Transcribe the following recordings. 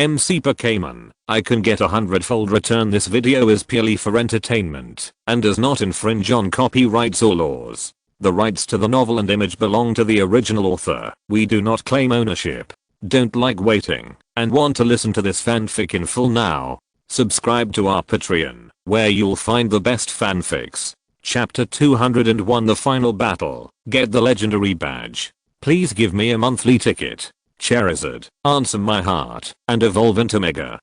MC Pokémon, I can get a 100-fold return. This video is purely for entertainment and does not infringe on copyrights or laws. The rights to the novel and image belong to the original author. We do not claim ownership. Don't like waiting and want to listen to this fanfic in full now? Subscribe to our Patreon, where you'll find the best fanfics. Chapter 201, The Final Battle. Get the legendary badge. Please give me a monthly ticket. Charizard, answer my heart and evolve into Mega.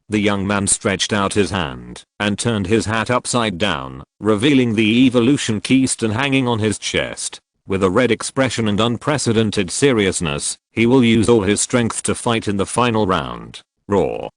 The young man stretched out his hand and turned his hat upside down, revealing the evolution keystone hanging on his chest. With a red expression and unprecedented seriousness, he will use all his strength to fight in the final round. Roar.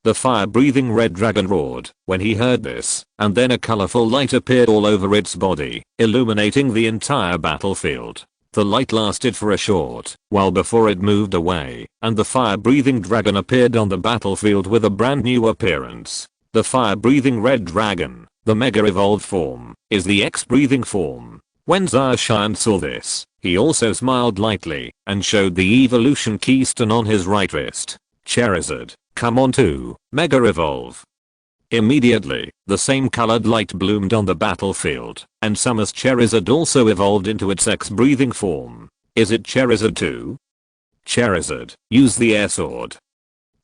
The fire-breathing red dragon roared when he heard this, and then a colorful light appeared all over its body, illuminating the entire battlefield. The light lasted for a short while before it moved away, and the fire-breathing dragon appeared on the battlefield with a brand new appearance. The fire-breathing red dragon, the Mega Evolved form, is the X-breathing form. When Zacian saw this, he also smiled lightly and showed the evolution keystone on his right wrist. Charizard, come on to Mega Evolve. Immediately, the same colored light bloomed on the battlefield, and Summer's Charizard also evolved into its X-breathing form. Is it Charizard 2? Charizard, use the air sword.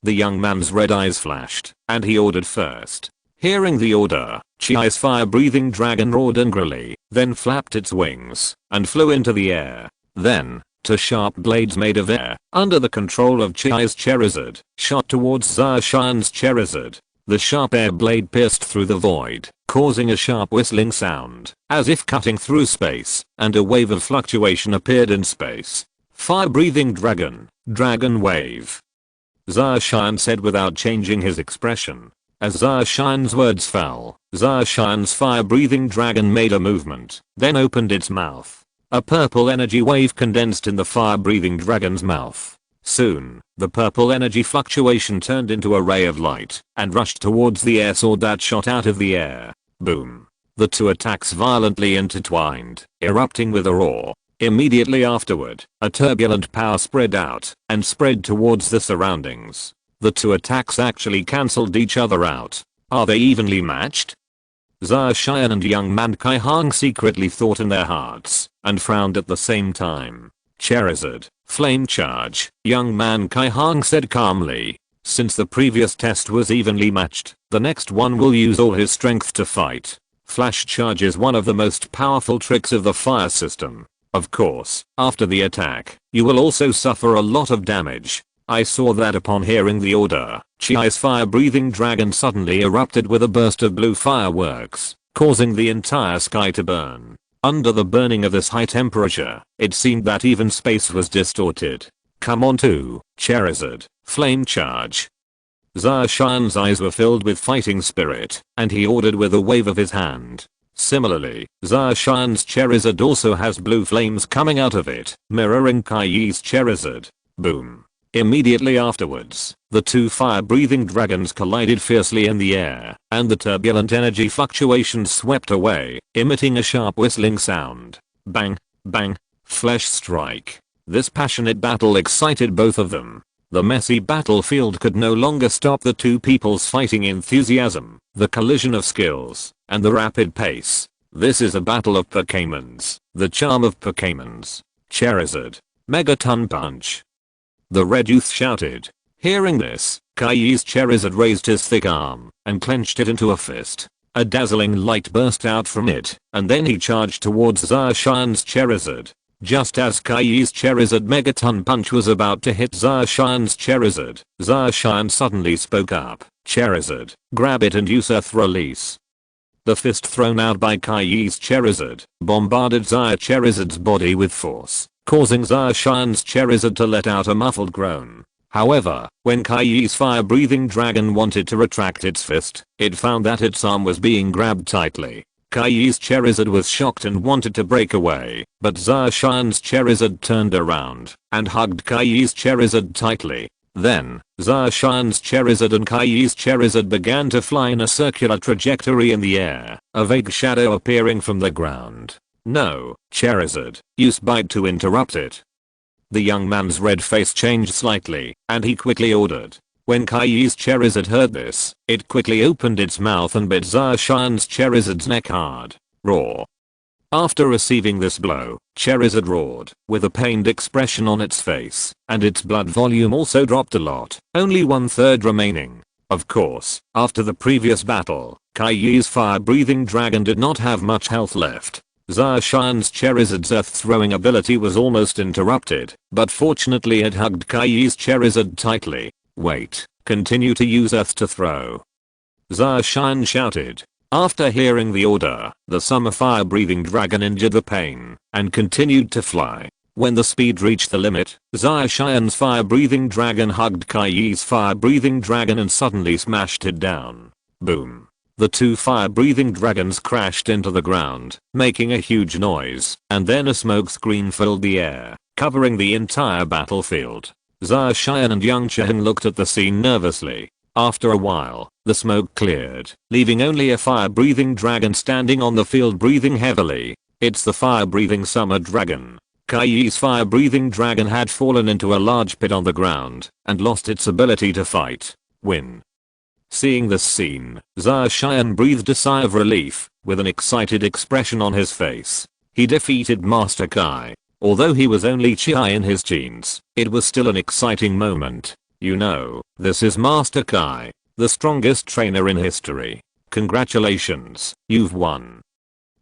The young man's red eyes flashed, and he ordered first. Hearing the order, Chi's fire-breathing dragon roared angrily, then flapped its wings, and flew into the air. Then, two sharp blades made of air, under the control of Chi's Charizard, shot towards Zacian's Charizard. The sharp air blade pierced through the void, causing a sharp whistling sound, as if cutting through space, and a wave of fluctuation appeared in space. Fire-breathing dragon, dragon wave. Zacian said without changing his expression. As Zacian's words fell, Zacian's fire-breathing dragon made a movement, then opened its mouth. A purple energy wave condensed in the fire-breathing dragon's mouth. Soon, the purple energy fluctuation turned into a ray of light and rushed towards the air sword that shot out of the air. Boom. The two attacks violently intertwined, erupting with a roar. Immediately afterward, a turbulent power spread out and spread towards the surroundings. The two attacks actually cancelled each other out. Are they evenly matched? Zacian and young man Kaihang secretly thought in their hearts and frowned at the same time. Charizard, flame charge, young man Kaihang said calmly. Since the previous test was evenly matched, the next one will use all his strength to fight. Flash charge is one of the most powerful tricks of the fire system. Of course, after the attack, you will also suffer a lot of damage. I saw that. Upon hearing the order, Chi's fire-breathing dragon suddenly erupted with a burst of blue fireworks, causing the entire sky to burn. Under the burning of this high temperature, it seemed that even space was distorted. Come on to Charizard, flame charge. Zacian's eyes were filled with fighting spirit, and he ordered with a wave of his hand. Similarly, Zacian's Charizard also has blue flames coming out of it, mirroring Kai's Charizard. Boom. Immediately afterwards, the two fire-breathing dragons collided fiercely in the air, and the turbulent energy fluctuations swept away, emitting a sharp whistling sound. Bang, bang, flesh strike. This passionate battle excited both of them. The messy battlefield could no longer stop the two people's fighting enthusiasm, the collision of skills, and the rapid pace. This is a battle of Pokémons, the charm of Pokémons. Charizard, Megaton Punch. The red youth shouted. Hearing this, Kai's Charizard raised his thick arm and clenched it into a fist. A dazzling light burst out from it, and then he charged towards Zacian's Charizard. Just as Kai's Charizard Megaton Punch was about to hit Zacian's Charizard, Zacian suddenly spoke up. Charizard, grab it and use Earth Release. The fist thrown out by Kai's Charizard bombarded Charizard's body with force, causing Zacian's Charizard to let out a muffled groan. However, when Kai's fire-breathing dragon wanted to retract its fist, it found that its arm was being grabbed tightly. Kai's Charizard was shocked and wanted to break away, but Zacian's Charizard turned around and hugged Kai's Charizard tightly. Then, Zacian's Charizard and Kai's Charizard began to fly in a circular trajectory in the air, a vague shadow appearing from the ground. No, Charizard, use bite to interrupt it. The young man's red face changed slightly, and he quickly ordered. When Kai's Charizard heard this, it quickly opened its mouth and bit Zacian's Charizard's neck hard. Roar. After receiving this blow, Charizard roared, with a pained expression on its face, and its blood volume also dropped a lot, only 1/3 remaining. Of course, after the previous battle, Kai's fire-breathing dragon did not have much health left. Zacian's Charizard's earth-throwing ability was almost interrupted, but fortunately it hugged Kai's Charizard tightly. Wait, continue to use earth to throw. Zacian shouted. After hearing the order, the summer fire-breathing dragon endured the pain and continued to fly. When the speed reached the limit, Zacian's fire-breathing dragon hugged Kai's fire-breathing dragon and suddenly smashed it down. Boom. The two fire-breathing dragons crashed into the ground, making a huge noise, and then a smoke screen filled the air, covering the entire battlefield. Zacian and Young Chiheng looked at the scene nervously. After a while, the smoke cleared, leaving only a fire-breathing dragon standing on the field breathing heavily. It's the fire-breathing summer dragon. Kai's fire-breathing dragon had fallen into a large pit on the ground and lost its ability to fight. Win. Seeing this scene, Zacian breathed a sigh of relief, with an excited expression on his face. He defeated Master Kai. Although he was only Chi in his teens, it was still an exciting moment. You know, this is Master Kai, the strongest trainer in history. Congratulations, you've won.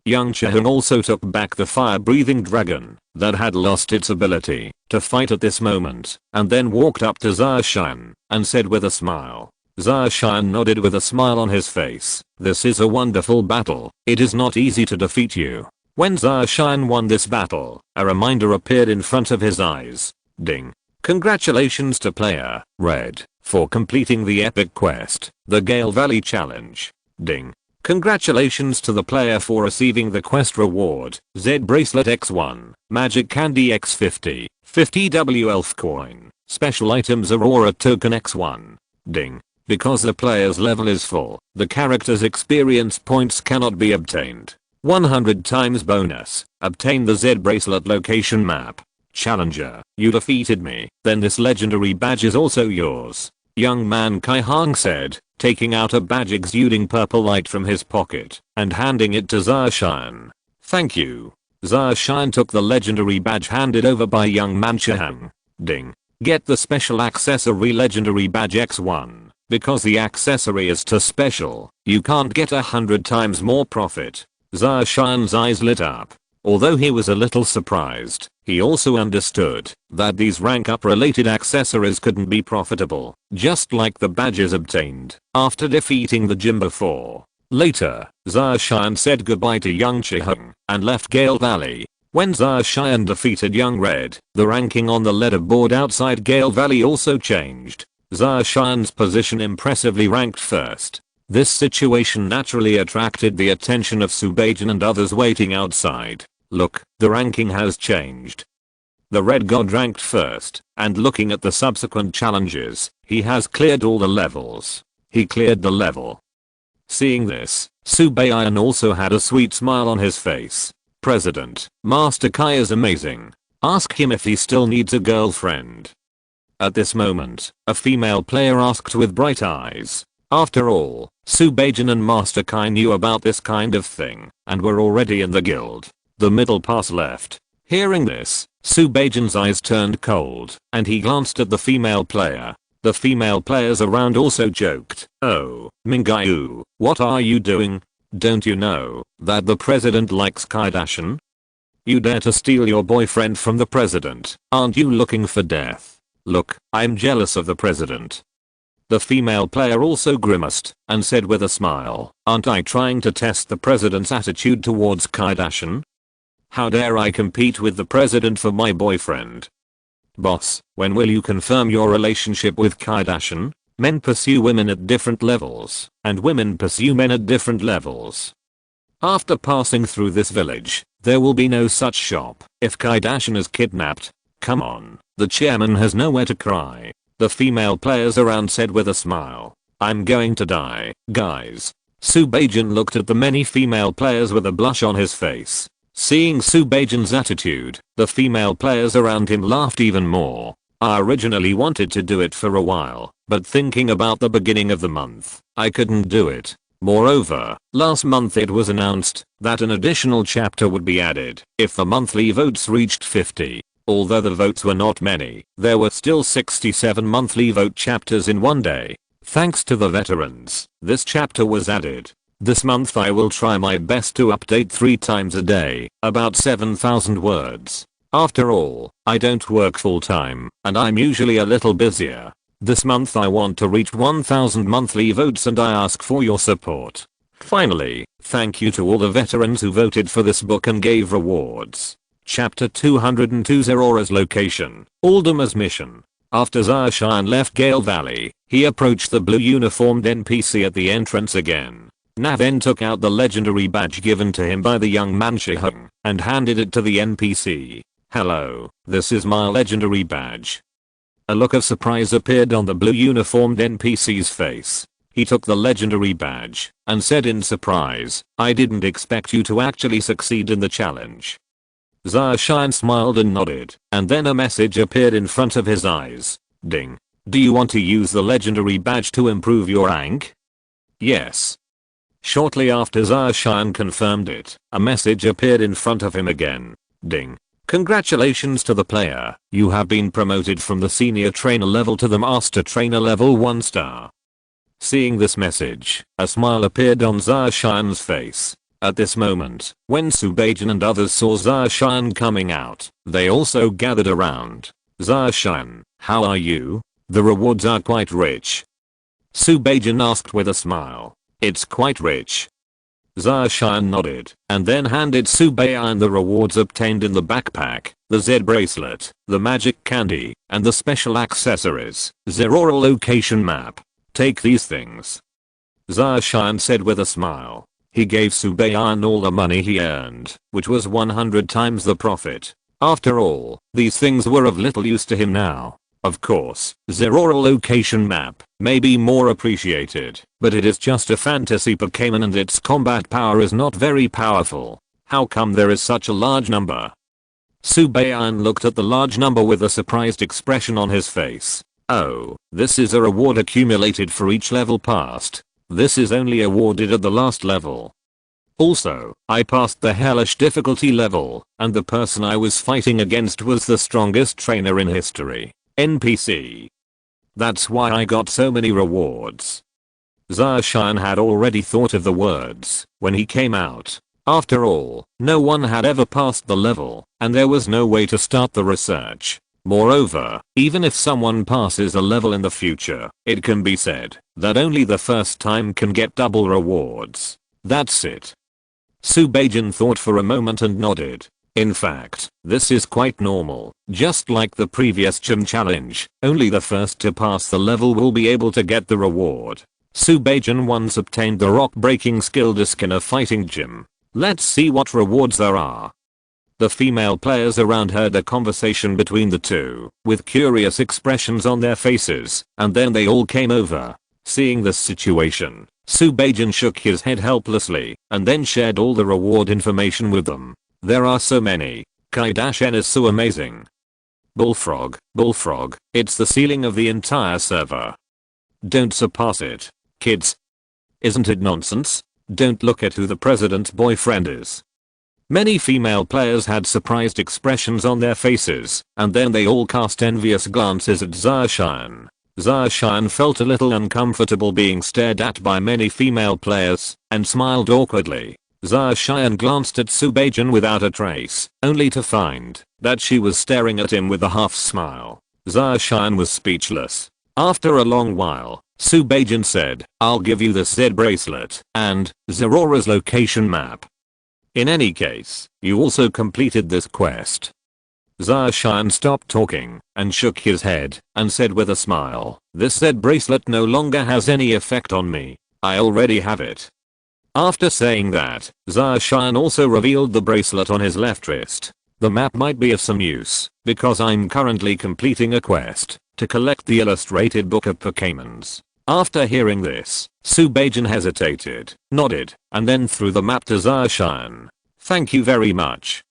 Young Chiheng also took back the fire-breathing dragon that had lost its ability to fight at this moment, and then walked up to Zacian and said with a smile. Zacian nodded with a smile on his face. This is a wonderful battle. It is not easy to defeat you. When Zacian won this battle, a reminder appeared in front of his eyes. Ding. Congratulations to player Red for completing the epic quest, the Gale Valley Challenge. Ding. Congratulations to the player for receiving the quest reward, Z Bracelet X1, Magic Candy X50, 50W Elf Coin, Special Items Aurora Token X1. Ding. Because the player's level is full, the character's experience points cannot be obtained. 100 times bonus. Obtain the Z Bracelet location map. Challenger, you defeated me, then this legendary badge is also yours. Young man Kai Hang said, taking out a badge exuding purple light from his pocket and handing it to Zacian. Thank you. Zacian took the legendary badge handed over by young man Chiheng. Ding. Get the special accessory legendary badge X1. Because the accessory is too special, you can't get 100 times more profit. Zacian's eyes lit up. Although he was a little surprised, he also understood that these rank up related accessories couldn't be profitable, just like the badges obtained after defeating the gym before. Later, Zacian said goodbye to young Chiheng and left Gale Valley. When Zacian defeated young Red, the ranking on the leaderboard outside Gale Valley also changed. Zacian's position impressively ranked first. This situation naturally attracted the attention of Subagin and others waiting outside. Look, the ranking has changed. The Red God ranked first, and looking at the subsequent challenges, he has cleared all the levels. He cleared the level. Seeing this, Subagin also had a sweet smile on his face. President, Master Kai is amazing. Ask him if he still needs a girlfriend. At this moment, a female player asked with bright eyes. After all, Subagin and Master Kai knew about this kind of thing, and were already in the guild. The middle pass left. Hearing this, Subagin's eyes turned cold, and he glanced at the female player. The female players around also joked. Oh, Mingayu, what are you doing? Don't you know that the president likes Kardashian? You dare to steal your boyfriend from the president? Aren't you looking for death? Look, I'm jealous of the president. The female player also grimaced and said with a smile, aren't I trying to test the president's attitude towards Kardashian? How dare I compete with the president for my boyfriend? Boss, when will you confirm your relationship with Kardashian? Men pursue women at different levels, and women pursue men at different levels. After passing through this village, there will be no such shop. If Kardashian is kidnapped, come on, the chairman has nowhere to cry. The female players around said with a smile, I'm going to die, guys. Subagin looked at the many female players with a blush on his face. Seeing Subagin's attitude, the female players around him laughed even more. I originally wanted to do it for a while, but thinking about the beginning of the month, I couldn't do it. Moreover, last month it was announced that an additional chapter would be added if the monthly votes reached 50. Although the votes were not many, there were still 67 monthly vote chapters in one day. Thanks to the veterans, this chapter was added. This month I will try my best to update 3 times a day, about 7,000 words. After all, I don't work full time, and I'm usually a little busier. This month I want to reach 1,000 monthly votes and I ask for your support. Finally, thank you to all the veterans who voted for this book and gave rewards. Chapter 202 Zerora's Location, Alderma's Mission. After Zarshan left Gale Valley, he approached the blue uniformed NPC at the entrance again. Na then took out the legendary badge given to him by the young man Shihung and handed it to the NPC. Hello, this is my legendary badge. A look of surprise appeared on the blue uniformed NPC's face. He took the legendary badge and said in surprise, I didn't expect you to actually succeed in the challenge. Zarshan smiled and nodded, and then a message appeared in front of his eyes. Ding. Do you want to use the legendary badge to improve your rank? Yes. Shortly after Zarshan confirmed it, a message appeared in front of him again. Ding. Congratulations to the player, you have been promoted from the senior trainer level to the master trainer level 1 star. Seeing this message, a smile appeared on Zarshan's face. At this moment, when Subajan and others saw Zarshan coming out, they also gathered around. Zarshan, how are you? The rewards are quite rich. Subajan asked with a smile. It's quite rich. Zarshan nodded, and then handed Subajan the rewards obtained in the backpack, the Z bracelet, the magic candy, and the special accessories, Zerora location map. Take these things. Zarshan said with a smile. He gave Subajan all the money he earned, which was 100 times the profit. After all, these things were of little use to him now. Of course, Zerora location map may be more appreciated, but it is just a fantasy Pokémon and its combat power is not very powerful. How come there is such a large number? Subajan looked at the large number with a surprised expression on his face. Oh, this is a reward accumulated for each level passed. This is only awarded at the last level. Also, I passed the hellish difficulty level, and the person I was fighting against was the strongest trainer in history. NPC. That's why I got so many rewards. Zarshan had already thought of the words when he came out. After all, no one had ever passed the level, and there was no way to start the research. Moreover, even if someone passes a level in the future, it can be said that only the first time can get double rewards. That's it. Subajan thought for a moment and nodded. In fact, this is quite normal, just like the previous gym challenge, only the first to pass the level will be able to get the reward. Subajan once obtained the rock breaking skill disc in a fighting gym. Let's see what rewards there are. The female players around heard a conversation between the two, with curious expressions on their faces, and then they all came over. Seeing this situation, Subajan shook his head helplessly, and then shared all the reward information with them. There are so many. Kai-N is so amazing. Bullfrog, it's the ceiling of the entire server. Don't surpass it, kids. Isn't it nonsense? Don't look at who the president's boyfriend is. Many female players had surprised expressions on their faces, and then they all cast envious glances at Zarshan. Zarshan felt a little uncomfortable being stared at by many female players, and smiled awkwardly. Zarshan glanced at Subajan without a trace, only to find that she was staring at him with a half smile. Zarshan was speechless. After a long while, Subajan said, I'll give you the Z bracelet and Zerora's location map. In any case, you also completed this quest. Zarshan stopped talking and shook his head and said with a smile, this Z bracelet no longer has any effect on me. I already have it. After saying that, Zarshan also revealed the bracelet on his left wrist. The map might be of some use, because I'm currently completing a quest to collect the illustrated book of Pokémons. After hearing this, Subajan hesitated, nodded, and then threw the map to Zarshan. Thank you very much.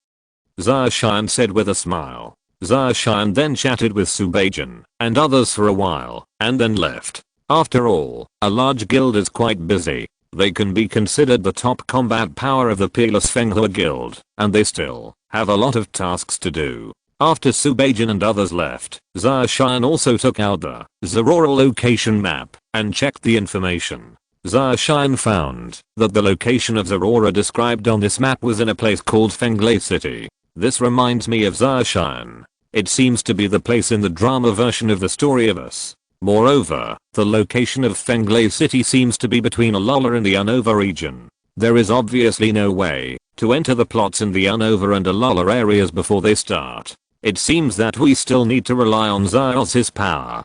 Zarshan said with a smile. Zarshan then chatted with Subajan and others for a while and then left. After all, a large guild is quite busy. They can be considered the top combat power of the peerless Fenghua guild, and they still have a lot of tasks to do. After Subajan and others left, Zarshan also took out the Zorora location map and checked the information. Zarshan found that the location of Zorora described on this map was in a place called Fenglei City. This reminds me of Zarshan. It seems to be the place in the drama version of the story of Us. Moreover, the location of Fenglei City seems to be between Alola and the Unova region. There is obviously no way to enter the plots in the Unova and Alola areas before they start. It seems that we still need to rely on Zyos's power.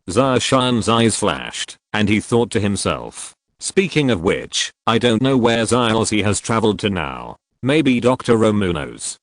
Zarshan's eyes flashed, and he thought to himself, speaking of which, I don't know where Zyos has traveled to now. Maybe Dr. Romu knows.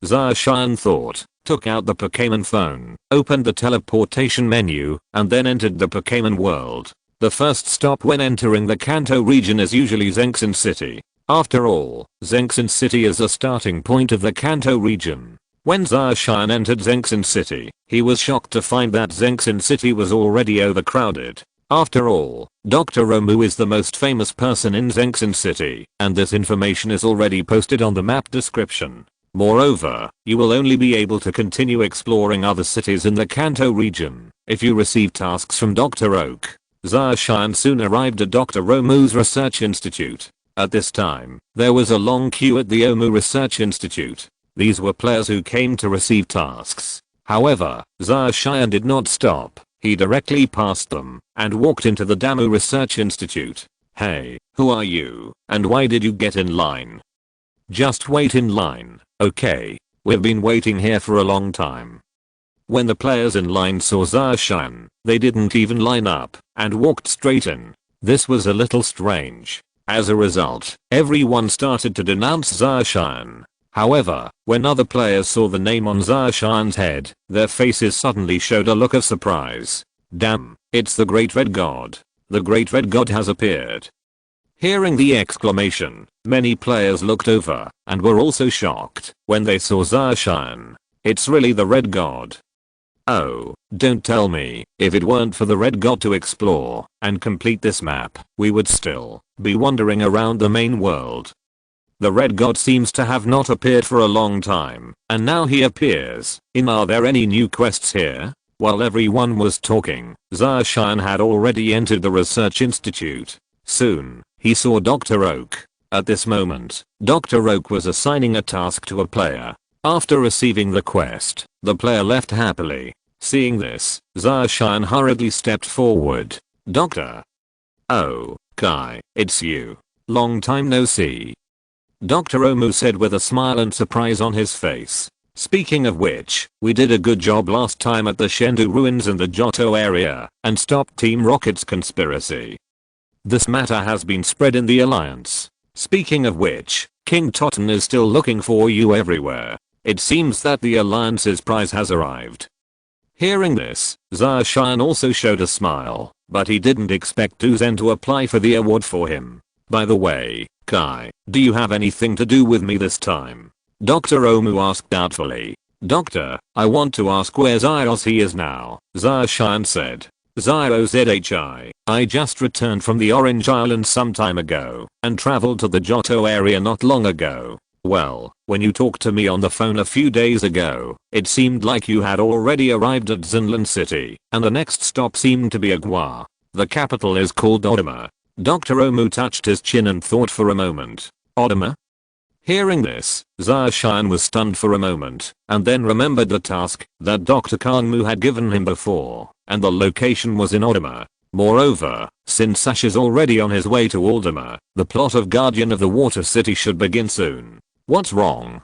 Zarshan thought, took out the Pokémon phone, opened the teleportation menu, and then entered the Pokémon world. The first stop when entering the Kanto region is usually Zengxin City. After all, Zengxin City is the starting point of the Kanto region. When Zarshan entered Zengxin City, he was shocked to find that Zengxin City was already overcrowded. After all, Dr. Romu is the most famous person in Zengxin City, and this information is already posted on the map description. Moreover, you will only be able to continue exploring other cities in the Kanto region if you receive tasks from Dr. Oak. Zarshan soon arrived at Dr. Romu's research institute. At this time, there was a long queue at the Omu Research Institute. These were players who came to receive tasks. However, Zarshan did not stop. He directly passed them and walked into the Damu Research Institute. Hey, who are you, and why did you get in line? Just wait in line, okay? We've been waiting here for a long time. When the players in line saw Zarshan, they didn't even line up and walked straight in. This was a little strange. As a result, everyone started to denounce Zarshan. However, when other players saw the name on Zarshan's head, their faces suddenly showed a look of surprise. Damn, it's the Great Red God. The Great Red God has appeared. Hearing the exclamation, many players looked over and were also shocked when they saw Zarshan. It's really the Red God. Oh, don't tell me, if it weren't for the Red God to explore and complete this map, we would still be wandering around the main world. The Red God seems to have not appeared for a long time, and now he appears. Are there any new quests here? While everyone was talking, Zarshan had already entered the research institute. Soon, he saw Dr. Oak. At this moment, Dr. Oak was assigning a task to a player. After receiving the quest, the player left happily. Seeing this, Zarshan hurriedly stepped forward. Doctor. Oh, Kai, it's you. Long time no see. Dr. Omu said with a smile and surprise on his face. Speaking of which, we did a good job last time at the Shendu ruins in the Johto area and stopped Team Rocket's conspiracy. This matter has been spread in the Alliance. Speaking of which, King Totten is still looking for you everywhere. It seems that the Alliance's prize has arrived. Hearing this, Zarshan also showed a smile, but he didn't expect Duzen to apply for the award for him. By the way, Kai, do you have anything to do with me this time? Dr. Omu asked doubtfully. Doctor, I want to ask where Zyos is now, Zarshan said. Zyos I just returned from the Orange Island some time ago and traveled to the Johto area not long ago. Well, when you talked to me on the phone a few days ago, it seemed like you had already arrived at Zinlan City, and the next stop seemed to be Agua. The capital is called Odama. Dr. Omu touched his chin and thought for a moment. Odama? Hearing this, Zarshan was stunned for a moment, and then remembered the task that Dr. Kangmu had given him before, and the location was in Odama. Moreover, since Sash is already on his way to Aldama, the plot of Guardian of the Water City should begin soon. What's wrong?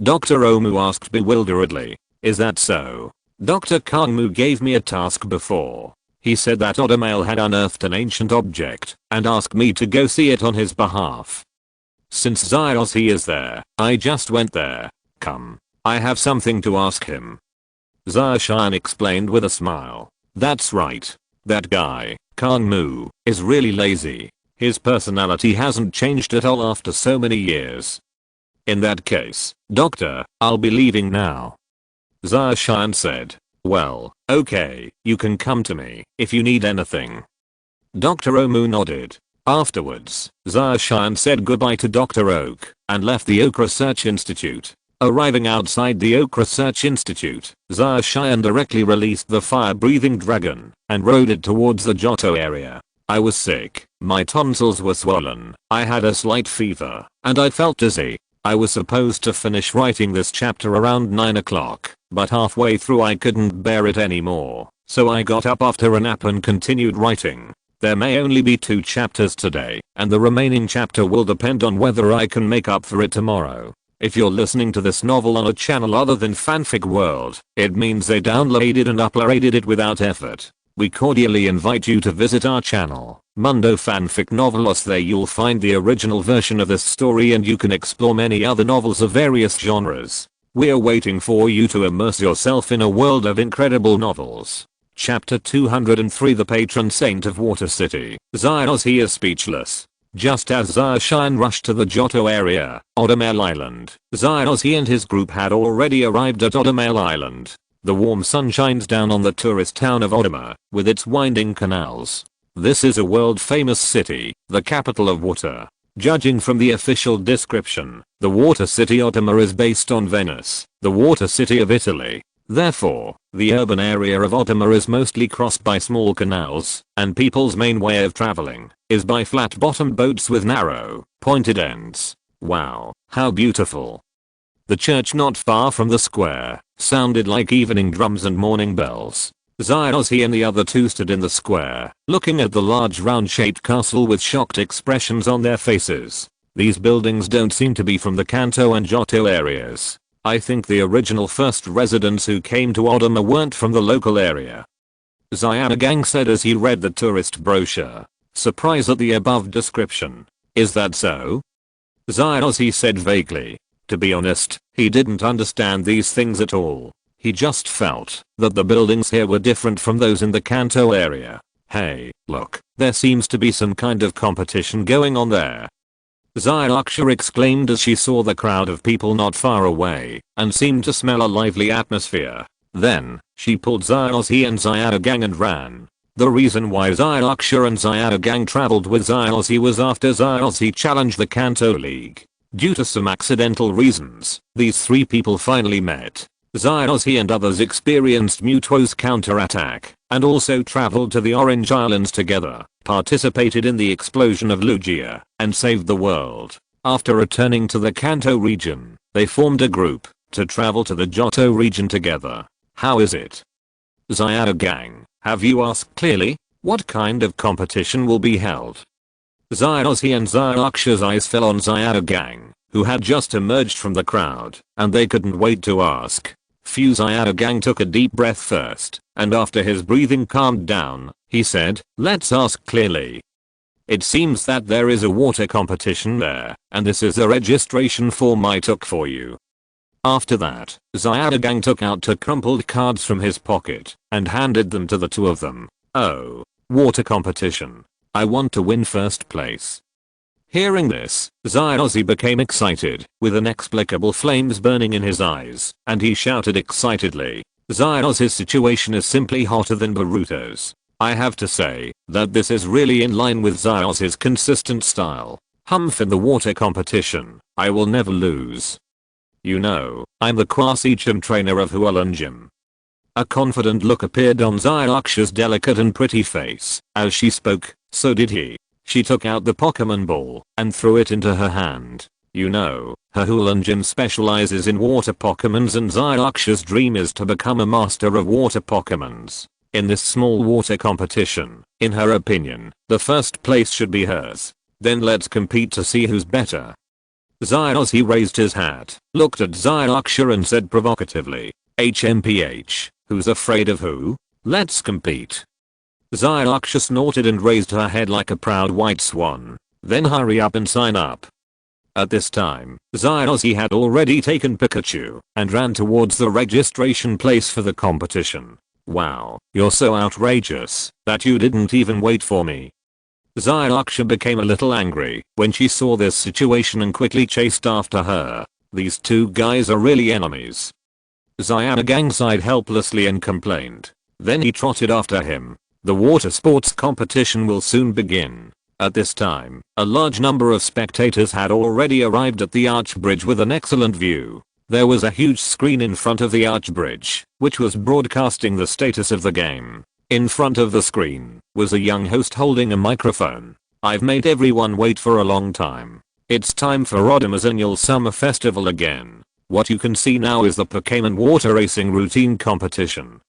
Dr. Omu asked bewilderedly. Is that so? Dr. Kangmu gave me a task before. He said that Odamail had unearthed an ancient object and asked me to go see it on his behalf. Since Zyos is there, I just went there. Come. I have something to ask him. Zarshan explained with a smile. That's right. That guy, Kangmu, is really lazy. His personality hasn't changed at all after so many years. In that case, Doctor, I'll be leaving now. Zarshan said. Well, okay, you can come to me if you need anything. Dr. Omu nodded. Afterwards, Zarshan said goodbye to Dr. Oak and left the Oak Research Institute. Arriving outside the Oak Research Institute, Zarshan directly released the fire-breathing dragon and rode it towards the Johto area. I was sick, my tonsils were swollen, I had a slight fever, and I felt dizzy. I was supposed to finish writing this chapter around 9 o'clock, but halfway through I couldn't bear it anymore, so I got up after a nap and continued writing. There may only be 2 chapters today, and the remaining chapter will depend on whether I can make up for it tomorrow. If you're listening to this novel on a channel other than Fanfic World, it means they downloaded and uploaded it without effort. We cordially invite you to visit our channel, Mundo Fanfic Novelos. There you'll find the original version of this story and you can explore many other novels of various genres. We're waiting for you to immerse yourself in a world of incredible novels. Chapter 203, The Patron Saint of Water City. Zaozi is speechless. Just as Zarshan rushed to the Johto area, Odomel Island, Zaozi and his group had already arrived at Odomel Island. The warm sun shines down on the tourist town of Odoma, with its winding canals. This is a world-famous city, the capital of water. Judging from the official description, the water city Odoma is based on Venice, the water city of Italy. Therefore, the urban area of Odoma is mostly crossed by small canals, and people's main way of traveling is by flat-bottomed boats with narrow, pointed ends. Wow, how beautiful. The church not far from the square sounded like evening drums and morning bells. Zaozi and the other 2 stood in the square, looking at the large round-shaped castle with shocked expressions on their faces. These buildings don't seem to be from the Kanto and Johto areas. I think the original first residents who came to Odoma weren't from the local area. Zyanagang said as he read the tourist brochure. Surprise at the above description. Is that so? Zaozi said vaguely. To be honest, he didn't understand these things at all. He just felt that the buildings here were different from those in the Kanto area. Hey, look, there seems to be some kind of competition going on there. Zyanaksha exclaimed as she saw the crowd of people not far away and seemed to smell a lively atmosphere. Then, she pulled Zaozi and Zyanagang and ran. The reason why Zyanaksha and Zyanagang traveled with Zaozi was after Zaozi challenged the Kanto League. Due to some accidental reasons, these 3 people finally met. Zaozi and others experienced Muto's counterattack, and also traveled to the Orange Islands together, participated in the explosion of Lugia, and saved the world. After returning to the Kanto region, they formed a group to travel to the Johto region together. How is it? Zyanagang, have you asked clearly? What kind of competition will be held? Zaozi and Zyanaksha's eyes fell on Zyanagang, who had just emerged from the crowd, and they couldn't wait to ask. Zyanagang took a deep breath first, and after his breathing calmed down, he said, let's ask clearly. It seems that there is a water competition there, and this is a registration form I took for you. After that, Zyanagang took out 2 crumpled cards from his pocket, and handed them to the 2 of them. Oh, water competition. I want to win first place. Hearing this, Zaozi became excited, with inexplicable flames burning in his eyes, and he shouted excitedly, Zaozi's situation is simply hotter than Boruto's. I have to say that this is really in line with Zaozi's consistent style. Humph, in the water competition, I will never lose. You know, I'm the Quasi-Gym trainer of Hualun Gym. A confident look appeared on Zyanaksha's delicate and pretty face as she spoke. So did he. She took out the Pokémon ball and threw it into her hand. You know, her Hualun Gym specializes in water Pokémons and Zyanaksha's dream is to become a master of water Pokémons. In this small water competition, in her opinion, the first place should be hers. Then let's compete to see who's better. Zaozi raised his hat, looked at Zyanaksha and said provocatively, HMPH, who's afraid of who? Let's compete. Zyanaksha snorted and raised her head like a proud white swan. Then hurry up and sign up. At this time, Zaozi had already taken Pikachu and ran towards the registration place for the competition. Wow, you're so outrageous that you didn't even wait for me. Zyanaksha became a little angry when she saw this situation and quickly chased after her. These 2 guys are really enemies. Xiaogang sighed helplessly and complained. Then he trotted after him. The water sports competition will soon begin. At this time, a large number of spectators had already arrived at the arch bridge with an excellent view. There was a huge screen in front of the arch bridge, which was broadcasting the status of the game. In front of the screen was a young host holding a microphone. I've made everyone wait for a long time. It's time for Rodima's annual summer festival again. What you can see now is the Pokémon water racing routine competition.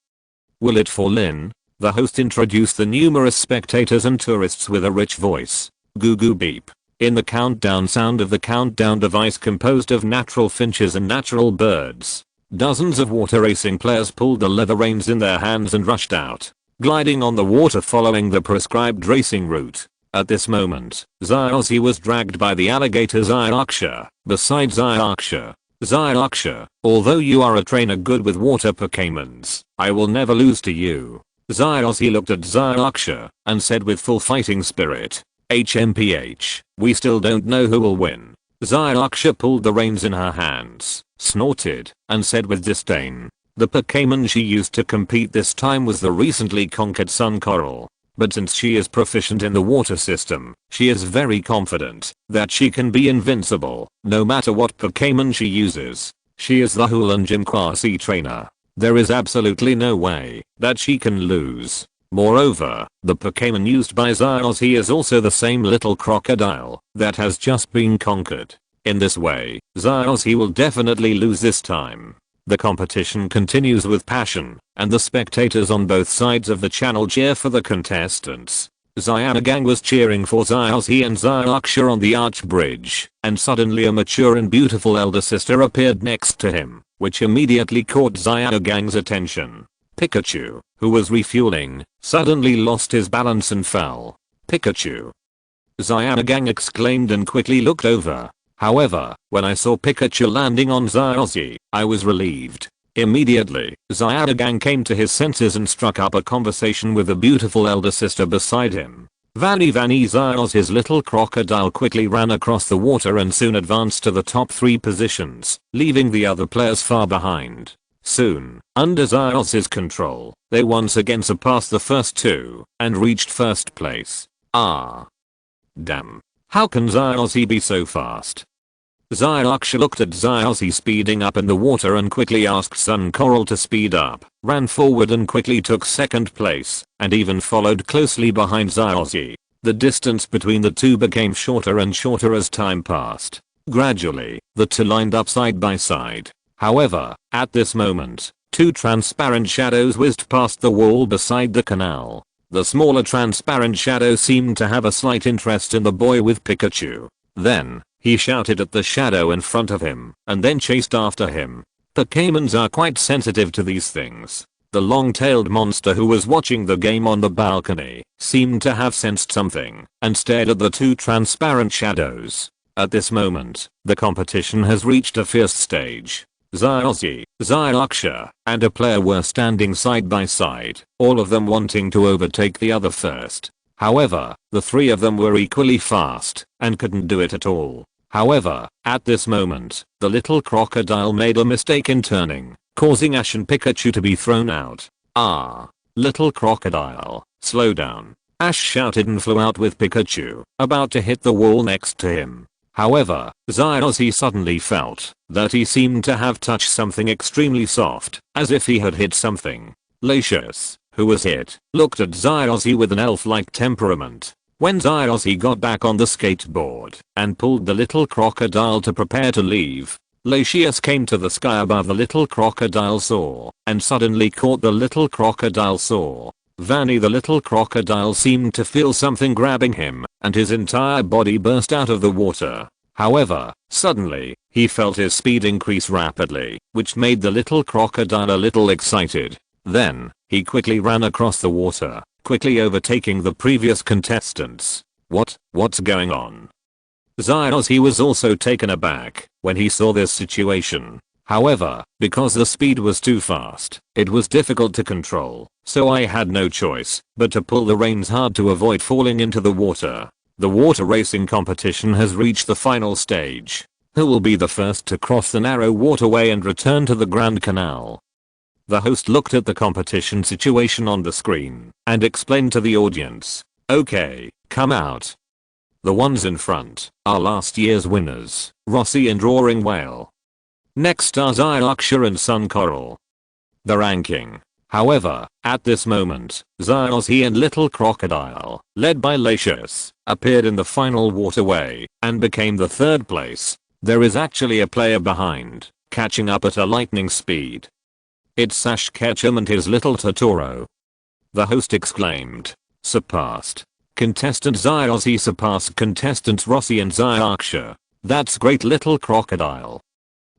Will it fall in? The host introduced the numerous spectators and tourists with a rich voice. Goo goo beep. In the countdown sound of the countdown device composed of natural finches and natural birds, dozens of water racing players pulled the leather reins in their hands and rushed out, gliding on the water following the prescribed racing route. At this moment, Xiaozi was dragged by the alligator Xiaoxia. Besides Xiaoxia, although you are a trainer good with water Pokémons, I will never lose to you. Xiaozi looked at Xiaoxia and said with full fighting spirit, HMPH, we still don't know who will win. Xiaoxia pulled the reins in her hands, snorted, and said with disdain. The Pokémon she used to compete this time was the recently conquered Sun Coral. But since she is proficient in the water system, she is very confident that she can be invincible, no matter what Pokémon she uses. She is the Hulan Gym Quasi trainer. There is absolutely no way that she can lose. Moreover, the Pokémon used by Xiaozi is also the same little crocodile that has just been conquered. In this way, Xiaozi will definitely lose this time. The competition continues with passion, and the spectators on both sides of the channel cheer for the contestants. Xiaogang was cheering for Xiaozi and Xiaoxia on the arch bridge, and suddenly a mature and beautiful elder sister appeared next to him, which immediately caught Xiaogang's attention. Pikachu, who was refueling, suddenly lost his balance and fell. Pikachu! Xiaogang exclaimed and quickly looked over. However, when I saw Pikachu landing on Xiaozi, I was relieved. Immediately, Xiaogang came to his senses and struck up a conversation with the beautiful elder sister beside him. Vanny Xiaozi's little crocodile quickly ran across the water and soon advanced to the top 3 positions, leaving the other players far behind. Soon, under Xiaozi's control, they once again surpassed the first 2 and reached first place. Ah. Damn. How can Xiaozi be so fast? Xiaoxia looked at Xiaozi speeding up in the water and quickly asked Sun Coral to speed up, ran forward and quickly took second place, and even followed closely behind Xiaozi. The distance between the two became shorter and shorter as time passed. Gradually, the two lined up side by side. However, at this moment, 2 transparent shadows whizzed past the wall beside the canal. The smaller transparent shadow seemed to have a slight interest in the boy with Pikachu. Then, he shouted at the shadow in front of him, and then chased after him. Pokémons are quite sensitive to these things. The long-tailed monster who was watching the game on the balcony seemed to have sensed something, and stared at the 2 transparent shadows. At this moment, the competition has reached a fierce stage. Xiaozi, Xiaoxia, and a player were standing side by side, all of them wanting to overtake the other first. However, the 3 of them were equally fast, and couldn't do it at all. However, at this moment, the little crocodile made a mistake in turning, causing Ash and Pikachu to be thrown out. Ah! Little crocodile, slow down. Ash shouted and flew out with Pikachu, about to hit the wall next to him. However, Xiaozi suddenly felt that he seemed to have touched something extremely soft, as if he had hit something. Lacious, who was hit, looked at Xiaozi with an elf-like temperament. When Xiaozi got back on the skateboard and pulled the little crocodile to prepare to leave, Lacious came to the sky above the little crocodile saw and suddenly caught the little crocodile saw. Vanny the little crocodile seemed to feel something grabbing him, and his entire body burst out of the water. However, suddenly, he felt his speed increase rapidly, which made the little crocodile a little excited. Then, he quickly ran across the water, quickly overtaking the previous contestants. What's going on? Xiaozi was also taken aback when he saw this situation. However, because the speed was too fast, it was difficult to control, so I had no choice but to pull the reins hard to avoid falling into the water. The water racing competition has reached the final stage. Who will be the first to cross the narrow waterway and return to the Grand Canal? The host looked at the competition situation on the screen and explained to the audience, "Okay, come out. The ones in front are last year's winners, Rossi and Roaring Whale. Next are Zyarksha and Sun Coral." The ranking. However, at this moment, Zyarossi and Little Crocodile, led by Latius, appeared in the final waterway and became the third place. There is actually a player behind, catching up at a lightning speed. It's Sash Ketchum and his little Totoro. The host exclaimed. Surpassed. Contestant Zyarossi surpassed contestants Rossi and Zyarksha. That's great, Little Crocodile.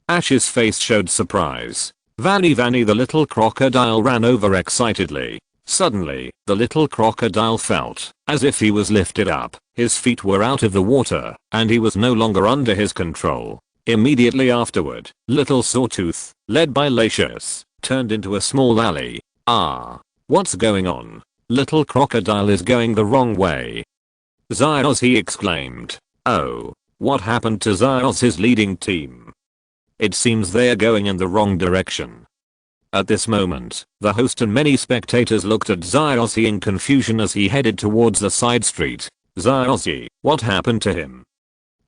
Ash's face showed surprise. Vanny the little crocodile ran over excitedly. Suddenly, the little crocodile felt as if he was lifted up, his feet were out of the water, and he was no longer under his control. Immediately afterward, Little Sawtooth, led by Latius, turned into a small alley. Ah. What's going on? Little Crocodile is going the wrong way. Zyarossi exclaimed. Oh. What happened to Zyaros's leading team? It seems they are going in the wrong direction. At this moment, the host and many spectators looked at Zyarossi in confusion as he headed towards the side street. Zyarossi, what happened to him?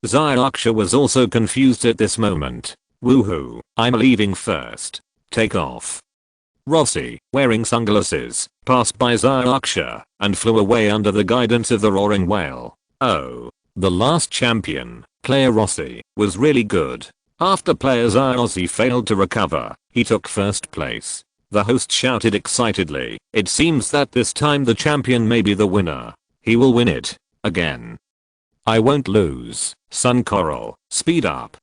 Zyarksha was also confused at this moment. Woohoo, I'm leaving first. Take off. Rossi, wearing sunglasses, passed by Zyarksha and flew away under the guidance of the Roaring Whale. Oh. The last champion, player Rossi, was really good. After player Zyarossi failed to recover, he took first place. The host shouted excitedly, it seems that this time the champion may be the winner. He will win it. Again. I won't lose. Sun Coral, speed up.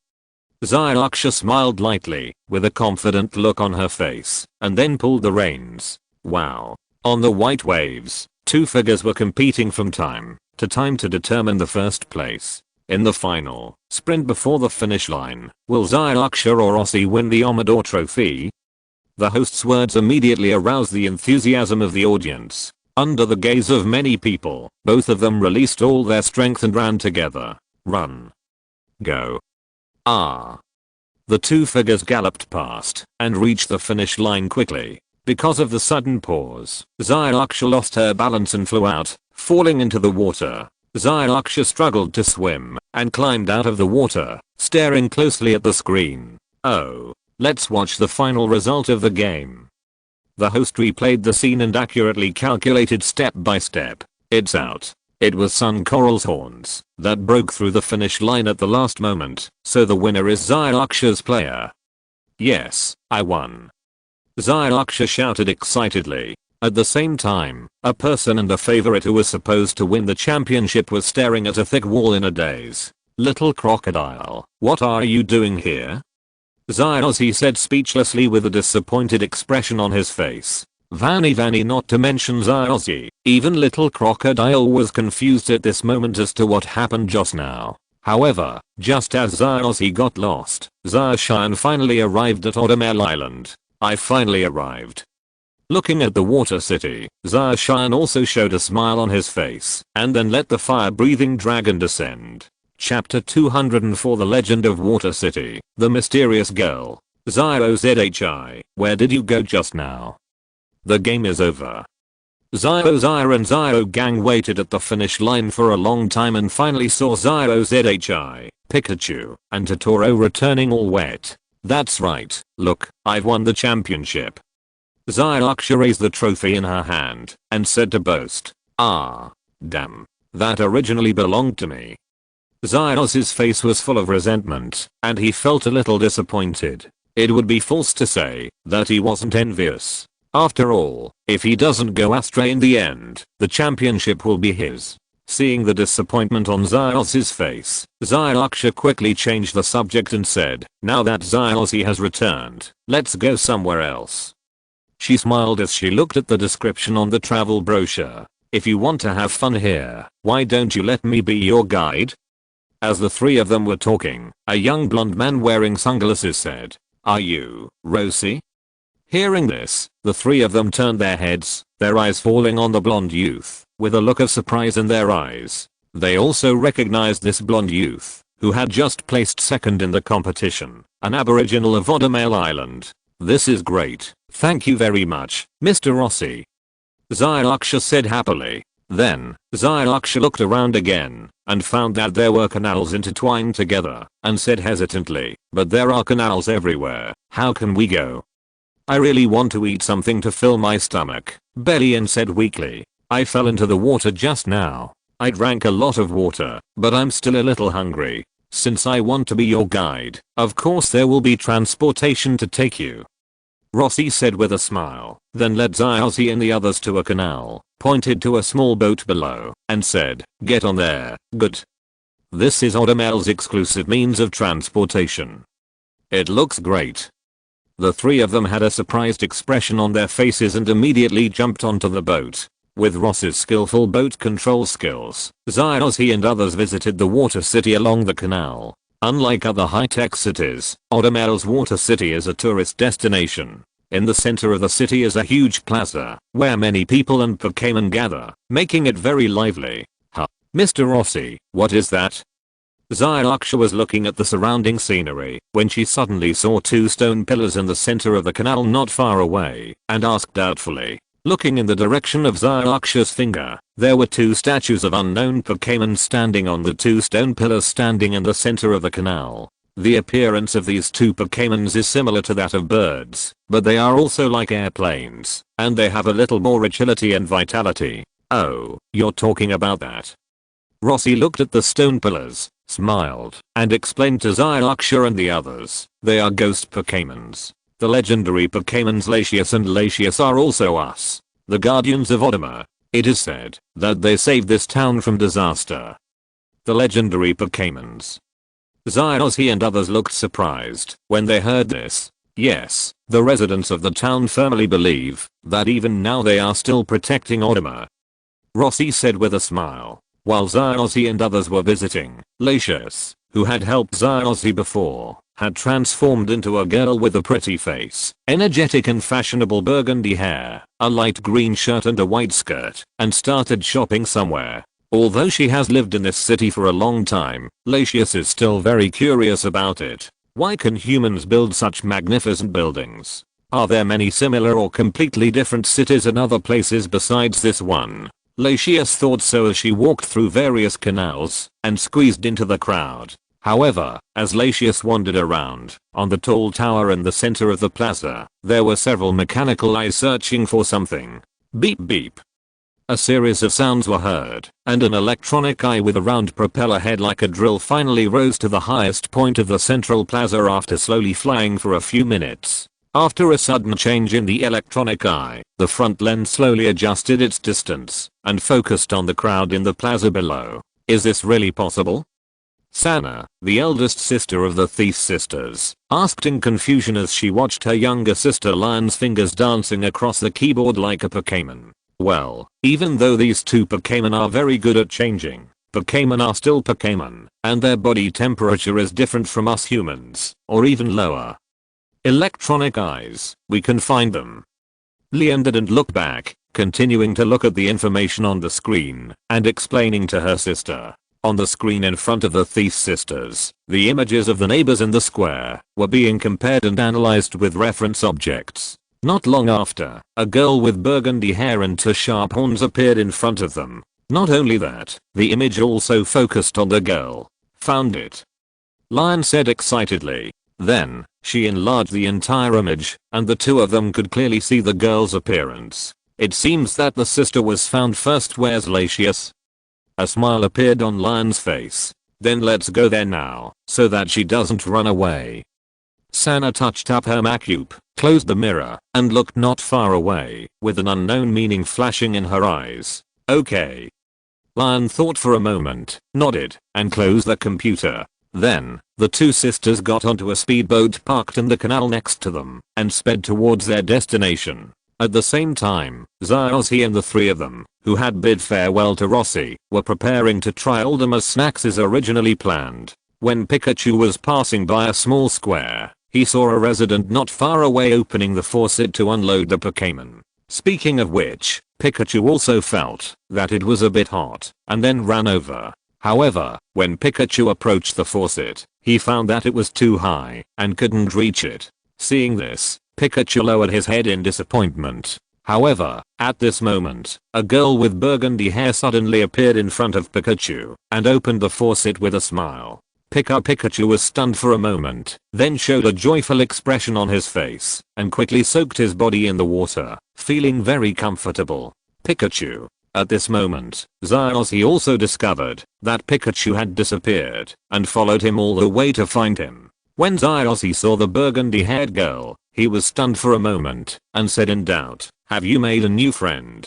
Zyarksha smiled lightly, with a confident look on her face, and then pulled the reins. Wow. On the white waves, two figures were competing from time to time to determine the first place. In the final sprint before the finish line, will Zyarksha or Rossi win the Amador Trophy? The host's words immediately aroused the enthusiasm of the audience. Under the gaze of many people, both of them released all their strength and ran together. Run. Go. Ah. The two figures galloped past and reached the finish line quickly. Because of the sudden pause, Zyarksha lost her balance and flew out, falling into the water. Zyarksha struggled to swim and climbed out of the water, staring closely at the screen. Oh. Let's watch the final result of the game. The host replayed the scene and accurately calculated step by step. It's out. It was Sun Coral's horns that broke through the finish line at the last moment, so the winner is Zyarksha's player. Yes, I won. Zyarksha shouted excitedly. At the same time, a person and a favorite who was supposed to win the championship was staring at a thick wall in a daze. Little Crocodile, what are you doing here? Zyarossi said speechlessly with a disappointed expression on his face. Vanny not to mention Zyarossi, even Little Crocodile was confused at this moment as to what happened just now. However, just as Zyarossi got lost, Zyarksha finally arrived at Odamel Island. I finally arrived. Looking at the water city, Zyarksha also showed a smile on his face and then let the fire-breathing dragon descend. Chapter 204 The Legend of Water City, The Mysterious Girl. Zyro, where did you go just now? The game is over. Zyro and Zyro gang waited at the finish line for a long time and finally saw Zyro, Pikachu, and Totoro returning all wet. That's right, look, I've won the championship. Zyarksha raised the trophy in her hand and said to boast. Ah. Damn. That originally belonged to me. Zyaros's face was full of resentment, and he felt a little disappointed. It would be false to say that he wasn't envious. After all, if he doesn't go astray in the end, the championship will be his. Seeing the disappointment on Zyaros's face, Zyarksha quickly changed the subject and said, now that Zyarossi has returned, let's go somewhere else. She smiled as she looked at the description on the travel brochure. If you want to have fun here, why don't you let me be your guide? As the three of them were talking, a young blonde man wearing sunglasses said, are you Rossi? Hearing this, the three of them turned their heads, their eyes falling on the blonde youth, with a look of surprise in their eyes. They also recognized this blonde youth who had just placed second in the competition, an aboriginal of Odomale Island. "This is great. Thank you very much, Mr. Rossi," Zyraksha said happily. Then, Zyraksha looked around again and found that there were canals intertwined together and said hesitantly, "But there are canals everywhere. How can we go?" "I really want to eat something to fill my stomach," Bellion said weakly. "I fell into the water just now. I drank a lot of water, but I'm still a little hungry. Since I want to be your guide, of course there will be transportation to take you," Rossi said with a smile, then led Zyraksha and the others to a canal, pointed to a small boat below, and said, "Get on there, good. This is Odomale's exclusive means of transportation. It looks great." The three of them had a surprised expression on their faces and immediately jumped onto the boat. With Ross's skillful boat control skills, Zyraksha and others visited the water city along the canal. Unlike other high-tech cities, Odomale's water city is a tourist destination. In the center of the city is a huge plaza, where many people and Pokémon gather, making it very lively. "Huh. Mr. Rossi, what is that?" Zyraksha was looking at the surrounding scenery when she suddenly saw two stone pillars in the center of the canal not far away, and asked doubtfully. Looking in the direction of Zyraksha's finger, there were two statues of unknown Pokémon standing on the two stone pillars standing in the center of the canal. The appearance of these two Pokémons is similar to that of birds, but they are also like airplanes, and they have a little more agility and vitality. "Oh, you're talking about that." Rossi looked at the stone pillars, smiled, and explained to Zyraksha and the others, "They are ghost Pokémons. The legendary Pokémons Latias and Latias are also us, the guardians of Odomare. It is said that they saved this town from disaster." The legendary Pokémons. Zyraksha and others looked surprised when they heard this. Yes, the residents of the town firmly believe that even now they are still protecting Odomare, Rossi said with a smile. While Zyraksha and others were visiting, Latias, who had helped Zyraksha before, had transformed into a girl with a pretty face, energetic and fashionable burgundy hair, a light green shirt and a white skirt, and started shopping somewhere. Although she has lived in this city for a long time, Latias is still very curious about it. Why can humans build such magnificent buildings? Are there many similar or completely different cities in other places besides this one? Latias thought so as she walked through various canals and squeezed into the crowd. However, as Latias wandered around, on the tall tower in the center of the plaza, there were several mechanical eyes searching for something. Beep beep. A series of sounds were heard, and an electronic eye with a round propeller head like a drill finally rose to the highest point of the central plaza after slowly flying for a few minutes. After a sudden change in the electronic eye, the front lens slowly adjusted its distance and focused on the crowd in the plaza below. Is this really possible? Sana, the eldest sister of the thief sisters, asked in confusion as she watched her younger sister Lion's fingers dancing across the keyboard like a Pokémon. Well, even though these two Pokémon are very good at changing, Pokémon are still Pokémon, and their body temperature is different from us humans, or even lower. Electronic eyes, we can find them. Leon didn't look back, continuing to look at the information on the screen and explaining to her sister. On the screen in front of the thief sisters, the images of the neighbors in the square were being compared and analyzed with reference objects. Not long after, a girl with burgundy hair and two sharp horns appeared in front of them. Not only that, the image also focused on the girl. Found it. Lion said excitedly. Then, she enlarged the entire image, and the two of them could clearly see the girl's appearance. It seems that the sister was found first. Where's Latias? A smile appeared on Lion's face. Then let's go there now, so that she doesn't run away. Sana touched up her Macube, closed the mirror, and looked not far away, with an unknown meaning flashing in her eyes. Okay. Lion thought for a moment, nodded, and closed the computer. Then, the two sisters got onto a speedboat parked in the canal next to them, and sped towards their destination. At the same time, Zyraksha and the three of them, who had bid farewell to Rossi, were preparing to try Odomare's snacks as originally planned. When Pikachu was passing by a small square, he saw a resident not far away opening the faucet to unload the Pokémon. Speaking of which, Pikachu also felt that it was a bit hot, and then ran over. However, when Pikachu approached the faucet, he found that it was too high and couldn't reach it. Seeing this, Pikachu lowered his head in disappointment. However, at this moment, a girl with burgundy hair suddenly appeared in front of Pikachu and opened the faucet with a smile. Pikachu was stunned for a moment, then showed a joyful expression on his face and quickly soaked his body in the water, feeling very comfortable. Pikachu. At this moment, Zyozzy also discovered that Pikachu had disappeared and followed him all the way to find him. When Zyozzy saw the burgundy-haired girl, he was stunned for a moment and said in doubt, "Have you made a new friend?"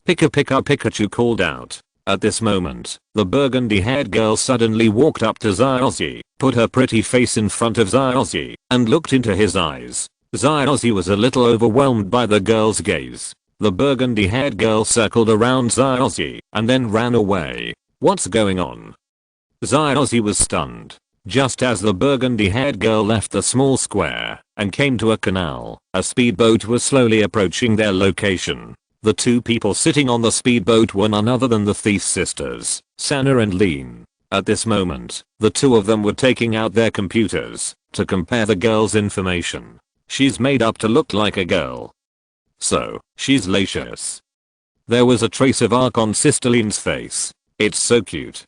Pikachu called out. At this moment, the burgundy-haired girl suddenly walked up to Zyozzy, put her pretty face in front of Zyozzy, and looked into his eyes. Zyozzy was a little overwhelmed by the girl's gaze. The burgundy-haired girl circled around Zyozzy and then ran away. What's going on? Zyozzy was stunned. Just as the burgundy-haired girl left the small square and came to a canal, a speedboat was slowly approaching their location. The two people sitting on the speedboat were none other than the thief sisters, Sana and Lean. At this moment, the two of them were taking out their computers to compare the girl's information. She's made up to look like a girl. So, she's Lacious. There was a trace of arc on Sister Lean's face. It's so cute.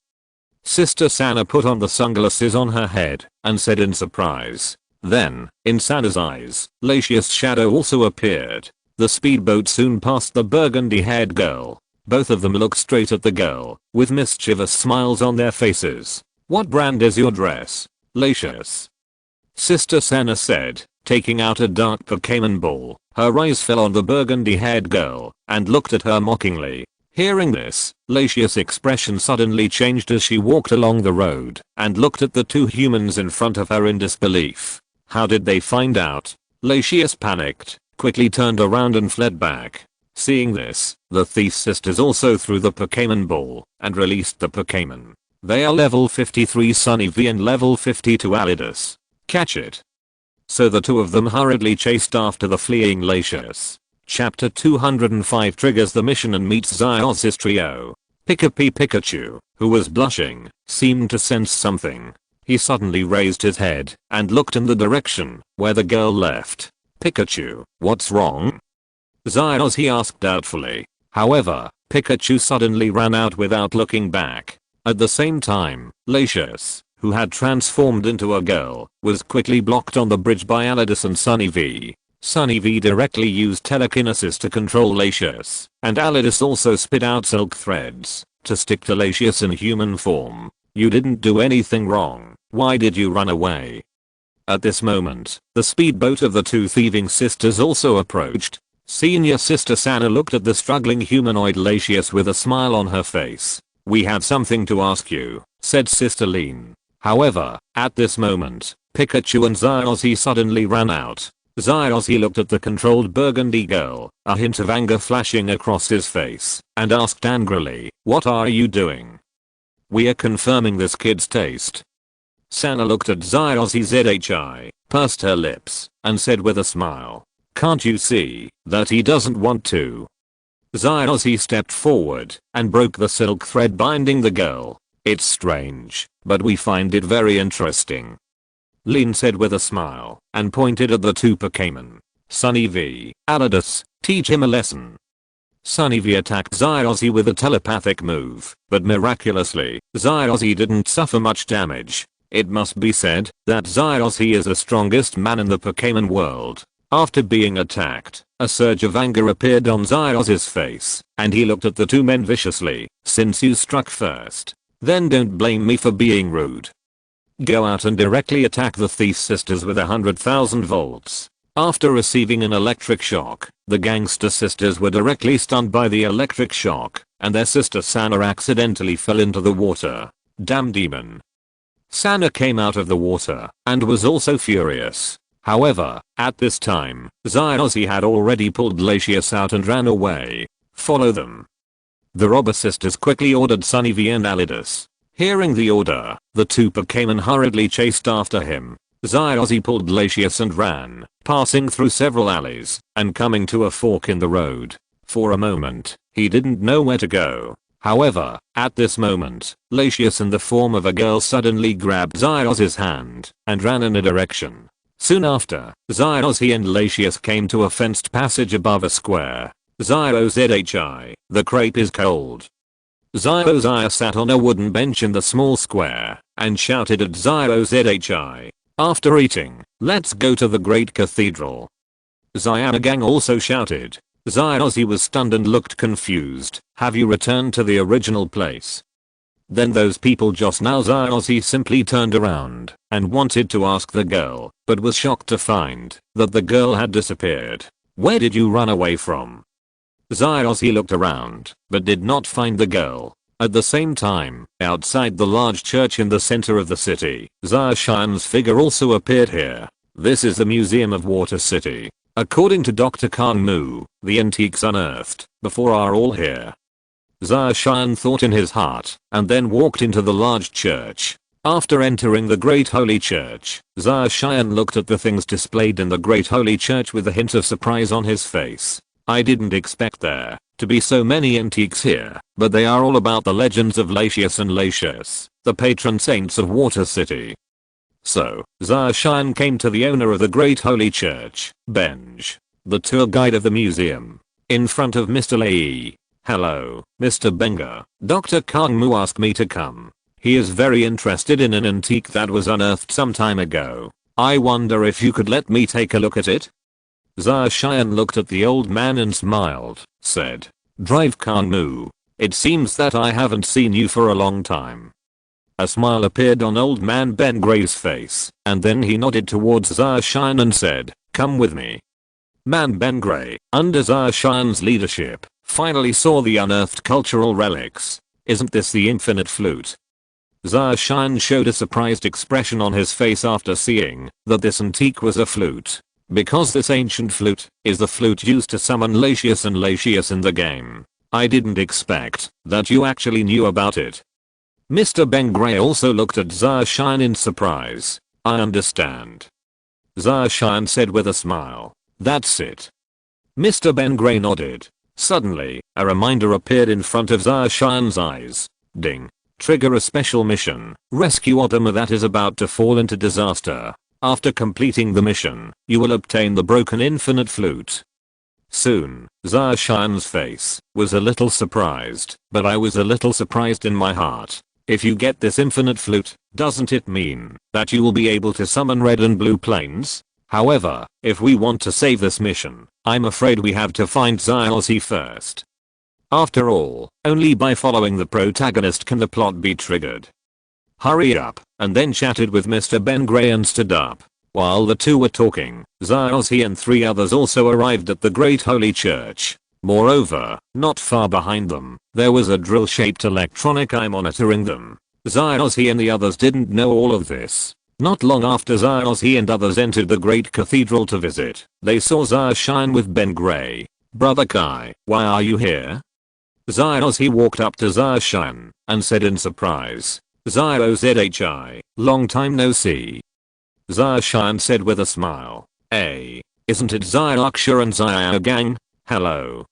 Sister Sana put on the sunglasses on her head and said in surprise. Then, in Sana's eyes, Lacious' shadow also appeared. The speedboat soon passed the burgundy-haired girl. Both of them looked straight at the girl, with mischievous smiles on their faces. "What brand is your dress, Lacious?" Sister Sana said, taking out a dark Pokémon ball. Her eyes fell on the burgundy-haired girl and looked at her mockingly. Hearing this, Lacious' expression suddenly changed as she walked along the road and looked at the two humans in front of her in disbelief. How did they find out? Lacious panicked, quickly turned around and fled back. Seeing this, the thief sisters also threw the Pokémon ball and released the Pokémon. They are level 53 Sunny V and level 52 Alidus. Catch it. So the two of them hurriedly chased after the fleeing Lacious. Chapter 205 triggers the mission and meets Zyozzy's trio. Pikachu, who was blushing, seemed to sense something. He suddenly raised his head and looked in the direction where the girl left. "Pikachu, what's wrong?" Zyozzy asked doubtfully. However, Pikachu suddenly ran out without looking back. At the same time, Lacious, who had transformed into a girl, was quickly blocked on the bridge by Alidus and Sunny V. Sunny V directly used telekinesis to control Lacious, and Alidus also spit out silk threads to stick to Lacious in human form. "You didn't do anything wrong. Why did you run away?" At this moment, the speedboat of the two thieving sisters also approached. Senior Sister Sana looked at the struggling humanoid Lacious with a smile on her face. "We have something to ask you," said Sister Lean. However, at this moment, Pikachu and Zyozzy suddenly ran out. Zyozzy looked at the controlled burgundy girl, a hint of anger flashing across his face, and asked angrily, "What are you doing?" "We are confirming this kid's taste." Sana looked at Zyozzy Zhi, pursed her lips, and said with a smile, "Can't you see that he doesn't want to?" Zyozzy stepped forward and broke the silk thread binding the girl. "It's strange, but we find it very interesting," Lean said with a smile and pointed at the two Pokémon. "Sunny V, Alidus, teach him a lesson." Sunny V attacked Zyozzy with a telepathic move, but miraculously, Zyozzy didn't suffer much damage. It must be said that Zyozzy is the strongest man in the Pokémon world. After being attacked, a surge of anger appeared on Zyozzy's face, and he looked at the two men viciously. "Since you struck first, then don't blame me for being rude. Go out and directly attack the thief sisters with 100,000 volts." After receiving an electric shock, the gangster sisters were directly stunned by the electric shock, and their sister Sana accidentally fell into the water. "Damn demon." Sana came out of the water and was also furious. However, at this time, Zyozzy had already pulled Lacious out and ran away. "Follow them." The robber sisters quickly ordered Sunny V and Alidus. Hearing the order, the two Pokémon hurriedly chased after him. Zyozzy pulled Lacious and ran, passing through several alleys and coming to a fork in the road. For a moment, he didn't know where to go. However, at this moment, Latius in the form of a girl suddenly grabbed Zyoz's hand and ran in a direction. Soon after, Zyozhi and Latius came to a fenced passage above a square. Zyozhi, the crepe is cold. Zyozhi sat on a wooden bench in the small square and shouted at Zyozhi. After eating, let's go to the great cathedral. Zyanagang also shouted. Zyozhi was stunned and looked confused. Have you returned to the original place? Then those people just now. Zyozhi simply turned around and wanted to ask the girl, but was shocked to find that the girl had disappeared. Where did you run away from? Zyozhi looked around, but did not find the girl. At the same time, outside the large church in the center of the city, Zarshan's figure also appeared here. This is the Museum of Water City. According to Dr. Kang Mu, the antiques unearthed before are all here. Zarshan thought in his heart, and then walked into the large church. After entering the Great Holy Church, Zarshan looked at the things displayed in the Great Holy Church with a hint of surprise on his face. I didn't expect there to be so many antiques here, but they are all about the legends of Latius and Latius, the patron saints of Water City. So, Zarshan came to the owner of the Great Holy Church, Benj, the tour guide of the museum, in front of Mr. Lai. Hello, Mr. Benga. Dr. Kang Mu asked me to come. He is very interested in an antique that was unearthed some time ago. I wonder if you could let me take a look at it? Zarshan looked at the old man and smiled, said, Drive Kang Mu. It seems that I haven't seen you for a long time. A smile appeared on old man Ben Gray's face, and then he nodded towards Zarshan and said, Come with me. Man Ben Gray, under Zarshan's leadership, finally saw the unearthed cultural relics. Isn't this the infinite flute? Zarshan showed a surprised expression on his face after seeing that this antique was a flute. Because this ancient flute is the flute used to summon Latius and Latius in the game. I didn't expect that you actually knew about it. Mr. Ben Gray also looked at Zarshan in surprise. I understand. Zarshan said with a smile. That's it. Mr. Ben Gray nodded. Suddenly, a reminder appeared in front of Zarshan's eyes. Ding. Trigger a special mission. Rescue Otama that is about to fall into disaster. After completing the mission, you will obtain the broken infinite flute. Soon, Zarshan's face was a little surprised, but I was a little surprised in my heart. If you get this infinite flute, doesn't it mean that you will be able to summon red and blue planes? However, if we want to save this mission, I'm afraid we have to find Zyozhi first. After all, only by following the protagonist can the plot be triggered. Hurry up, and then chatted with Mr. Ben Gray and stood up. While the two were talking, Zyozhi and 3 others also arrived at the Great Holy Church. Moreover, not far behind them, there was a drill-shaped electronic eye monitoring them. Zyozhi and the others didn't know all of this. Not long after Zyozhi and others entered the Great Cathedral to visit, they saw Zarshan with Ben Gray. Brother Kai, why are you here? Zyozhi walked up to Zarshan and said in surprise, Zyozhi, long time no see. Zarshan said with a smile, Hey, isn't it Zyaksha and Zyagang? Hello.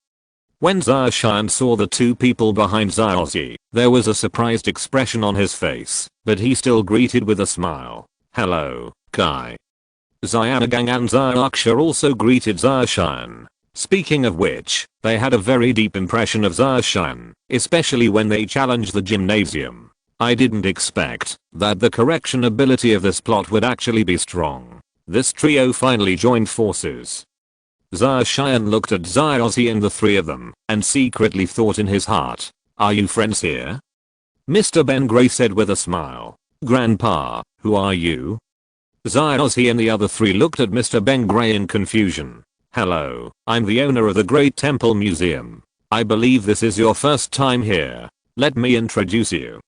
When Zarshan saw the 2 people behind Zyozhi, there was a surprised expression on his face, but he still greeted with a smile. Hello, Kai. Zyagang and Zyaksha also greeted Zarshan. Speaking of which, they had a very deep impression of Zarshan, especially when they challenged the gymnasium. I didn't expect that the correction ability of this plot would actually be strong. This trio finally joined forces. Zarshan looked at Zyozhi and the 3 of them, and secretly thought in his heart, are you friends here? Mr. Ben Gray said with a smile, Grandpa, who are you? Zyozhi and the other 3 looked at Mr. Ben Gray in confusion. Hello, I'm the owner of the Great Temple Museum. I believe this is your first time here. Let me introduce you.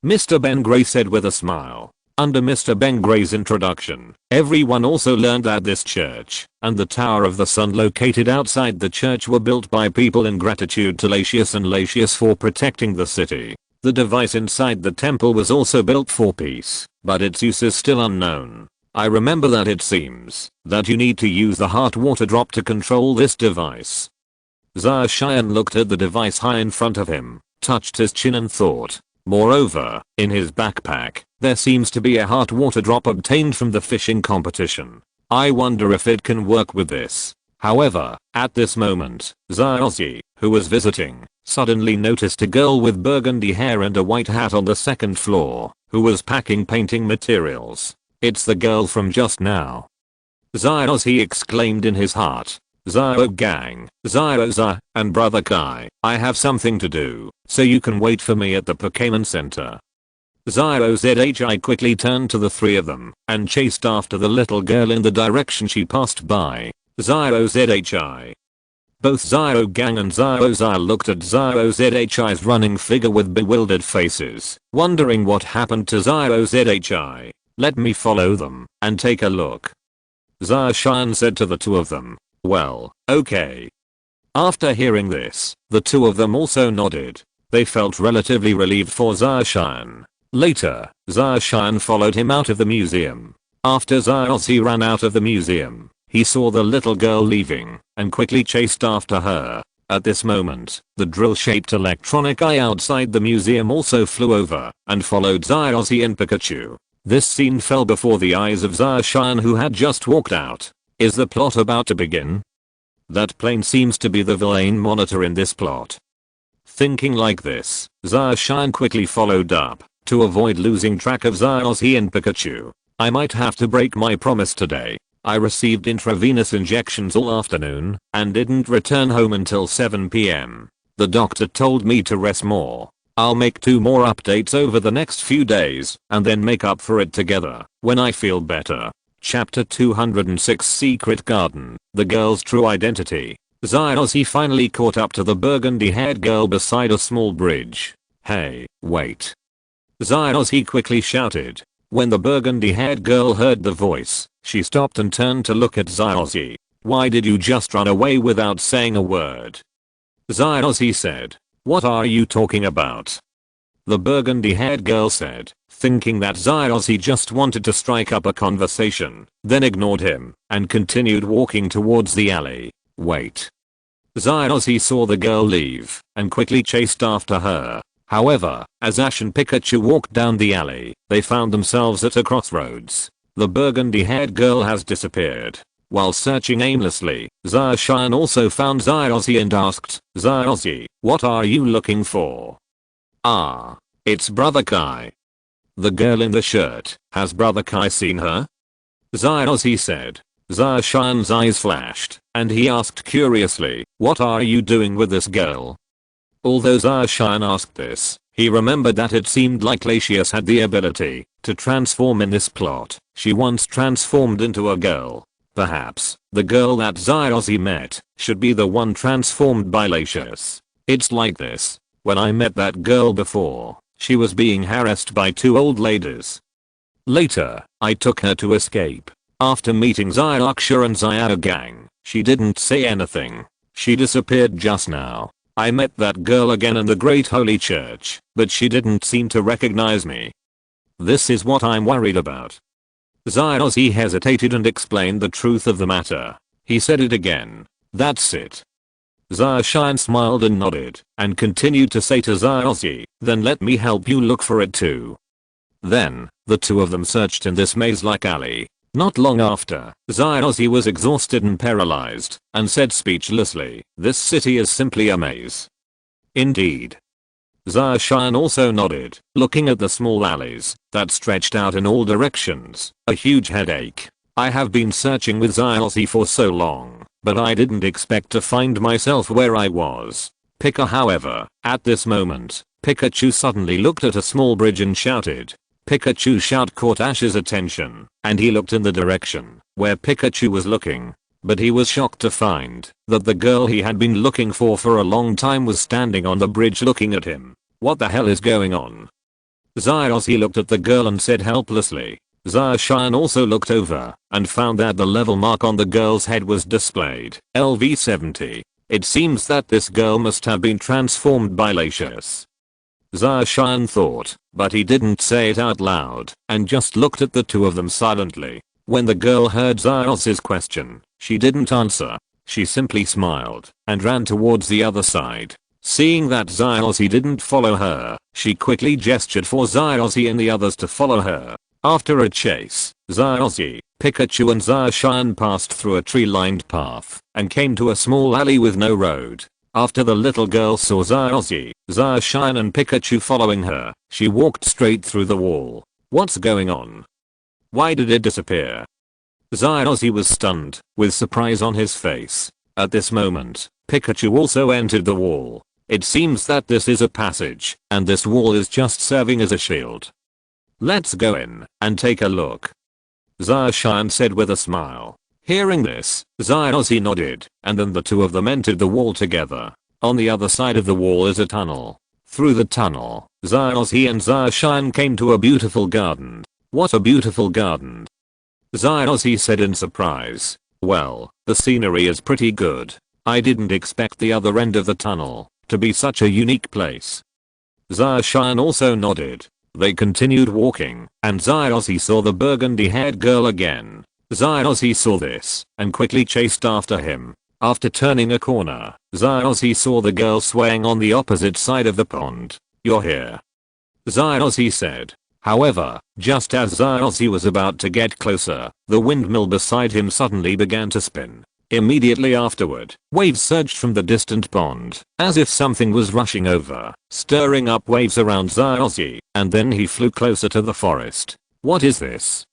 Mr. Ben Gray said with a smile. Under Mr. Ben Gray's introduction, everyone also learned that this church and the Tower of the Sun located outside the church were built by people in gratitude to Latius and Latius for protecting the city. The device inside the temple was also built for peace, but its use is still unknown. I remember that it seems that you need to use the heart water drop to control this device. Zarshan looked at the device high in front of him, touched his chin and thought. Moreover, in his backpack, there seems to be a heart water drop obtained from the fishing competition. I wonder if it can work with this. However, at this moment, Zaozi, who was visiting, suddenly noticed a girl with burgundy hair and a white hat on the second floor, who was packing painting materials. It's the girl from just now. Zaozi exclaimed in his heart. Zao gang, Zaoza, and brother Kai, I have something to do, so you can wait for me at the Pokémon Center. Zaozhi quickly turned to the three of them and chased after the little girl in the direction she passed by. Zaozhi. Both Zao gang and Zaoza looked at Zaozhi's running figure with bewildered faces, wondering what happened to Zaozhi. Let me follow them and take a look. Zaoshan said to the two of them. Well, okay. After hearing this, the two of them also nodded. They felt relatively relieved for Zaoshan. Later, Zaoshan followed him out of the museum. After Zaozi ran out of the museum, he saw the little girl leaving and quickly chased after her. At this moment, the drill-shaped electronic eye outside the museum also flew over and followed Zaozi and Pikachu. This scene fell before the eyes of Zaoshan, who had just walked out. Is the plot about to begin? That plane seems to be the villain monitor in this plot. Thinking like this, Zaoshan quickly followed up. To avoid losing track of Zaozi and Pikachu, I might have to break my promise today. I received intravenous injections all afternoon and didn't return home until 7 PM. The doctor told me to rest more. I'll make 2 more updates over the next few days and then make up for it together when I feel better. Chapter 206 Secret Garden, The Girl's True Identity. Zaozi finally caught up to the burgundy-haired girl beside a small bridge. Hey, wait. Zaozi quickly shouted. When the burgundy-haired girl heard the voice, she stopped and turned to look at Zaozi. Why did you just run away without saying a word? Zaozi said. What are you talking about? The burgundy-haired girl said, thinking that Zaozi just wanted to strike up a conversation, then ignored him and continued walking towards the alley. Wait. Zaozi saw the girl leave and quickly chased after her. However, as Ash and Pikachu walked down the alley, they found themselves at a crossroads. The burgundy-haired girl has disappeared. While searching aimlessly, Zaoshan also found Zaozi and asked, Zaozi, what are you looking for? Ah, it's Brother Kai. The girl in the shirt, has Brother Kai seen her? Zaozi said. Zaoshan's eyes flashed, and he asked curiously, what are you doing with this girl? Although Zaoshan asked this, he remembered that it seemed like Latius had the ability to transform in this plot. She once transformed into a girl. Perhaps, the girl that Zaozi met should be the one transformed by Latius. It's like this. When I met that girl before, she was being harassed by 2 old ladies. Later, I took her to escape. After meeting Xiaoxia and Xiao gang, she didn't say anything. She disappeared just now. I met that girl again in the Great Holy Church, but she didn't seem to recognize me. This is what I'm worried about. Zaozi hesitated and explained the truth of the matter. He said it again. That's it. Zaoshan smiled and nodded, and continued to say to Zaozi, then let me help you look for it too. Then, the two of them searched in this maze-like alley. Not long after, Zaozi was exhausted and paralyzed, and said speechlessly, this city is simply a maze. Indeed. Zaoshan also nodded, looking at the small alleys that stretched out in all directions. A huge headache. I have been searching with Zaozi for so long, but I didn't expect to find myself where I was. However, at this moment, Pikachu suddenly looked at a small bridge and shouted. Pikachu's shout caught Ash's attention, and he looked in the direction where Pikachu was looking. But he was shocked to find that the girl he had been looking for a long time was standing on the bridge looking at him. What the hell is going on? Zaozi looked at the girl and said helplessly. Zaoshan also looked over and found that the level mark on the girl's head was displayed, LV70. It seems that this girl must have been transformed by Latius. Zaoshan thought, but he didn't say it out loud and just looked at the two of them silently. When the girl heard Zaozi's question, she didn't answer. She simply smiled and ran towards the other side. Seeing that Zyozzy didn't follow her, she quickly gestured for Zyozzy and the others to follow her. After a chase, Zyozzy, Pikachu and Zacian passed through a tree-lined path and came to a small alley with no road. After the little girl saw Zyozzy, Zacian and Pikachu following her, she walked straight through the wall. What's going on? Why did it disappear? Zyozzy was stunned, with surprise on his face. At this moment, Pikachu also entered the wall. It seems that this is a passage, and this wall is just serving as a shield. Let's go in and take a look, Zacian said with a smile. Hearing this, Zyozzy nodded, and then the two of them entered the wall together. On the other side of the wall is a tunnel. Through the tunnel, Zyozzy and Zacian came to a beautiful garden. What a beautiful garden, Zyozzy said in surprise. Well, the scenery is pretty good. I didn't expect the other end of the tunnel to be such a unique place. Zacian also nodded. They continued walking, and Zyozzy saw the burgundy-haired girl again. Zyozzy saw this and quickly chased after him. After turning a corner, Zyozzy saw the girl swaying on the opposite side of the pond. You're here, Zyozzy said. However, just as Zyozzy was about to get closer, the windmill beside him suddenly began to spin. Immediately afterward, waves surged from the distant pond, as if something was rushing over, stirring up waves around Zyozzy, and then he flew closer to the forest. What is this?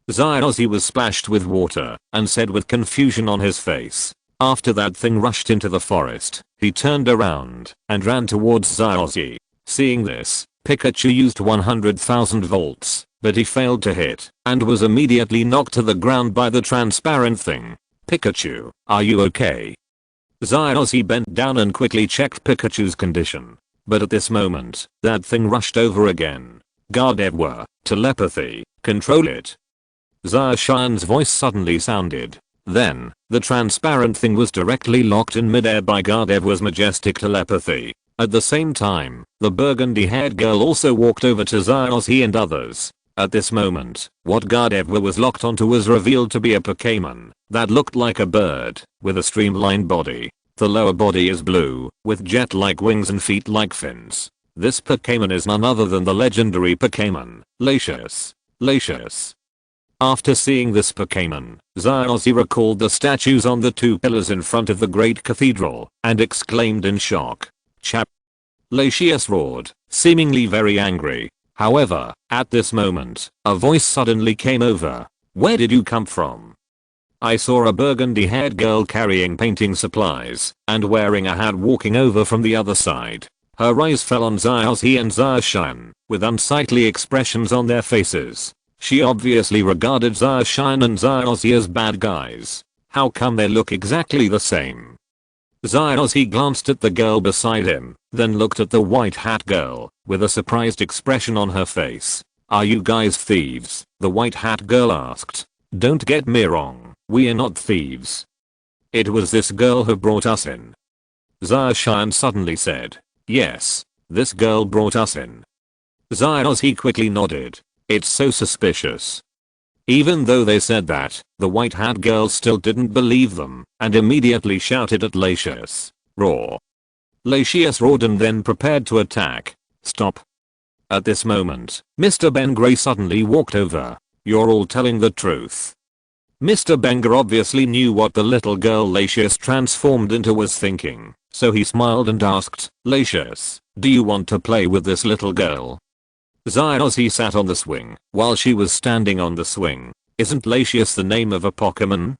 Zyozzy was splashed with water, and said with confusion on his face. After that thing rushed into the forest, he turned around, and ran towards Zyozzy. Seeing this, Pikachu used 100,000 volts, but he failed to hit, and was immediately knocked to the ground by the transparent thing. Pikachu, are you okay? Zyozzy bent down and quickly checked Pikachu's condition. But at this moment, that thing rushed over again. Gardevoir, telepathy, control it. Zacian's voice suddenly sounded. Then, the transparent thing was directly locked in midair by Gardevoir's majestic telepathy. At the same time, the burgundy-haired girl also walked over to Zyozzy and others. At this moment, what Gardevoir was locked onto was revealed to be a Pokémon that looked like a bird, with a streamlined body. The lower body is blue, with jet-like wings and feet like fins. This Pokémon is none other than the legendary Pokémon, Latios. Latios. After seeing this Pokémon, Zyozzy recalled the statues on the two pillars in front of the great cathedral, and exclaimed in shock. Chap. Latios roared, seemingly very angry. However, at this moment, a voice suddenly came over. Where did you come from? I saw a burgundy-haired girl carrying painting supplies and wearing a hat walking over from the other side. Her eyes fell on Zyozzy and Zacian, with unsightly expressions on their faces. She obviously regarded Zacian and Zyozzy as bad guys. How come they look exactly the same? Zyozzy glanced at the girl beside him, then looked at the white hat girl, with a surprised expression on her face. Are you guys thieves? The white hat girl asked. Don't get me wrong, we are not thieves. It was this girl who brought us in. Zacian suddenly said. Yes, this girl brought us in. Zyozzy quickly nodded. It's so suspicious. Even though they said that, the white hat girl still didn't believe them, and immediately shouted at Latios. Roar. Latios roared and then prepared to attack. Stop. At this moment, Mr. Ben Gray suddenly walked over. You're all telling the truth. Mr. Benga obviously knew what the little girl Latios transformed into was thinking, so he smiled and asked, Latios, do you want to play with this little girl? Zyozzy sat on the swing, while she was standing on the swing. Isn't Latios the name of a Pokémon?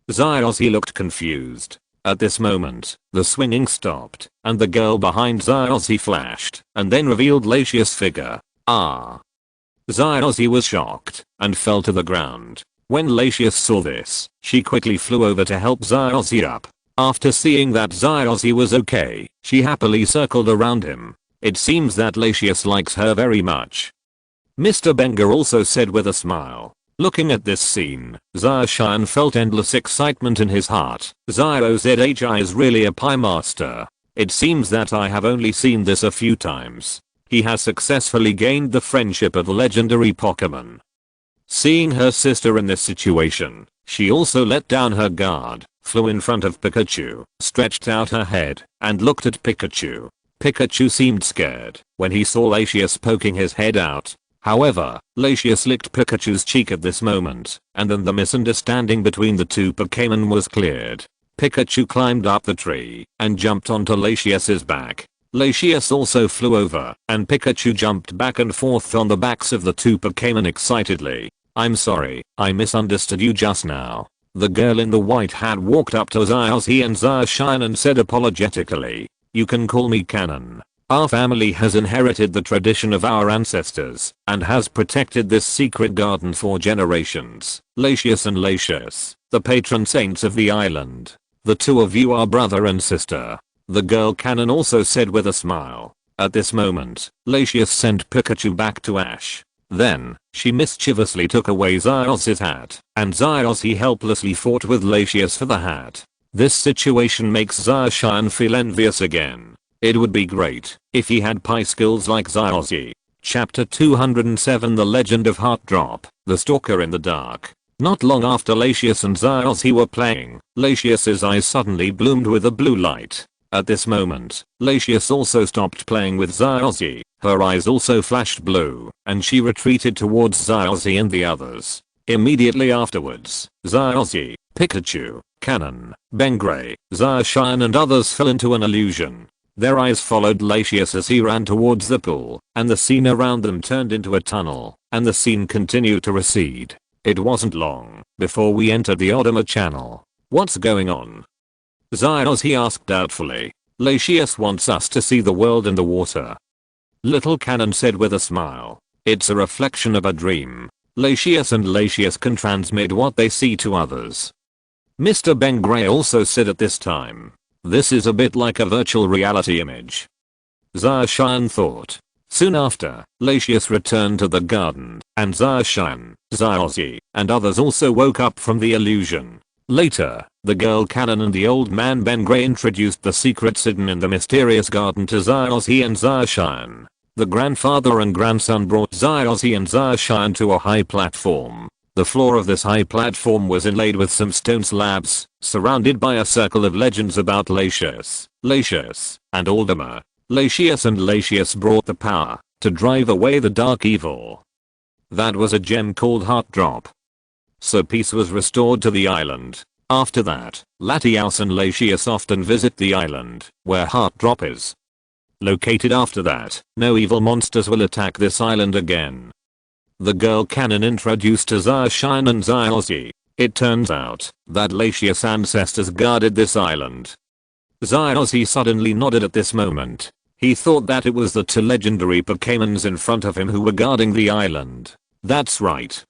Zyozzy looked confused. At this moment, the swinging stopped, and the girl behind Zyozzy flashed, and then revealed Latios' figure. Ah. Zyozzy was shocked, and fell to the ground. When Latios saw this, she quickly flew over to help Zyozzy up. After seeing that Zyozzy was okay, she happily circled around him. It seems that Latios likes her very much. Mr. Benga also said with a smile. Looking at this scene, Zacian felt endless excitement in his heart. Zyozzy is really a pie master. It seems that I have only seen this a few times. He has successfully gained the friendship of the legendary Pokémon. Seeing her sister in this situation, she also let down her guard. flew in front of Pikachu, stretched out her head, and looked at Pikachu. Pikachu seemed scared when he saw Latias poking his head out. However, Latias licked Pikachu's cheek at this moment, and then the misunderstanding between the two Pokémon was cleared. Pikachu climbed up the tree and jumped onto Latias's back. Latias also flew over, and Pikachu jumped back and forth on the backs of the two Pokémon excitedly. "I'm sorry, I misunderstood you just now." The girl in the white hat walked up to Zyozzy and Zacian and said apologetically, "You can call me Canon. Our family has inherited the tradition of our ancestors and has protected this secret garden for generations. Latias and Latias, the patron saints of the island. The two of you are brother and sister." The girl Canon also said with a smile. At this moment, Latias sent Pikachu back to Ash. Then, she mischievously took away Zyozzy's hat, and Zyozzy helplessly fought with Latias for the hat. This situation makes Zacian feel envious again. It would be great if he had pie skills like Zyozzy. Chapter 207 The Legend of Heartdrop, the Stalker in the Dark. Not long after Latias and Zyozzy were playing, Latias's eyes suddenly bloomed with a blue light. At this moment, Latias also stopped playing with Zyozzy. Her eyes also flashed blue, and she retreated towards Zyozzy and the others. Immediately afterwards, Zyozzy, Pikachu, Canon, Bengray, Zacian and others fell into an illusion. Their eyes followed Latias as he ran towards the pool, and the scene around them turned into a tunnel, and the scene continued to recede. It wasn't long before we entered the Odama channel. "What's going on?" Zyozzy asked doubtfully. "Latias wants us to see the world in the water." Little Canon said with a smile. "It's a reflection of a dream. Latias and Latias can transmit what they see to others." Mr. Bengray also said at this time. "This is a bit like a virtual reality image." Zacian thought. Soon after, Latias returned to the garden, and Zacian, Zyozzy, and others also woke up from the illusion. Later, the girl Canon and the old man Bengray introduced the secrets hidden in the mysterious garden to Zyozzy and Zacian. The grandfather and grandson brought Zyozzy and Zacian to a high platform. The floor of this high platform was inlaid with some stone slabs, surrounded by a circle of legends about Latias, and Aldemar. Latias and Latias brought the power to drive away the dark evil. That was a gem called Heartdrop. So peace was restored to the island. After that, Latias and Latias often visit the island, where Heartdrop is located. After that, no evil monsters will attack this island again. The girl Canon introduced to Zacian and Zyozzy. It turns out that Latias' ancestors guarded this island. Zyozzy suddenly nodded at this moment. He thought that it was the two legendary Pokémons in front of him who were guarding the island. That's right.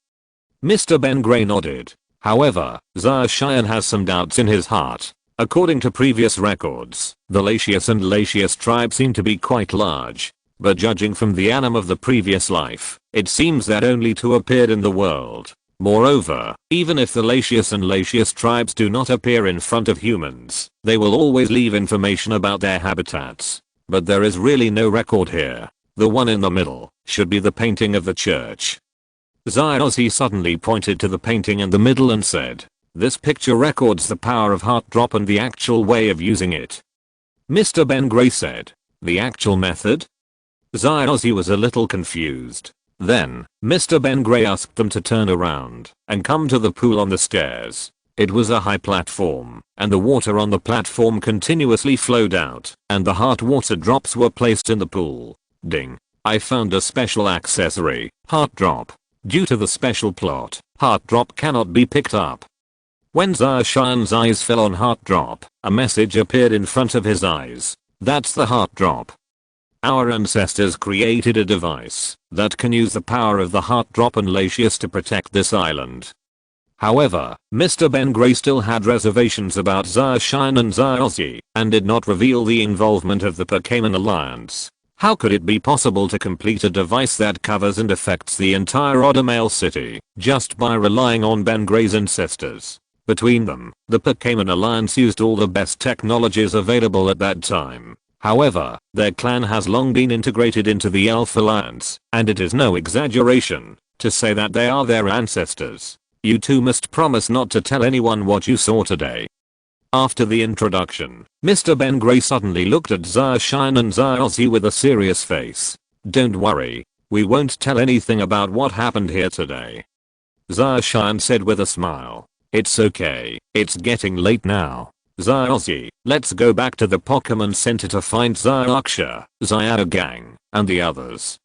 Mr. Bengray nodded. However, Zacian has some doubts in his heart. According to previous records, the Latias and Latias tribe seem to be quite large. But judging from the anime of the previous life, it seems that only two appeared in the world. Moreover, even if the Latias and Latias tribes do not appear in front of humans, they will always leave information about their habitats. But there is really no record here. The one in the middle should be the painting of the church. Zyozzy suddenly pointed to the painting in the middle and said, "This picture records the power of Heartdrop and the actual way of using it." Mr. Bengray said, "The actual method?" Zyozzy was a little confused. Then, Mr. Bengray asked them to turn around and come to the pool on the stairs. It was a high platform, and the water on the platform continuously flowed out, and the heart water drops were placed in the pool. Ding. I found a special accessory, Heartdrop. Due to the special plot, Heartdrop cannot be picked up. When Zacian's eyes fell on Heartdrop, a message appeared in front of his eyes. That's the Heartdrop. Our ancestors created a device that can use the power of the Heartdrop and Latias to protect this island. However, Mr. Bengray still had reservations about Zacian and Zyozzy, and did not reveal the involvement of the Pokémon Alliance. How could it be possible to complete a device that covers and affects the entire Odamale city, just by relying on Bengray's ancestors? Between them, the Pokémon Alliance used all the best technologies available at that time. However, their clan has long been integrated into the Elf Alliance, and it is no exaggeration to say that they are their ancestors. You two must promise not to tell anyone what you saw today. After the introduction, Mr. Ben Gray suddenly looked at Zashine and Ozzy with a serious face. "Don't worry. We won't tell anything about what happened here today," Zashine said with a smile. "It's okay. It's getting late now. Ozzy, let's go back to the Pokémon Center to find Zyuksha, Zyugang, and the others."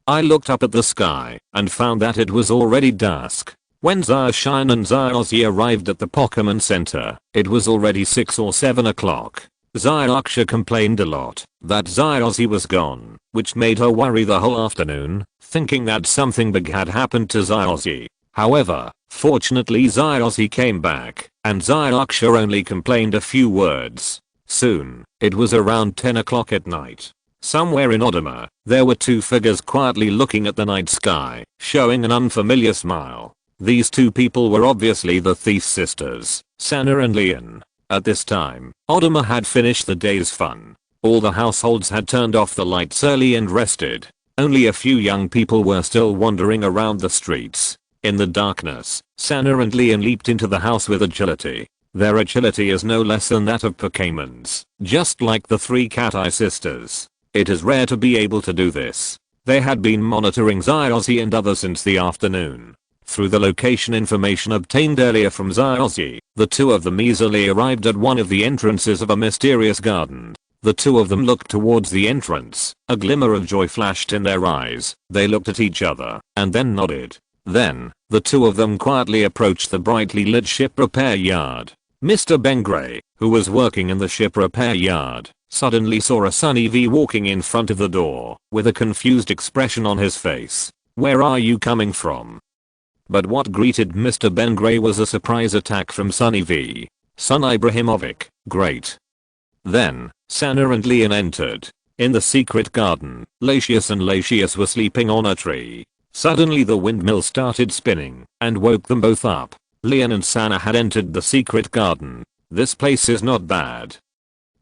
I looked up at the sky and found that it was already dusk. When Zashine and Ozzy arrived at the Pokémon Center, it was already 6 or 7 o'clock. Zyuksha complained a lot that Ozzy was gone, which made her worry the whole afternoon, thinking that something big had happened to Ozzy. However, fortunately Ozzy came back, and Zyuksha only complained a few words. Soon, it was around 10 o'clock at night. Somewhere in Odama, there were two figures quietly looking at the night sky, showing an unfamiliar smile. These two people were obviously the thief sisters, Sana and Leon. At this time, Odama had finished the day's fun. All the households had turned off the lights early and rested. Only a few young people were still wandering around the streets. In the darkness, Sana and Leon leaped into the house with agility. Their agility is no less than that of Pokémon's, just like the three Cat-Eye sisters. It is rare to be able to do this. They had been monitoring Ozzy and others since the afternoon. Through the location information obtained earlier from Ozzy, the two of them easily arrived at one of the entrances of a mysterious garden. The two of them looked towards the entrance. A glimmer of joy flashed in their eyes. They looked at each other and then nodded. Then, the two of them quietly approached the brightly lit ship repair yard. Mr. Ben Gray, who was working in the ship repair yard, suddenly saw a Sunny V walking in front of the door, with a confused expression on his face. "Where are you coming from?" But what greeted Mr. Ben Gray was a surprise attack from Sunny V. "Son Ibrahimovic, great." Then, Sana and Leon entered. In the secret garden, Latius and Latius were sleeping on a tree. Suddenly the windmill started spinning and woke them both up. Leon and Sana had entered the secret garden. "This place is not bad.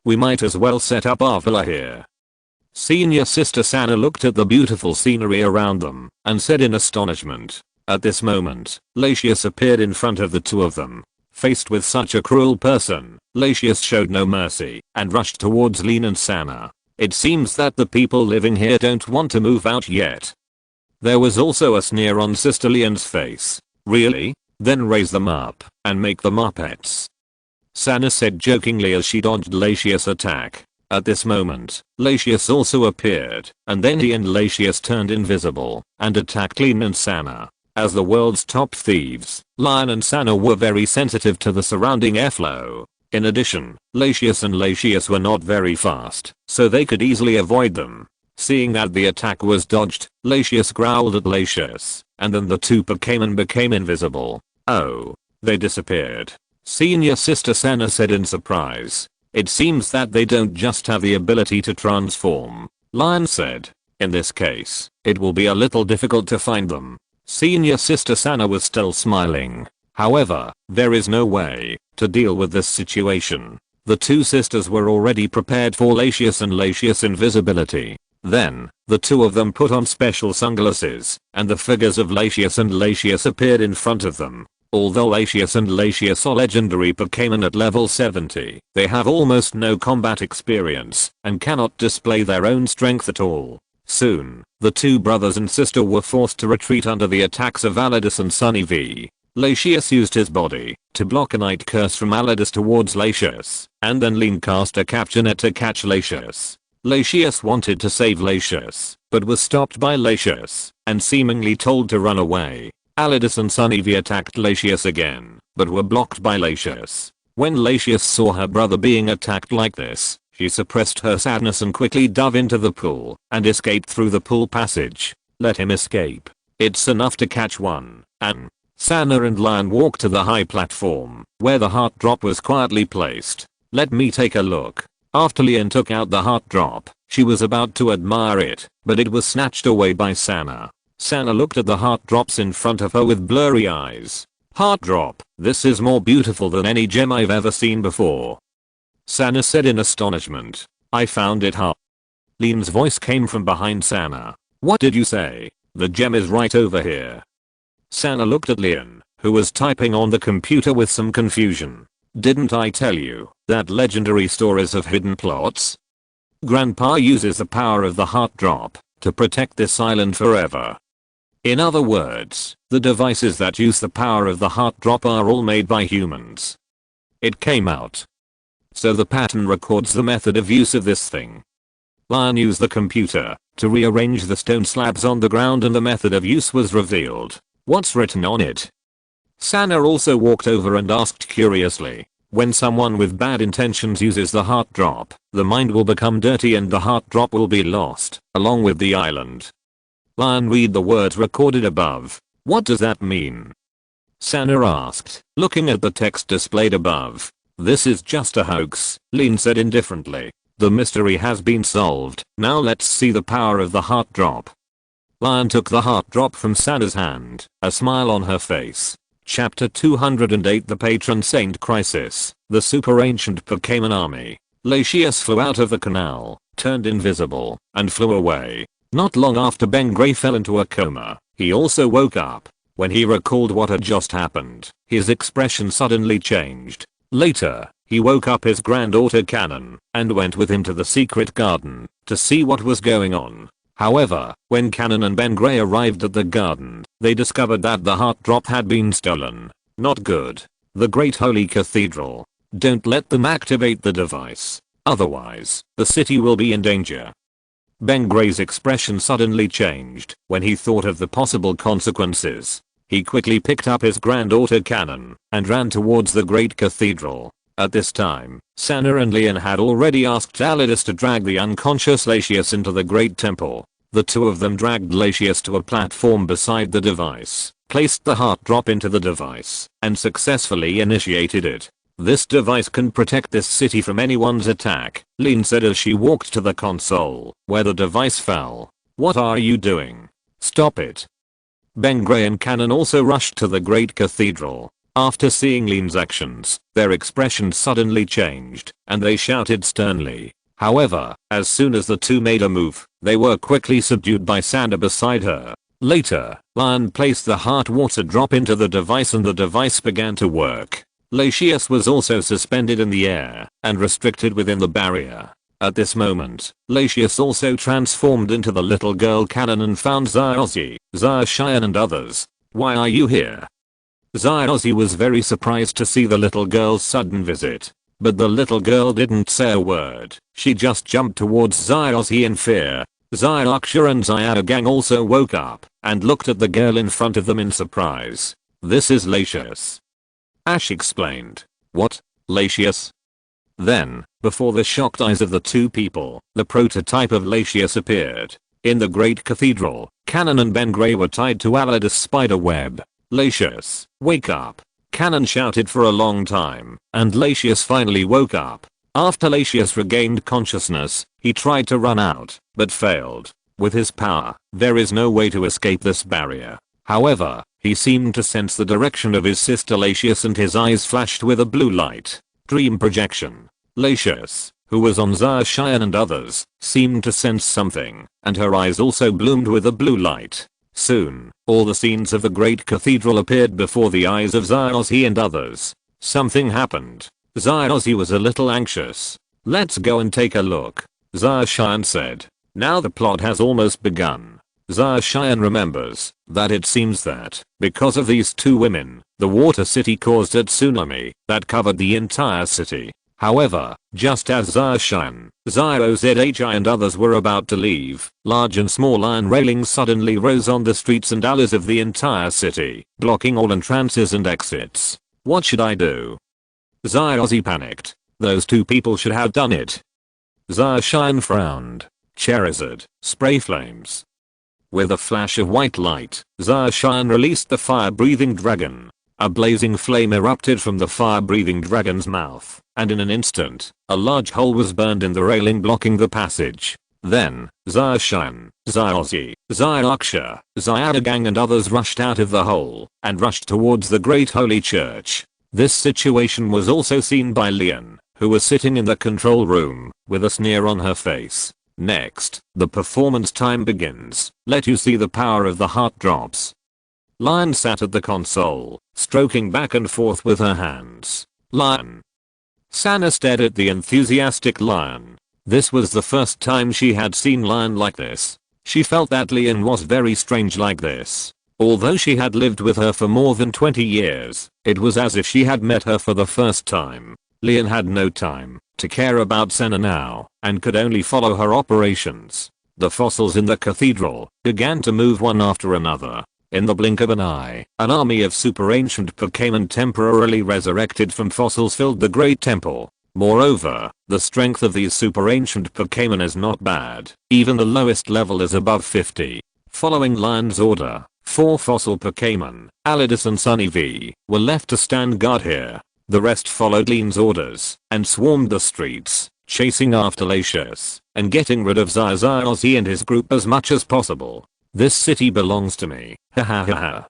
We might as well set up our villa here." Senior sister Sana looked at the beautiful scenery around them and said in astonishment. At this moment, Latius appeared in front of the two of them. Faced with such a cruel person, Latius showed no mercy and rushed towards Leon and Sana. "It seems that the people living here don't want to move out yet." There was also a sneer on Sister Leon's face. "Really? Then raise them up and make them our pets," Sana said jokingly as she dodged Latius' attack. At this moment, Latius also appeared, and then he and Latius turned invisible and attacked Leon and Sana. As the world's top thieves, Lion and Sana were very sensitive to the surrounding airflow. In addition, Latius and Latius were not very fast, so they could easily avoid them. Seeing that the attack was dodged, Latius growled at Latius, and then the two Pokémon became invisible. "Oh, they disappeared," Senior Sister Sana said in surprise. "It seems that they don't just have the ability to transform," Lion said. "In this case, it will be a little difficult to find them." Senior Sister Sana was still smiling. However, there is no way to deal with this situation. The two sisters were already prepared for Latius and Latius' invisibility. Then, the two of them put on special sunglasses, and the figures of Latius and Latius appeared in front of them. Although Latius and Latius are legendary Pokémon at level 70, they have almost no combat experience and cannot display their own strength at all. Soon, the two brothers and sister were forced to retreat under the attacks of Aladus and Sunny V. Latius used his body to block a night curse from Aladus towards Latius, and then Leon cast a capture net to catch Latius. Latius wanted to save Latius, but was stopped by Latius and seemingly told to run away. Aladus and Sunny V attacked Latius again, but were blocked by Latius. When Latius saw her brother being attacked like this, she suppressed her sadness and quickly dove into the pool and escaped through the pool passage. "Let him escape. It's enough to catch one." And Sana and Lion walked to the high platform where the heart drop was quietly placed. "Let me take a look." After Leon took out the heart drop, she was about to admire it, but it was snatched away by Sana. Sana looked at the heart drops in front of her with blurry eyes. "Heart drop, this is more beautiful than any gem I've ever seen before," Sana said in astonishment. "I found it hard." Leon's voice came from behind Sana. "What did you say?" "The gem is right over here." Sana looked at Leon, who was typing on the computer with some confusion. Didn't I tell you that legendary stories have hidden plots? Grandpa uses the power of the heart drop to protect this island forever. In other words, the devices that use the power of the heart drop are all made by humans. It came out. So the pattern records the method of use of this thing. Lion used the computer to rearrange the stone slabs on the ground and the method of use was revealed. What's written on it? Sana also walked over and asked curiously. When someone with bad intentions uses the heart drop, the mind will become dirty and the heart drop will be lost, along with the island. Lion, read the words recorded above. What does that mean? Sana asked, looking at the text displayed above. This is just a hoax, Lean said indifferently. The mystery has been solved, now let's see the power of the heart drop. Lion took the heart drop from Sana's hand, a smile on her face. Chapter 208 The Patron Saint Crisis. The super ancient Pokémon army. Latius flew out of the canal, turned invisible, and flew away. Not long after Ben Gray fell into a coma, he also woke up. When he recalled what had just happened, his expression suddenly changed. Later, he woke up his granddaughter Cannon and went with him to the secret garden to see what was going on. However, when Cannon and Ben Gray arrived at the garden, they discovered that the heart drop had been stolen. Not good. The Great Holy Cathedral. Don't let them activate the device. Otherwise, the city will be in danger. Ben Gray's expression suddenly changed when he thought of the possible consequences. He quickly picked up his granddaughter Cannon and ran towards the Great Cathedral. At this time, Sana and Leon had already asked Alidus to drag the unconscious Latius into the Great Temple. The two of them dragged Latius to a platform beside the device, placed the heart drop into the device, and successfully initiated it. This device can protect this city from anyone's attack, Lean said as she walked to the console, where the device fell. What are you doing? Stop it. Ben Gray and Cannon also rushed to the Great Cathedral. After seeing Lean's actions, their expressions suddenly changed, and they shouted sternly. However, as soon as the two made a move, they were quickly subdued by Sana beside her. Later, Lion placed the heart water drop into the device and the device began to work. Latius was also suspended in the air and restricted within the barrier. At this moment, Latius also transformed into the little girl Cannon and found Xiaozi, Xiaoshan and others. Why are you here? Xiaozi was very surprised to see the little girl's sudden visit. But the little girl didn't say a word. She just jumped towards Xiaozi in fear. Xiaoxia and Xiaogang also woke up and looked at the girl in front of them in surprise. This is Latius. Ash explained. What? Latius? Then, before the shocked eyes of the two people, the prototype of Latius appeared. In the Great Cathedral, Cannon and Ben Gray were tied to Alidus' spider web. Latius, wake up. Cannon shouted for a long time, and Latius finally woke up. After Latius regained consciousness, he tried to run out, but failed. With his power, there is no way to escape this barrier. However, he seemed to sense the direction of his sister Latius and his eyes flashed with a blue light. Dream projection. Latius, who was on Xiaoshan and others, seemed to sense something, and her eyes also bloomed with a blue light. Soon, all the scenes of the Great Cathedral appeared before the eyes of Xiaozi and others. Something happened. Xiaozi was a little anxious. Let's go and take a look, Xiaoshan said. Now the plot has almost begun. Xiaoshan remembers that it seems that, because of these two women, the water city caused a tsunami that covered the entire city. However, just as Xiaoshan, Xiaozhi and others were about to leave, large and small iron railings suddenly rose on the streets and alleys of the entire city, blocking all entrances and exits. What should I do? Xiaozi panicked. Those two people should have done it. Xiaoshan frowned. Charizard, spray flames. With a flash of white light, Xiaoshan released the fire-breathing dragon. A blazing flame erupted from the fire-breathing dragon's mouth, and in an instant, a large hole was burned in the railing blocking the passage. Then, Xiaoshan, Xiaozi, Xiaoxia, Xiaogang and others rushed out of the hole, and rushed towards the Great Holy Church. This situation was also seen by Leon, who was sitting in the control room, with a sneer on her face. Next, the performance time begins. Let you see the power of the heart drops. Lion sat at the console, stroking back and forth with her hands. Lion, Sana stared at the enthusiastic lion. This was the first time she had seen lion like this. She felt that Lian was very strange like this. Although she had lived with her for more than 20 years, it was as if she had met her for the first time. Lian had no time to care about Senna now and could only follow her operations. The fossils in the cathedral began to move one after another. In the blink of an eye, an army of super ancient Pokémon temporarily resurrected from fossils filled the great temple. Moreover, the strength of these super ancient Pokémon is not bad. Even the lowest level is above 50. Following Lion's order, 4 fossil Pokémon, Alidus and Sunny V, were left to stand guard here. The rest followed Lean's orders and swarmed the streets, chasing after Latius and getting rid of Ozzy and his group as much as possible. This city belongs to me. Ha ha ha ha.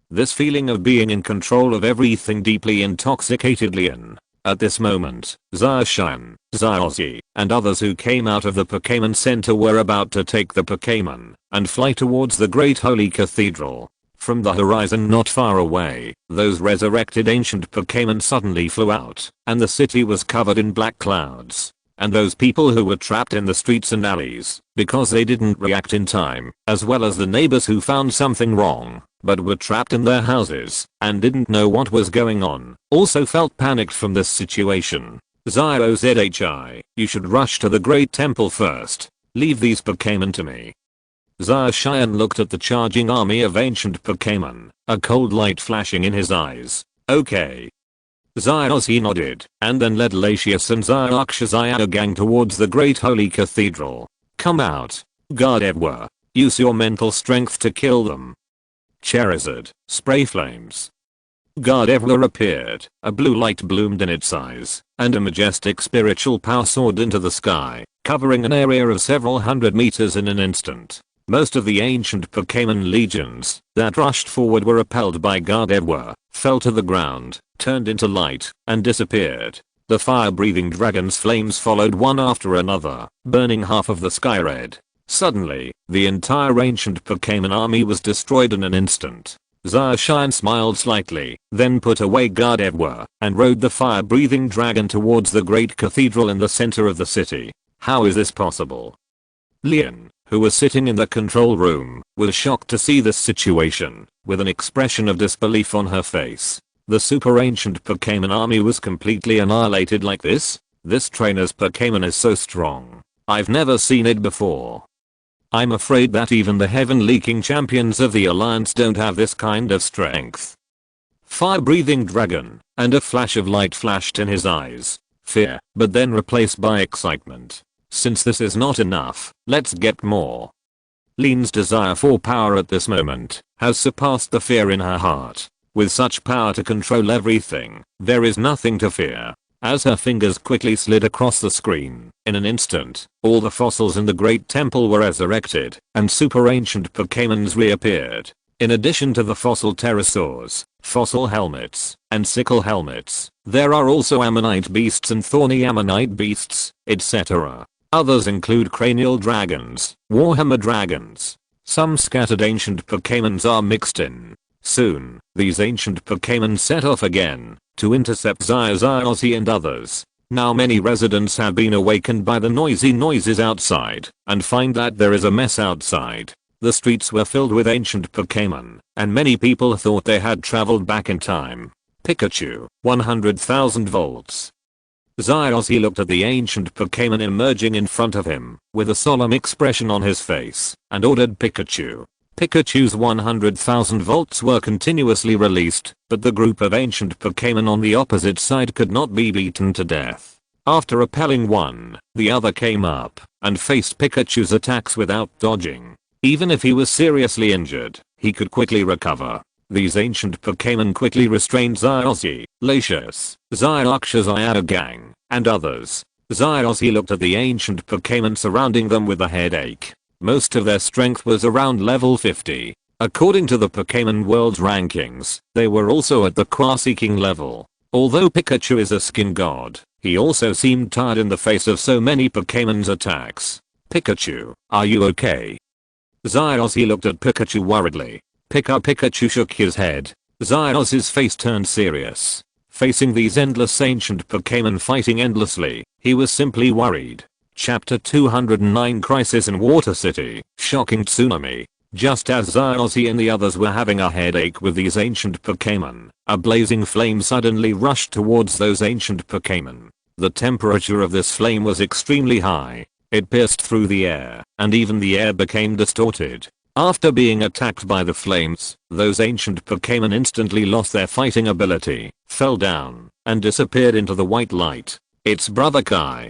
This feeling of being in control of everything deeply intoxicated Lian. At this moment, Zacian, Ozzy, and others who came out of the Pokémon Center were about to take the Pokémon and fly towards the Great Holy Cathedral. From the horizon not far away, those resurrected ancient Pokémon suddenly flew out, and the city was covered in black clouds. And those people who were trapped in the streets and alleys, because they didn't react in time, as well as the neighbors who found something wrong, but were trapped in their houses, and didn't know what was going on, also felt panicked from this situation. ZOZHI, you should rush to the Great Temple first. Leave these Pokémon to me. Zacian looked at the charging army of ancient Pokémon, a cold light flashing in his eyes. Okay. Ozzy nodded, and then led Latius and Zyuxia's gang towards the Great Holy Cathedral. Come out. Gardevoir. Use your mental strength to kill them. Charizard, spray flames. Gardevoir appeared, a blue light bloomed in its eyes, and a majestic spiritual power soared into the sky, covering an area of several hundred meters in an instant. Most of the ancient Pokémon legions that rushed forward were repelled by Gardevoir, fell to the ground, turned into light, and disappeared. The fire-breathing dragon's flames followed one after another, burning half of the sky red. Suddenly, the entire ancient Pokémon army was destroyed in an instant. Zacian smiled slightly, then put away Gardevoir, and rode the fire-breathing dragon towards the great cathedral in the center of the city. How is this possible? Lian, who was sitting in the control room, was shocked to see this situation, with an expression of disbelief on her face. The super ancient Pokémon army was completely annihilated like this? This trainer's Pokémon is so strong. I've never seen it before. I'm afraid that even the heaven-leaking champions of the Alliance don't have this kind of strength. Fire-breathing dragon, and a flash of light flashed in his eyes. Fear, but then replaced by excitement. Since this is not enough, let's get more. Lean's desire for power at this moment has surpassed the fear in her heart. With such power to control everything, there is nothing to fear. As her fingers quickly slid across the screen, in an instant, all the fossils in the Great Temple were resurrected, and super ancient Pokémons reappeared. In addition to the fossil pterosaurs, fossil helmets, and sickle helmets, there are also ammonite beasts and thorny ammonite beasts, etc. Others include cranial dragons, warhammer dragons. Some scattered ancient Pokémons are mixed in. Soon, these ancient Pokémon set off again to intercept Ozzy and others. Now many residents have been awakened by the noisy noises outside and find that there is a mess outside. The streets were filled with ancient Pokémon, and many people thought they had traveled back in time. Pikachu, 100,000 volts. Ozzy looked at the ancient Pokémon emerging in front of him with a solemn expression on his face and ordered Pikachu. Pikachu's 100,000 volts were continuously released, but the group of ancient Pokémon on the opposite side could not be beaten to death. After repelling one, the other came up and faced Pikachu's attacks without dodging. Even if he was seriously injured, he could quickly recover. These ancient Pokémon quickly restrained Ozzy, Latius, Zyuxia's gang, and others. Ozzy looked at the ancient Pokémon surrounding them with a headache. Most of their strength was around level 50. According to the Pokémon World's rankings, they were also at the Quasi-King level. Although Pikachu is a skin god, he also seemed tired in the face of so many Pokémon's attacks. Pikachu, are you okay? Ozzy looked at Pikachu worriedly. Pikachu shook his head. Ozzy's face turned serious. Facing these endless ancient Pokémon fighting endlessly, he was simply worried. Chapter 209 Crisis in Water City. Shocking tsunami. Just as Zyozzy and the others were having a headache with these ancient Pokémon, a blazing flame suddenly rushed towards those ancient Pokémon. The temperature of this flame was extremely high. It pierced through the air, and even the air became distorted. After being attacked by the flames, those ancient Pokémon instantly lost their fighting ability, fell down, and disappeared into the white light. It's Brother Kai.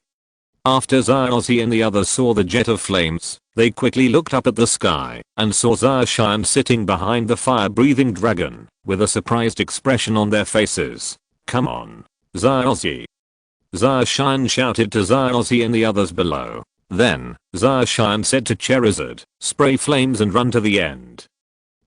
After Zyozzy and the others saw the jet of flames, they quickly looked up at the sky and saw Zacian sitting behind the fire-breathing dragon, with a surprised expression on their faces. Come on, Zyozzy. Zacian shouted to Zyozzy and the others below. Then, Zacian said to Charizard, spray flames and run to the end.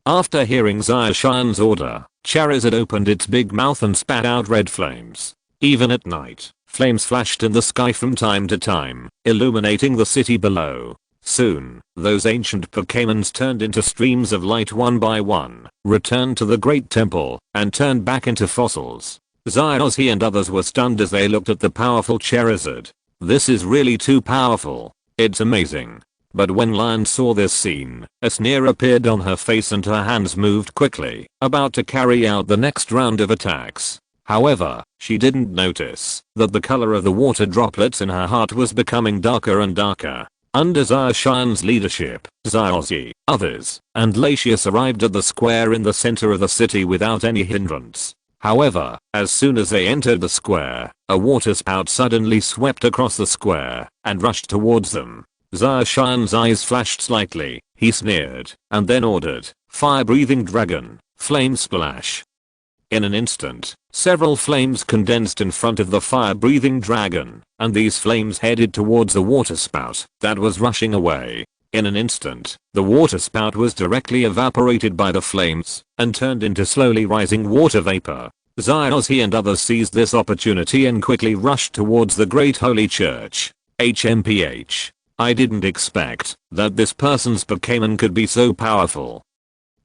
After hearing Zacian's order, Charizard opened its big mouth and spat out red flames. Even at night, flames flashed in the sky from time to time, illuminating the city below. Soon, those ancient Pokémons turned into streams of light one by one, returned to the Great Temple, and turned back into fossils. Zyozzy and others were stunned as they looked at the powerful Charizard. This is really too powerful. It's amazing. But when Lion saw this scene, a sneer appeared on her face and her hands moved quickly, about to carry out the next round of attacks. However, she didn't notice that the color of the water droplets in her heart was becoming darker and darker. Under Zacian's leadership, Zyozzy, others, and Latius arrived at the square in the center of the city without any hindrance. However, as soon as they entered the square, a water spout suddenly swept across the square and rushed towards them. Zacian's eyes flashed slightly, he sneered, and then ordered, fire-breathing dragon, flame splash. In an instant, several flames condensed in front of the fire-breathing dragon, and these flames headed towards the water spout that was rushing away. In an instant, the water spout was directly evaporated by the flames and turned into slowly rising water vapor. Zyozzy and others seized this opportunity and quickly rushed towards the Great Holy Church. HMPH. I didn't expect that this person's Pokémon could be so powerful.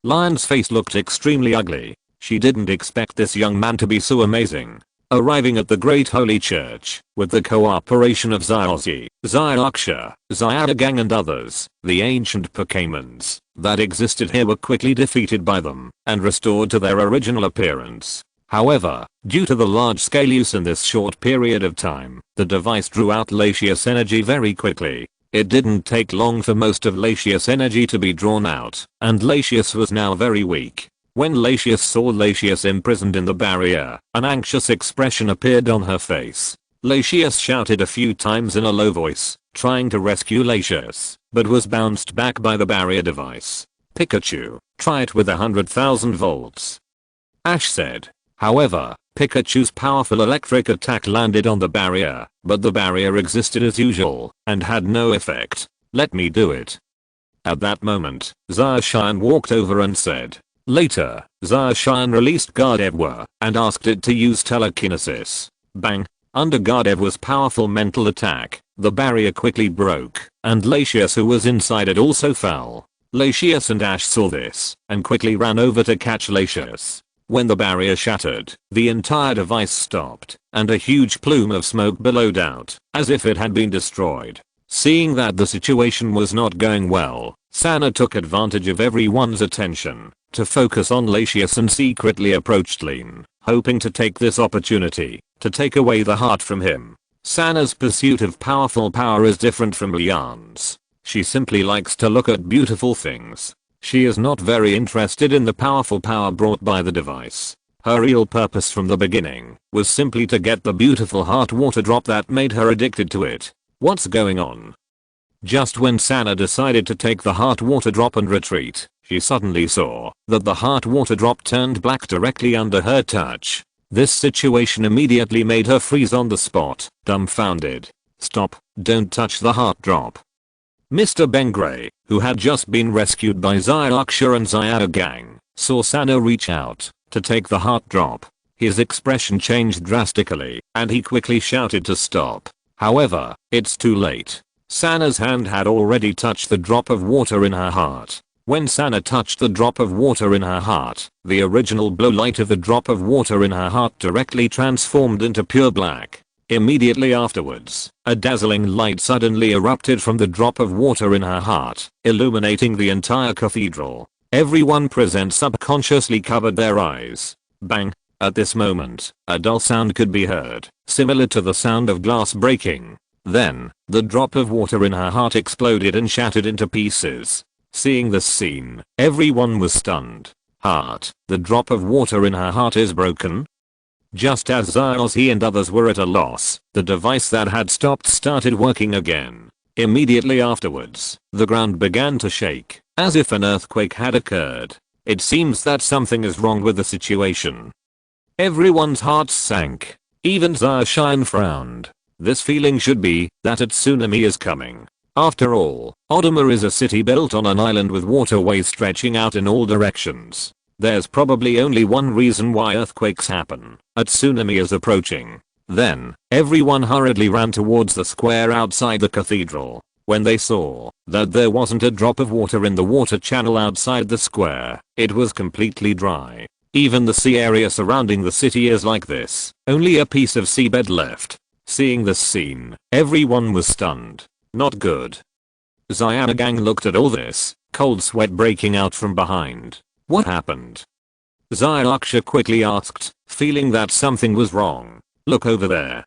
Lion's face looked extremely ugly. She didn't expect this young man to be so amazing. Arriving at the Great Holy Church, with the cooperation of Zyozzy, Zyuksha, Zyadagang and others, the ancient Pokémons that existed here were quickly defeated by them and restored to their original appearance. However, due to the large-scale use in this short period of time, the device drew out Latius energy very quickly. It didn't take long for most of Latius energy to be drawn out, and Latius was now very weak. When Latius saw Latius imprisoned in the barrier, an anxious expression appeared on her face. Latius shouted a few times in a low voice, trying to rescue Latius, but was bounced back by the barrier device. Pikachu, try it with 100,000 volts. Ash said. However, Pikachu's powerful electric attack landed on the barrier, but the barrier existed as usual, and had no effect. Let me do it. At that moment, Zacian walked over and said. Later, Zacian released Gardevoir and asked it to use telekinesis. Bang! Under Gardevoir's powerful mental attack, the barrier quickly broke, and Latius who was inside it also fell. Latius and Ash saw this, and quickly ran over to catch Latius. When the barrier shattered, the entire device stopped, and a huge plume of smoke billowed out, as if it had been destroyed. Seeing that the situation was not going well, Sana took advantage of everyone's attention to focus on Latius and secretly approached Lean, hoping to take this opportunity to take away the heart from him. Sana's pursuit of powerful power is different from Leon's. She simply likes to look at beautiful things. She is not very interested in the powerful power brought by the device. Her real purpose from the beginning was simply to get the beautiful heart water drop that made her addicted to it. What's going on? Just when Sana decided to take the heart water drop and retreat, she suddenly saw that the heart water drop turned black directly under her touch. This situation immediately made her freeze on the spot, dumbfounded. Stop, don't touch the heart drop. Mr. Bengray, who had just been rescued by Zyuksha and Zyadagang, saw Sana reach out to take the heart drop. His expression changed drastically, and he quickly shouted to stop. However, it's too late. Sana's hand had already touched the drop of water in her heart. When Sana touched the drop of water in her heart, the original blue light of the drop of water in her heart directly transformed into pure black. Immediately afterwards, a dazzling light suddenly erupted from the drop of water in her heart, illuminating the entire cathedral. Everyone present subconsciously covered their eyes. Bang! At this moment, a dull sound could be heard, similar to the sound of glass breaking. Then, the drop of water in her heart exploded and shattered into pieces. Seeing this scene, everyone was stunned. Heart, the drop of water in her heart is broken? Just as Ozzy and others were at a loss, the device that had stopped started working again. Immediately afterwards, the ground began to shake, as if an earthquake had occurred. It seems that something is wrong with the situation. Everyone's hearts sank. Even Zarshan frowned. This feeling should be that a tsunami is coming. After all, Odama is a city built on an island with waterways stretching out in all directions. There's probably only one reason why earthquakes happen. A tsunami is approaching. Then, everyone hurriedly ran towards the square outside the cathedral. When they saw that there wasn't a drop of water in the water channel outside the square, it was completely dry. Even the sea area surrounding the city is like this. Only a piece of seabed left. Seeing this scene, everyone was stunned. Not good. Zyanagang looked at all this, cold sweat breaking out from behind. What happened? Zyaksha quickly asked, feeling that something was wrong. Look over there.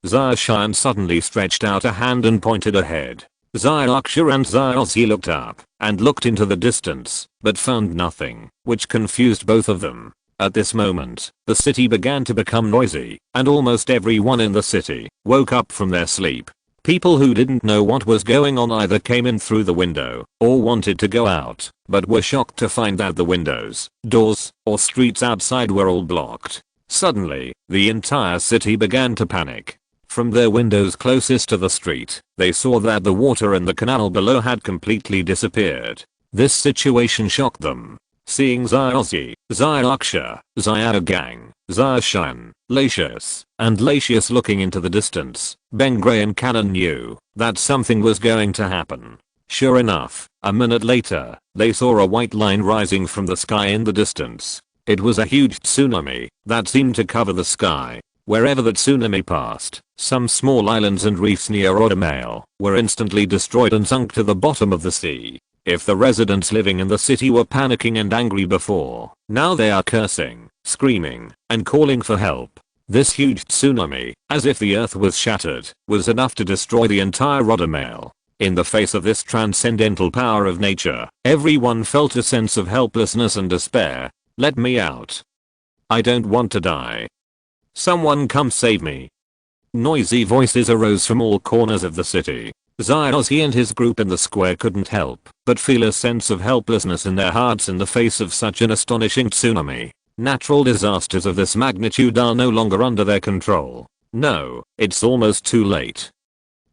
Zarshan suddenly stretched out a hand and pointed ahead. Zyaksha and Zyalzi looked up and looked into the distance, but found nothing, which confused both of them. At this moment, the city began to become noisy, and almost everyone in the city woke up from their sleep. People who didn't know what was going on either came in through the window or wanted to go out, but were shocked to find that the windows, doors, or streets outside were all blocked. Suddenly, the entire city began to panic. From their windows closest to the street, they saw that the water in the canal below had completely disappeared. This situation shocked them. Seeing Zyalzi, Zyaksha, Zyanagang, Zarshan, Latius, and Latius looking into the distance, Bengray and Cannon knew that something was going to happen. Sure enough, a minute later, they saw a white line rising from the sky in the distance. It was a huge tsunami that seemed to cover the sky. Wherever the tsunami passed, some small islands and reefs near Odamail were instantly destroyed and sunk to the bottom of the sea. If the residents living in the city were panicking and angry before, now they are cursing, screaming, and calling for help. This huge tsunami, as if the earth was shattered, was enough to destroy the entire Odamail. In the face of this transcendental power of nature, everyone felt a sense of helplessness and despair. Let me out. I don't want to die. Someone come save me. Noisy voices arose from all corners of the city. Zyalzi and his group in the square couldn't help but feel a sense of helplessness in their hearts in the face of such an astonishing tsunami. Natural disasters of this magnitude are no longer under their control. No, it's almost too late.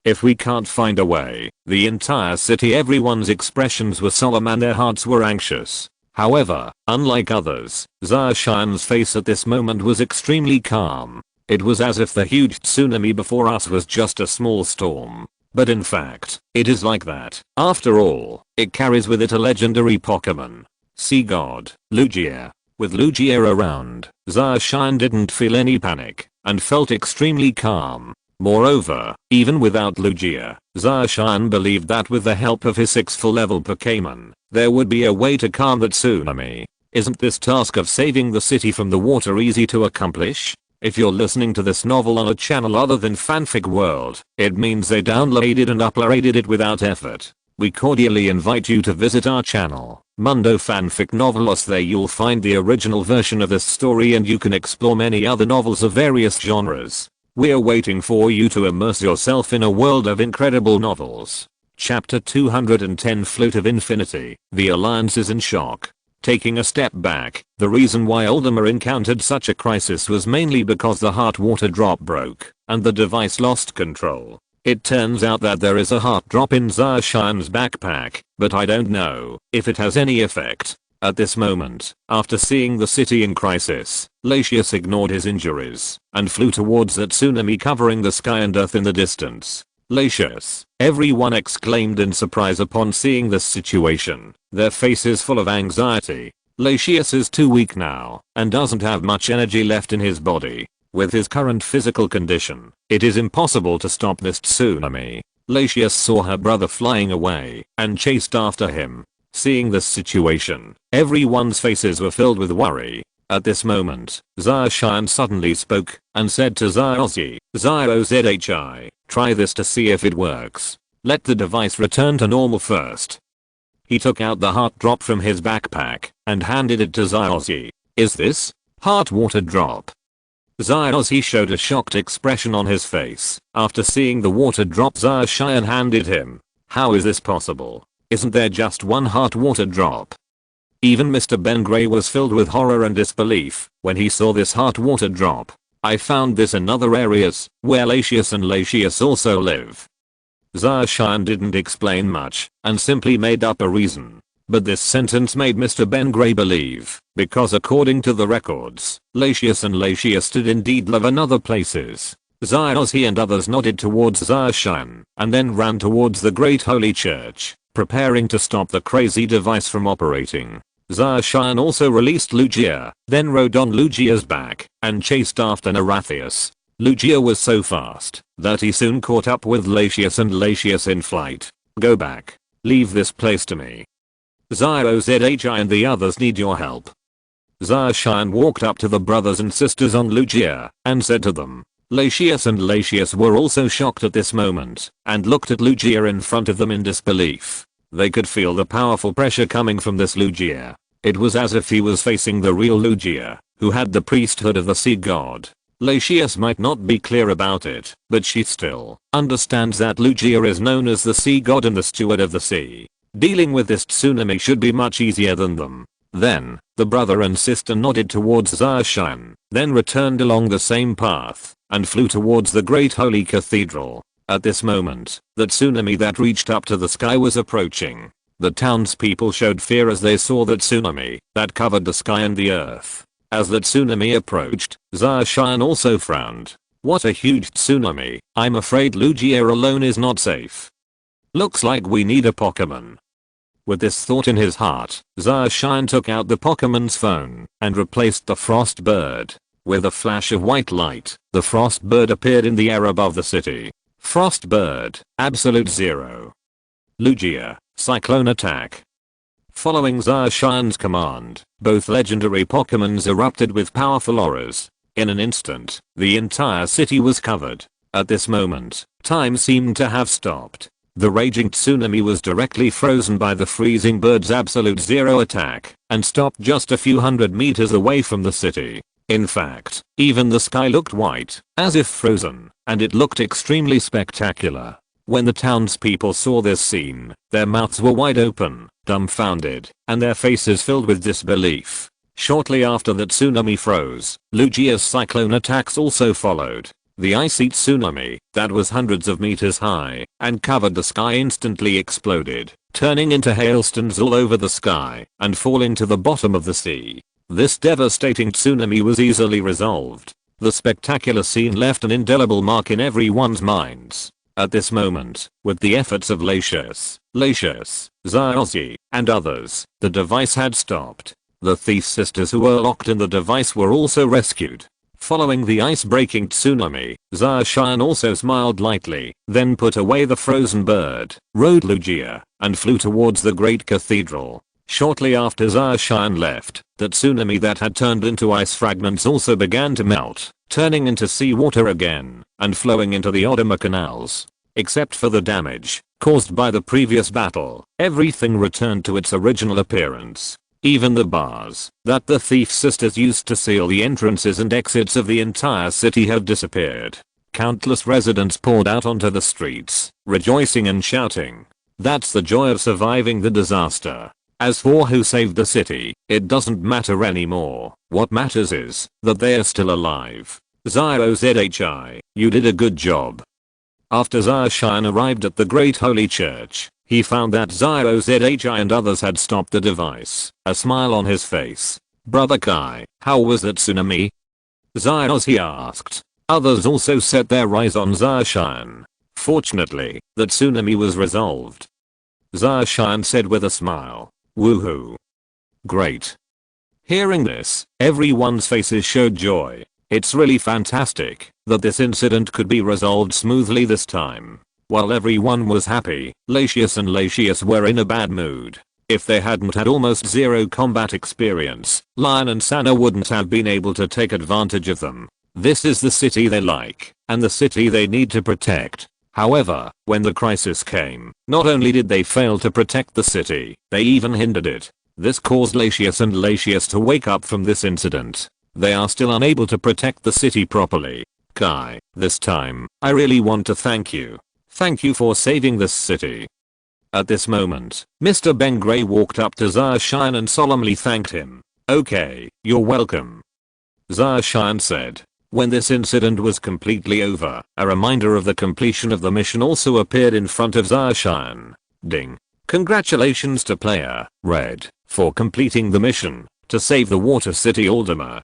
If we can't find a way, the entire city, everyone's expressions were solemn and their hearts were anxious. However, unlike others, Zarshan's face at this moment was extremely calm. It was as if the huge tsunami before us was just a small storm. But in fact, it is like that. After all, it carries with it a legendary Pokémon. Sea God, Lugia. With Lugia around, Zarshan didn't feel any panic and felt extremely calm. Moreover, even without Lugia, Zarshan believed that with the help of his 6th full level Pokémon, there would be a way to calm the tsunami. Isn't this task of saving the city from the water easy to accomplish? If you're listening to this novel on a channel other than Fanfic World, it means they downloaded and uploaded it without effort. We cordially invite you to visit our channel, Mundo Fanfic Novelos. There you'll find the original version of this story and you can explore many other novels of various genres. We're waiting for you to immerse yourself in a world of incredible novels. Chapter 210, Flute of Infinity. The Alliance is in shock. Taking a step back, the reason why Oldemar encountered such a crisis was mainly because the heart water drop broke, and the device lost control. It turns out that there is a heart drop in Zarshan's backpack, but I don't know if it has any effect. At this moment, after seeing the city in crisis, Latius ignored his injuries and flew towards that tsunami covering the sky and earth in the distance. Lacious, everyone exclaimed in surprise upon seeing this situation, their faces full of anxiety. Lacious is too weak now and doesn't have much energy left in his body. With his current physical condition, it is impossible to stop this tsunami. Lacious saw her brother flying away and chased after him. Seeing this situation, everyone's faces were filled with worry. At this moment, Zaoshan suddenly spoke and said to Zaozi, "Zozhi, try this to see if it works. Let the device return to normal first." He took out the heart drop from his backpack and handed it to Zaozi. "Is this heart water drop?" Zaozi showed a shocked expression on his face after seeing the water drop Zaoshan handed him. "How is this possible? Isn't there just one heart water drop?" Even Mr. Ben Gray was filled with horror and disbelief when he saw this heart water drop. "I found this in other areas where Lacious and Lacious also live." Zaoshan didn't explain much and simply made up a reason. But this sentence made Mr. Ben Gray believe, because according to the records, Lacious and Lacious did indeed live in other places. Zaozi and others nodded towards Zaoshan and then ran towards the Great Holy Church, preparing to stop the crazy device from operating. Zaoshan also released Lugia, then rode on Lugia's back and chased after Narathius. Lugia was so fast that he soon caught up with Lacious and Lacious in flight. "Go back. Leave this place to me. Zozhi and the others need your help." Zaoshan walked up to the brothers and sisters on Lugia and said to them. Lacious and Lacious were also shocked at this moment and looked at Lugia in front of them in disbelief. They could feel the powerful pressure coming from this Lugia. It was as if he was facing the real Lugia, who had the priesthood of the sea god. Lacious might not be clear about it, but she still understands that Lugia is known as the sea god and the steward of the sea. Dealing with this tsunami should be much easier than them. Then, the brother and sister nodded towards Zaoshan, then returned along the same path, and flew towards the Great Holy Cathedral. At this moment, the tsunami that reached up to the sky was approaching. The townspeople showed fear as they saw the tsunami that covered the sky and the earth. As the tsunami approached, Zaoshan also frowned. "What a huge tsunami, I'm afraid Lugia alone is not safe. Looks like we need a Pokémon." With this thought in his heart, Zaoshan took out the Pokémon's phone and replaced the frost bird. With a flash of white light, the frost bird appeared in the air above the city. Frost bird, absolute zero. Lugia, cyclone attack. Following Zaoshan's command, both legendary Pokémons erupted with powerful auras. In an instant, the entire city was covered. At this moment, time seemed to have stopped. The raging tsunami was directly frozen by the freezing bird's absolute zero attack and stopped just a few hundred meters away from the city. In fact, even the sky looked white, as if frozen, and it looked extremely spectacular. When the townspeople saw this scene, their mouths were wide open, dumbfounded, and their faces filled with disbelief. Shortly after the tsunami froze, Lugia's cyclone attacks also followed. The icy tsunami, that was hundreds of meters high and covered the sky, instantly exploded, turning into hailstones all over the sky and falling to the bottom of the sea. This devastating tsunami was easily resolved. The spectacular scene left an indelible mark in everyone's minds. At this moment, with the efforts of Lacious, Zaozi, and others, the device had stopped. The thief sisters who were locked in the device were also rescued. Following the ice-breaking tsunami, Zaoshan also smiled lightly, then put away the frozen bird, rode Lugia, and flew towards the great cathedral. Shortly after Zaoshan left, the tsunami that had turned into ice fragments also began to melt, turning into seawater again, and flowing into the Odama canals. Except for the damage caused by the previous battle, everything returned to its original appearance. Even the bars that the thief sisters used to seal the entrances and exits of the entire city had disappeared. Countless residents poured out onto the streets, rejoicing and shouting. That's the joy of surviving the disaster. As for who saved the city, it doesn't matter anymore. What matters is that they are still alive. Zozhi, you did a good job. After Zaoshan arrived at the Great Holy Church, he found that Zozhi and others had stopped the device, a smile on his face. Brother Kai, how was that tsunami? Zaozi asked. Others also set their eyes on Zaoshan. Fortunately, that tsunami was resolved. Zarshan said with a smile. Woohoo. Great. Hearing this, everyone's faces showed joy. It's really fantastic that this incident could be resolved smoothly this time. While everyone was happy, Latius and Latius were in a bad mood. If they hadn't had almost zero combat experience, Lion and Sana wouldn't have been able to take advantage of them. This is the city they like, and the city they need to protect. However, when the crisis came, not only did they fail to protect the city, they even hindered it. This caused Latius and Latius to wake up from this incident. They are still unable to protect the city properly. Kai, this time, I really want to thank you. Thank you for saving this city. At this moment, Mr. Ben Grey walked up to Zarshan and solemnly thanked him. Okay, you're welcome. Zarshan said. When this incident was completely over, a reminder of the completion of the mission also appeared in front of Zarshan. Ding. Congratulations to player Red for completing the mission to save the Water City Aldemar.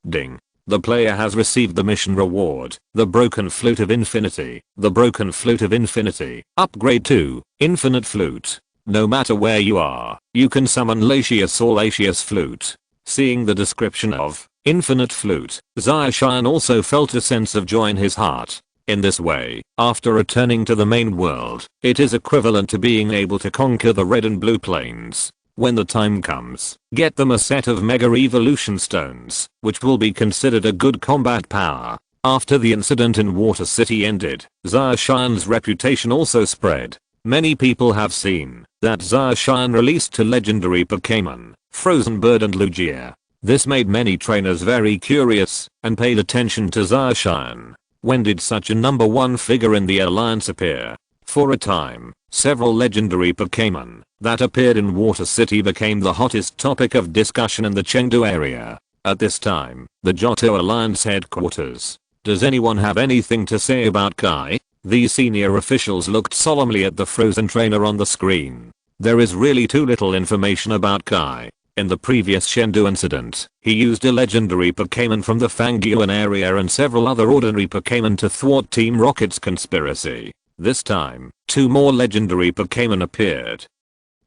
Ding. The player has received the mission reward, the Broken Flute of Infinity. The Broken Flute of Infinity. Upgrade to Infinite Flute. No matter where you are, you can summon Latius or Latius Flute. Seeing the description of Infinite Flute, Zarshan also felt a sense of joy in his heart. In this way, after returning to the main world, it is equivalent to being able to conquer the red and blue plains. When the time comes, get them a set of Mega Evolution Stones, which will be considered a good combat power. After the incident in Water City ended, Zarshan's reputation also spread. Many people have seen that Zarshan released two legendary Pokémon, Frozen Bird and Lugia. This made many trainers very curious and paid attention to Zarshan. When did such a number one figure in the alliance appear? For a time, several legendary Pokémon that appeared in Water City became the hottest topic of discussion in the Chengdu area. At this time, the Johto Alliance headquarters. Does anyone have anything to say about Kai? These senior officials looked solemnly at the frozen trainer on the screen. There is really too little information about Kai. In the previous Chengdu incident, he used a legendary Pokémon from the Fangyuan area and several other ordinary Pokémon to thwart Team Rocket's conspiracy. This time, two more legendary Pokémon appeared.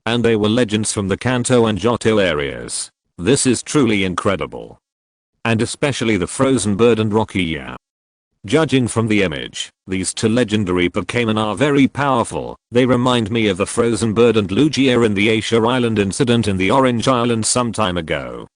And they were legends from the Kanto and Johto areas. This is truly incredible. And especially the Frozen Bird and Rockia. Judging from the image, these two legendary Pokémon are very powerful. They remind me of the Frozen Bird and Lugia in the Asia Island incident in the Orange Island some time ago.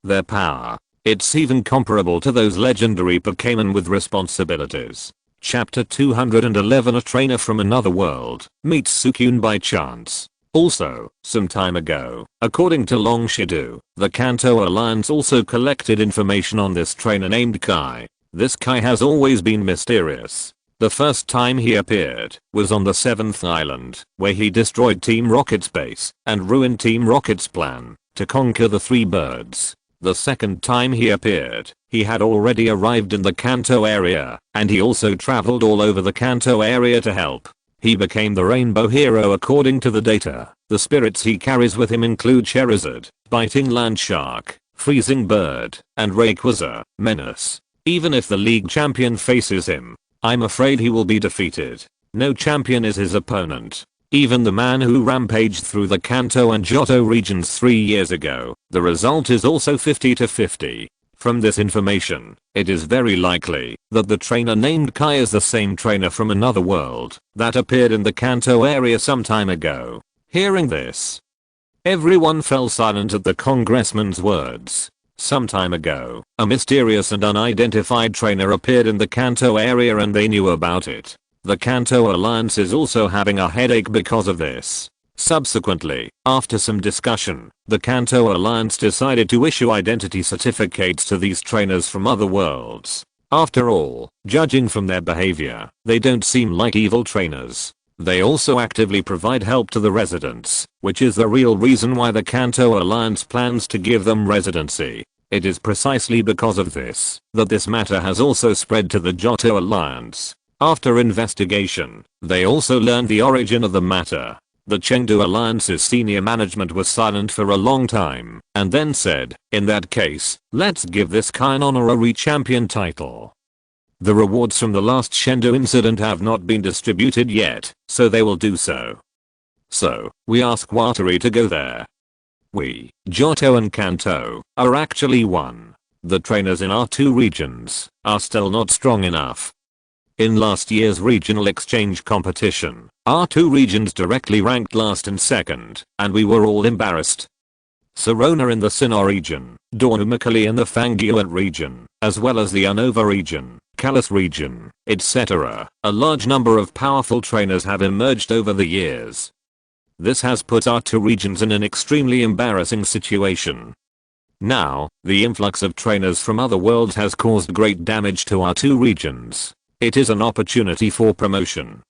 Their power, it's even comparable to those legendary Pokémon with responsibilities. Chapter 211. A trainer from another world meets Sukyun by chance. Also, some time ago, according to Long Shidu, the Kanto Alliance also collected information on this trainer named Kai. This Kai has always been mysterious. The first time he appeared was on the 7th island, where he destroyed Team Rocket's base and ruined Team Rocket's plan to conquer the three birds. The second time he appeared, he had already arrived in the Kanto area, and he also traveled all over the Kanto area to help. He became the Rainbow Hero according to the data. The spirits he carries with him include Charizard, Biting Land Shark, Freezing Bird, and Rayquaza, Menace. Even if the league champion faces him, I'm afraid he will be defeated. No champion is his opponent. Even the man who rampaged through the Kanto and Johto regions 3 years ago. The result is also 50-50. From this information, it is very likely that the trainer named Kai is the same trainer from another world that appeared in the Kanto area some time ago. Hearing this, everyone fell silent at the congressman's words. Some time ago, a mysterious and unidentified trainer appeared in the Kanto area and they knew about it. The Kanto Alliance is also having a headache because of this. Subsequently, after some discussion, the Kanto Alliance decided to issue identity certificates to these trainers from other worlds. After all, judging from their behavior, they don't seem like evil trainers. They also actively provide help to the residents, which is the real reason why the Kanto Alliance plans to give them residency. It is precisely because of this that this matter has also spread to the Johto Alliance. After investigation, they also learned the origin of the matter. The Chengdu Alliance's senior management was silent for a long time, and then said, in that case, let's give this Kai an honorary champion title. The rewards from the last Shendo incident have not been distributed yet, so they will do so. So, we ask Watari to go there. We, Johto and Kanto, are actually one. The trainers in our two regions are still not strong enough. In last year's regional exchange competition, our two regions directly ranked last and second, and we were all embarrassed. Sorona in the Sinnoh region, Dornumakali in the Fangyuan region, as well as the Unova region, Kalos region, etc. A large number of powerful trainers have emerged over the years. This has put our two regions in an extremely embarrassing situation. Now, the influx of trainers from other worlds has caused great damage to our two regions. It is an opportunity for promotion.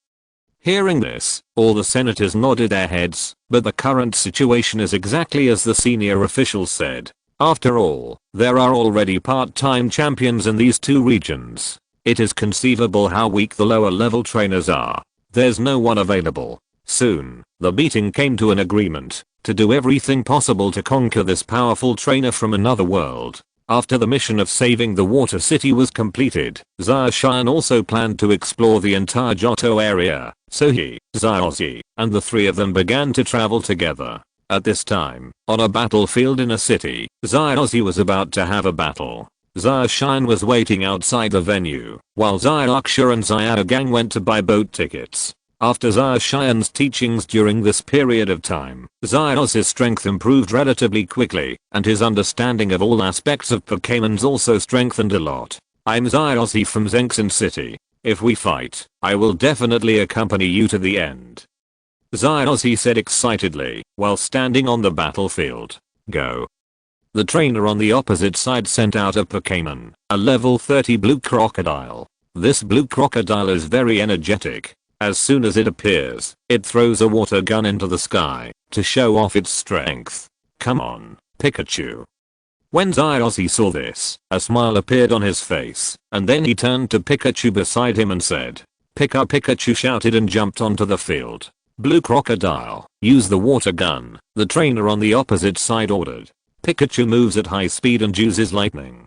Hearing this, all the senators nodded their heads, but the current situation is exactly as the senior officials said. After all, there are already part-time champions in these two regions. It is conceivable how weak the lower level trainers are. There's no one available. Soon, the meeting came to an agreement to do everything possible to conquer this powerful trainer from another world. After the mission of saving the water city was completed, Zaoshan also planned to explore the entire Johto area, so he, Zaozi, and the three of them began to travel together. At this time, on a battlefield in a city, Zaozi was about to have a battle. Zaoshan was waiting outside the venue, while Zaoaksha and Xiaogang went to buy boat tickets. After Zaoshan's teachings during this period of time, Zaozi's strength improved relatively quickly, and his understanding of all aspects of Pokémons also strengthened a lot. I'm Zaozi from Zengxin City. If we fight, I will definitely accompany you to the end. Zaozi said excitedly, while standing on the battlefield. Go. The trainer on the opposite side sent out a Pokémon, a level 30 blue crocodile. This blue crocodile is very energetic. As soon as it appears, it throws a water gun into the sky to show off its strength. Come on, Pikachu. When Zaozi saw this, a smile appeared on his face, and then he turned to Pikachu beside him and said, "Pika." Pikachu shouted and jumped onto the field. Blue crocodile, use the water gun, the trainer on the opposite side ordered. Pikachu moves at high speed and uses lightning.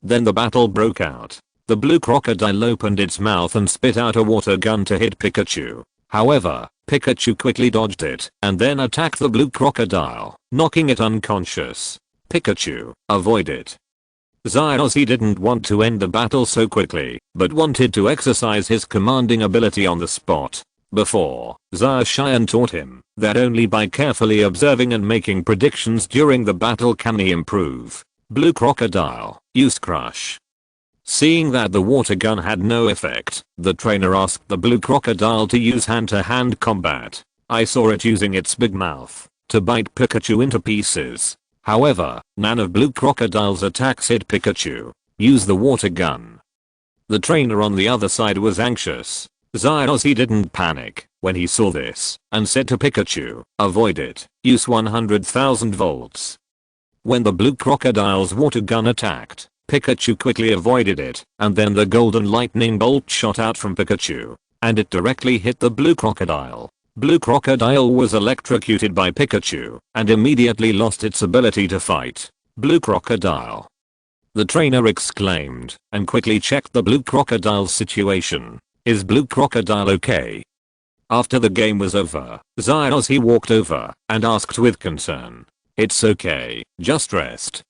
Then the battle broke out. The blue crocodile opened its mouth and spit out a water gun to hit Pikachu. However, Pikachu quickly dodged it and then attacked the blue crocodile, knocking it unconscious. Pikachu, avoid it. Zaozi didn't want to end the battle so quickly, but wanted to exercise his commanding ability on the spot. Before, Zaoshan taught him that only by carefully observing and making predictions during the battle can he improve. Blue crocodile, use crush. Seeing that the water gun had no effect, the trainer asked the blue crocodile to use hand-to-hand combat. I saw it using its big mouth to bite Pikachu into pieces. However, none of blue crocodile's attacks hit Pikachu. Use the water gun. The trainer on the other side was anxious. Zaozi didn't panic when he saw this and said to Pikachu, avoid it, use 100,000 volts. When the blue crocodile's water gun attacked, Pikachu quickly avoided it, and then the golden lightning bolt shot out from Pikachu, and it directly hit the blue crocodile. Blue crocodile was electrocuted by Pikachu, and immediately lost its ability to fight. Blue crocodile. The trainer exclaimed, and quickly checked the blue crocodile's situation. Is blue crocodile okay? After the game was over, Zaozi walked over, and asked with concern. It's okay, just rest.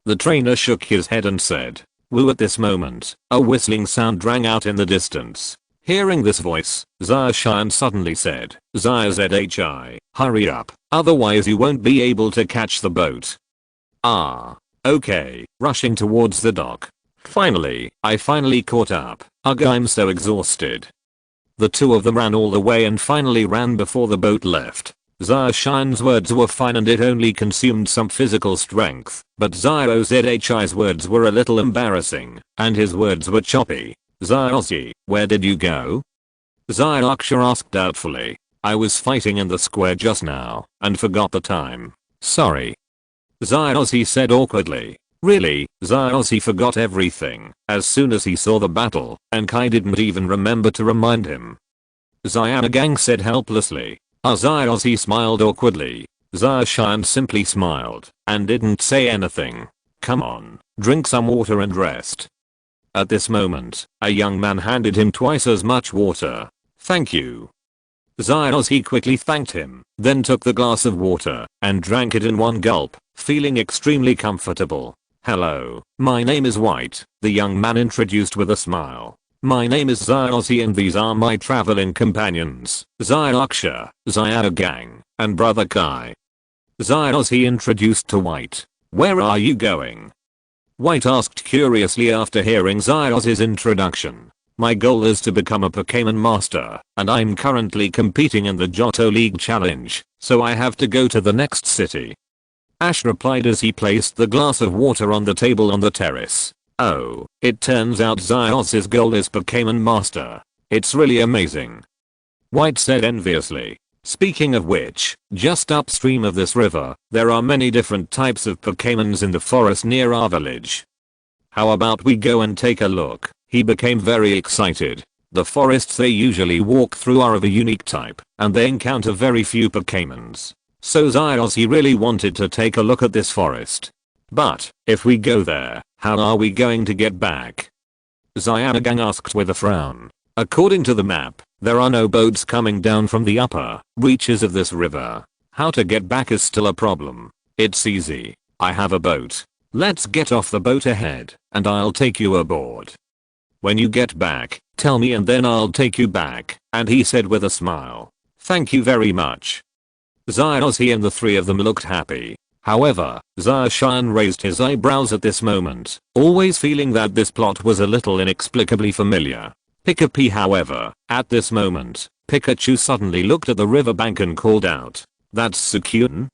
The trainer shook his head and said, woo. At this moment, a whistling sound rang out in the distance. Hearing this voice, Zaoshan suddenly said, Zhi, hurry up, otherwise you won't be able to catch the boat. Ah. Okay, rushing towards the dock. Finally, I finally caught up. Ugh, I'm so exhausted. The two of them ran all the way and finally ran before the boat left. Zaoshan's words were fine and it only consumed some physical strength, but Zhi's words were a little embarrassing, and his words were choppy. Zaozi, where did you go? Xiaoaksha asked doubtfully. I was fighting in the square just now, and forgot the time. Sorry. Zaozi said awkwardly. Really, Zaozi forgot everything as soon as he saw the battle, and Kai didn't even remember to remind him. Xiaogang said helplessly. Zaozi smiled awkwardly. Zaoshan simply smiled and didn't say anything. Come on, drink some water and rest. At this moment, a young man handed him twice as much water. "Thank you." He quickly thanked him, then took the glass of water and drank it in one gulp, feeling extremely comfortable. "Hello, my name is White," the young man introduced with a smile. "My name is Zyozzy and these are my traveling companions, Zyaksha, Zyagang, and Brother Kai." Zyozzy introduced to White. "Where are you going?" White asked curiously after hearing Zyozzy's introduction. "My goal is to become a Pokémon Master, and I'm currently competing in the Johto League Challenge, so I have to go to the next city." Ash replied as he placed the glass of water on the table on the terrace. "Oh, it turns out Zyozzy's goal is Pokémon Master. It's really amazing," White said enviously. "Speaking of which, just upstream of this river, there are many different types of Pokémons in the forest near our village. How about we go and take a look?" He became very excited. The forests they usually walk through are of a unique type, and they encounter very few Pokémons. So Zyozzy really wanted to take a look at this forest. "But, if we go there, how are we going to get back?" Zyagang asked with a frown. "According to the map, there are no boats coming down from the upper reaches of this river. How to get back is still a problem." "It's easy. I have a boat. Let's get off the boat ahead, and I'll take you aboard. When you get back, tell me and then I'll take you back," and he said with a smile. "Thank you very much." Zyozzy and the three of them looked happy. However, Zacian raised his eyebrows at this moment, always feeling that this plot was a little inexplicably familiar. Pikachu, however, at this moment, Pikachu suddenly looked at the riverbank and called out, "That's Suicune?"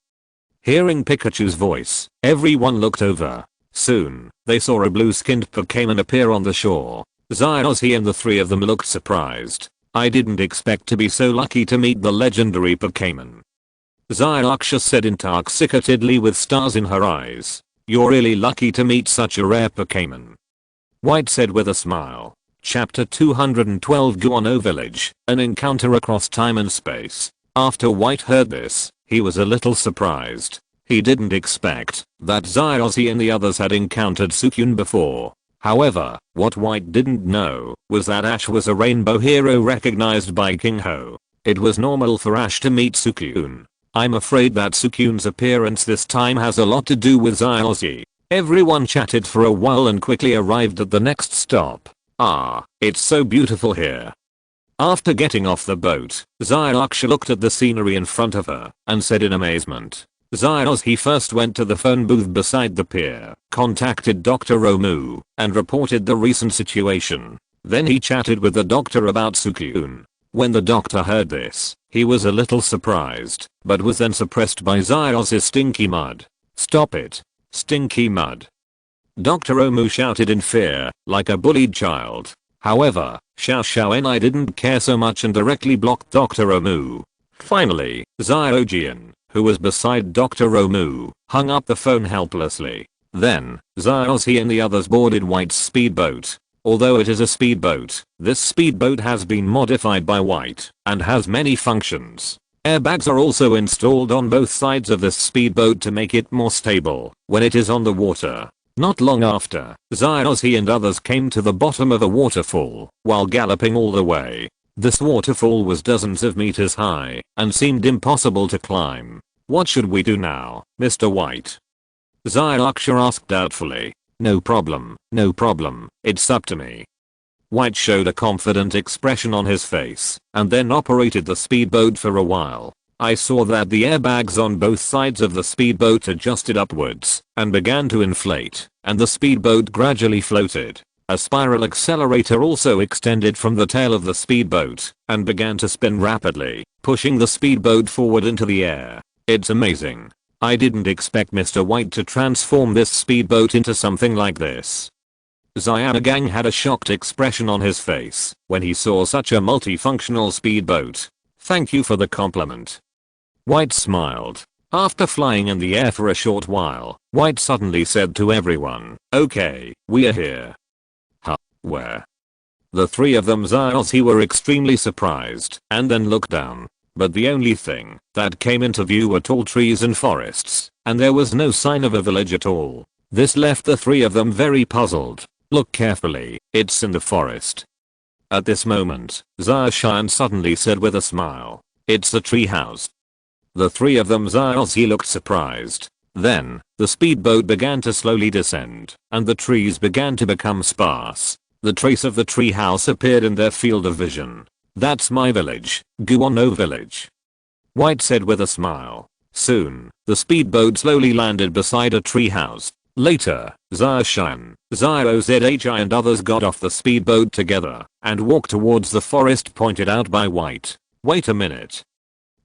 Hearing Pikachu's voice, everyone looked over. Soon, they saw a blue-skinned Pokémon appear on the shore. Zyozzy and the three of them looked surprised. "I didn't expect to be so lucky to meet the legendary Pokémon," Zyaksha said intoxicatedly with stars in her eyes. "You're really lucky to meet such a rare Pokémon," White said with a smile. Chapter 212 Guano Village, an encounter across time and space. After White heard this, he was a little surprised. He didn't expect that Zyozzy and the others had encountered Suicune before. However, what White didn't know was that Ash was a rainbow hero recognized by King Ho. It was normal for Ash to meet Suicune. I'm afraid that Suicune's appearance this time has a lot to do with Zyozzy. Everyone chatted for a while and quickly arrived at the next stop. "Ah, it's so beautiful here." After getting off the boat, Zyaksha looked at the scenery in front of her and said in amazement. Zyozzy first went to the phone booth beside the pier, contacted Dr. Romu, and reported the recent situation. Then he chatted with the doctor about Suicune. When the doctor heard this, he was a little surprised, but was then suppressed by Zyozzy's stinky mud. "Stop it. Stinky mud." Dr. Omu shouted in fear, like a bullied child. However, Xiao and I didn't care so much and directly blocked Dr. Omu. Finally, Zyogian, who was beside Dr. Omu, hung up the phone helplessly. Then, Zyozzy and the others boarded White's speedboat. Although it is a speedboat, this speedboat has been modified by White and has many functions. Airbags are also installed on both sides of this speedboat to make it more stable when it is on the water. Not long after, Zyozzy and others came to the bottom of a waterfall while galloping all the way. This waterfall was dozens of meters high and seemed impossible to climb. "What should we do now, Mr. White?" Zyaksha asked doubtfully. No problem, it's up to me." White showed a confident expression on his face and then operated the speedboat for a while. I saw that the airbags on both sides of the speedboat adjusted upwards and began to inflate, and the speedboat gradually floated. A spiral accelerator also extended from the tail of the speedboat and began to spin rapidly, pushing the speedboat forward into the air. "It's amazing. I didn't expect Mr. White to transform this speedboat into something like this." Zyagang had a shocked expression on his face when he saw such a multifunctional speedboat. "Thank you for the compliment." White smiled. After flying in the air for a short while, White suddenly said to everyone, "Okay, we are here." "Huh? Where?" The three of them Zyozzy were extremely surprised and then looked down. But the only thing that came into view were tall trees and forests, and there was no sign of a village at all. This left the three of them very puzzled. Look carefully, it's in the forest. At this moment, Zarshan suddenly said with a smile, it's the treehouse. The three of them Zarzy looked surprised. Then, the speedboat began to slowly descend, and the trees began to become sparse. The trace of the treehouse appeared in their field of vision. That's my village, Guano village. White said with a smile. Soon, the speedboat slowly landed beside a treehouse. Later, Zarshan, Zyro Zhi and others got off the speedboat together and walked towards the forest pointed out by White. Wait a minute.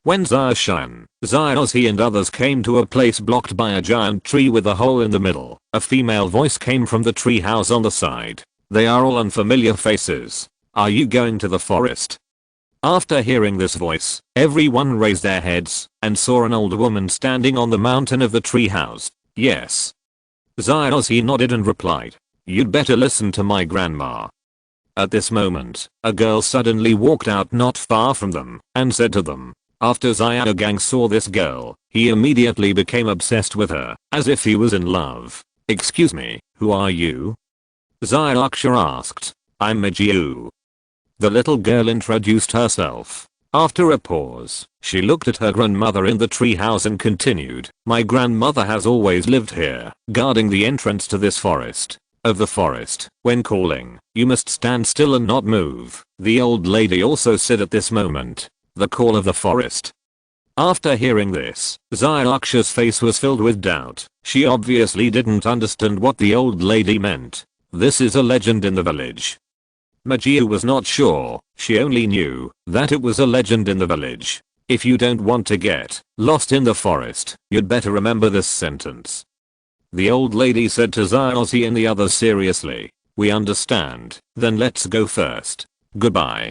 When Zarshan, Zyrozi and others came to a place blocked by a giant tree with a hole in the middle, a female voice came from the treehouse on the side. They are all unfamiliar faces. Are you going to the forest? After hearing this voice, everyone raised their heads and saw an old woman standing on the mountain of the treehouse. Yes. Zyrozi nodded and replied, you'd better listen to my grandma. At this moment, a girl suddenly walked out not far from them and said to them. After Zyrogang saw this girl, he immediately became obsessed with her, as if he was in love. Excuse me, who are you? Zyraksha asked. I'm Mijiu. The little girl introduced herself. After a pause, she looked at her grandmother in the treehouse and continued, my grandmother has always lived here, guarding the entrance to this forest. Of the forest, when calling, you must stand still and not move, the old lady also said at this moment. The call of the forest. After hearing this, Zyraksha's face was filled with doubt. She obviously didn't understand what the old lady meant. This is a legend in the village. Mijiu was not sure, she only knew that it was a legend in the village. If you don't want to get lost in the forest, you'd better remember this sentence. The old lady said to Zyrozi and the others seriously. We understand, then let's go first. Goodbye.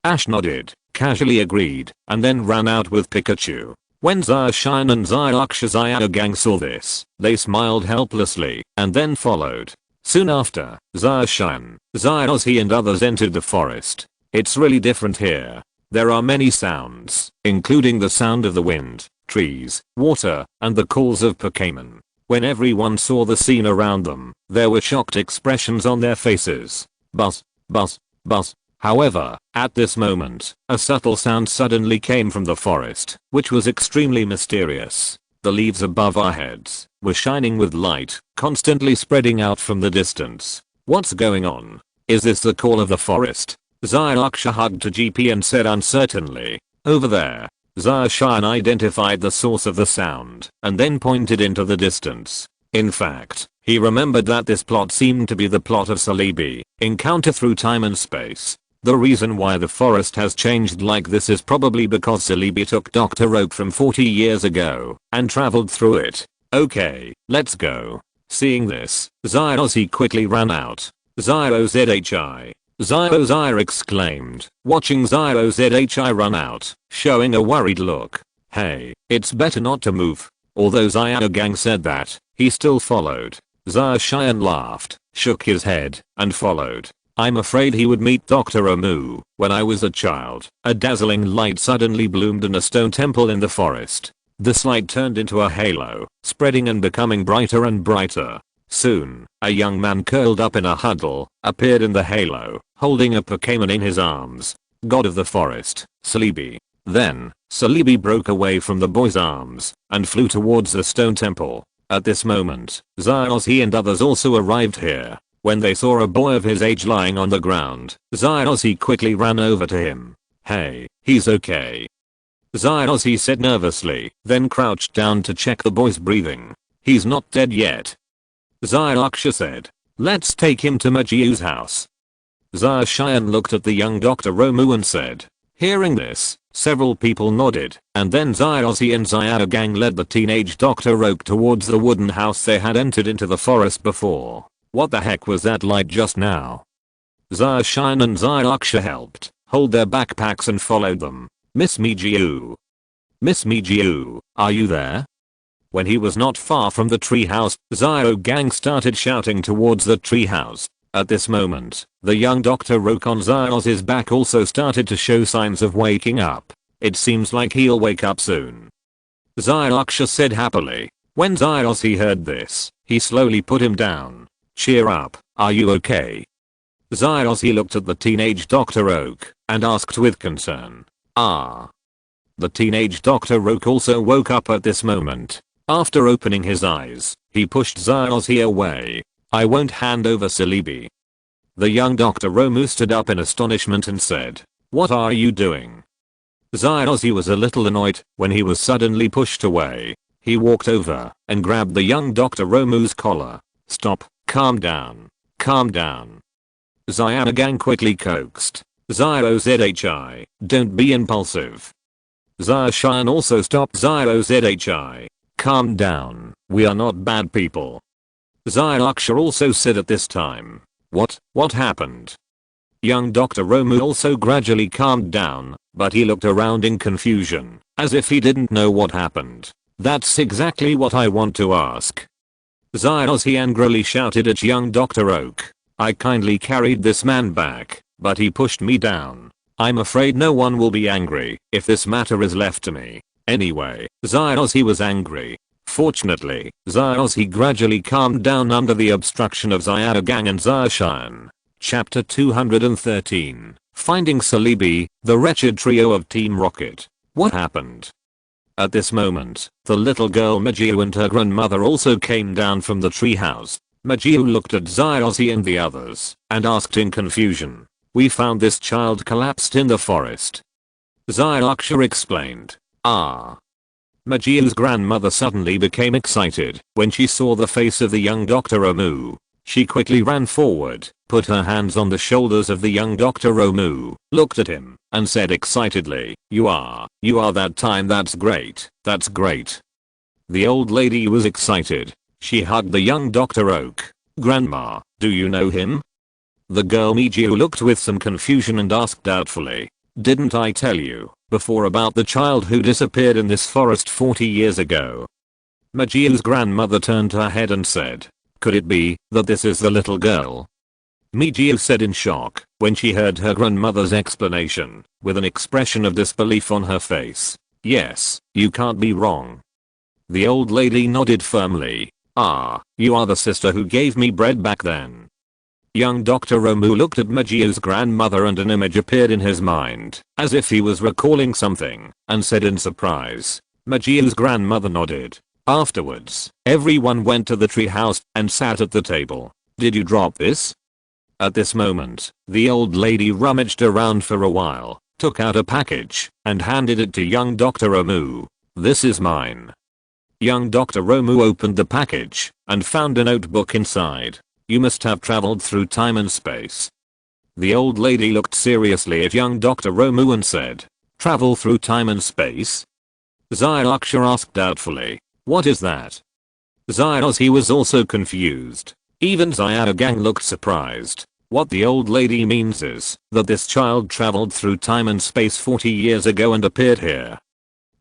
Ash nodded, casually agreed, and then ran out with Pikachu. When Zarshan and Zyraksha Zyrogang saw this, they smiled helplessly, and then followed. Soon after, Zarshan, Zyrozi and others entered the forest. It's really different here. There are many sounds, including the sound of the wind, trees, water, and the calls of Pokémon. When everyone saw the scene around them, there were shocked expressions on their faces. Buzz, buzz, buzz. However, at this moment, a subtle sound suddenly came from the forest, which was extremely mysterious. The leaves above our heads were shining with light, constantly spreading out from the distance. What's going on? Is this the call of the forest? Zyraksha hugged to GP and said uncertainly. Over there. Zarshan identified the source of the sound and then pointed into the distance. In fact, he remembered that this plot seemed to be the plot of Celebi, Encounter Through Time and Space. The reason why the forest has changed like this is probably because Celebi took Dr. Oak from 40 years ago and traveled through it. Okay, let's go. Seeing this, Zyrozi quickly ran out. Zyro Zhi. Zyro Zyr exclaimed, watching Zyro Zhi run out, showing a worried look. Hey, it's better not to move. Although Zyrogang said that, he still followed. Zarshan laughed, shook his head, and followed. I'm afraid he would meet Dr. Omu. When I was a child, a dazzling light suddenly bloomed in a stone temple in the forest. This light turned into a halo, spreading and becoming brighter and brighter. Soon, a young man curled up in a huddle, appeared in the halo, holding a Pokémon in his arms. God of the forest, Celebi. Then, Celebi broke away from the boy's arms and flew towards the stone temple. At this moment, Zyrozi and others also arrived here. When they saw a boy of his age lying on the ground, Zyrozi quickly ran over to him. Hey, he's okay. Zyrozi said nervously, then crouched down to check the boy's breathing. He's not dead yet. Zyraksha said. Let's take him to Mijiu's house. Zarshan looked at the young Dr. Romu and said. Hearing this, several people nodded, and then Zyrozi and Zyrogang led the teenage Dr. Oak towards the wooden house they had entered into the forest before. What the heck was that light just now? Zarshan and Zyraksha helped hold their backpacks and followed them. Miss Mijiu. Miss Mijiu, are you there? When he was not far from the treehouse, Zyrogang started shouting towards the treehouse. At this moment, the young Dr. Oak on Zyroz's back also started to show signs of waking up. It seems like he'll wake up soon. Zyraksha said happily. When Zyroz heard this, he slowly put him down. Cheer up, Are you okay? Ozzy looked at the teenage Dr. Oak and asked with concern. Ah. The teenage Dr. Oak also woke up at this moment. After opening his eyes, he pushed Ozzy away. I won't hand over Celebi. The young Dr. Romu stood up in astonishment and said, what are you doing? Ozzy was a little annoyed when he was suddenly pushed away. He walked over and grabbed the young Dr. Romu's collar. Stop, calm down, calm down. Zyanagang quickly coaxed. Zhi, don't be impulsive. Zaoshan also stopped. Zhi, calm down, we are not bad people. Zyaksha also said at this time. What happened? Young Dr. Romu also gradually calmed down, but he looked around in confusion, as if he didn't know what happened. That's exactly what I want to ask. Ozzy angrily shouted at young Dr. Oak. I kindly carried this man back, but he pushed me down. I'm afraid no one will be angry if this matter is left to me. Anyway, Ozzy was angry. Fortunately, Ozzy gradually calmed down under the obstruction of Zyanagang and Zaoshan. Chapter 213, Finding Celebi, the wretched trio of Team Rocket. What happened? At this moment, the little girl Majiu and her grandmother also came down from the treehouse. Majiu looked at Ozzy and the others and asked in confusion. We found this child collapsed in the forest. Zyaksha explained. Ah. Majiu's grandmother suddenly became excited when she saw the face of the young Dr. Romu. She quickly ran forward, put her hands on the shoulders of the young Dr. Romu, looked at him, and said excitedly, You are that time. That's great, that's great. The old lady was excited. She hugged the young Dr. Oak. Grandma, do you know him? The girl Mijiu looked with some confusion and asked doubtfully. Didn't I tell you before about the child who disappeared in this forest 40 years ago? Majiu's grandmother turned her head and said. Could it be that this is the little girl? Mijiu said in shock when she heard her grandmother's explanation, with an expression of disbelief on her face. Yes, you can't be wrong. The old lady nodded firmly. Ah, you are the sister who gave me bread back then. Young Dr. Romu looked at Majiu's grandmother and an image appeared in his mind, as if he was recalling something, and said in surprise. Majiu's grandmother nodded. Afterwards, everyone went to the treehouse and sat at the table. Did you drop this? At this moment, the old lady rummaged around for a while, took out a package, and handed it to young Dr. Romu. This is mine. Young Dr. Romu opened the package and found a notebook inside. You must have traveled through time and space. The old lady looked seriously at young Dr. Romu and said, Travel through time and space? Zyaksha asked doubtfully. What is that? Ozzy was also confused. Even Zyanagang looked surprised. What the old lady means is that this child traveled through time and space 40 years ago and appeared here.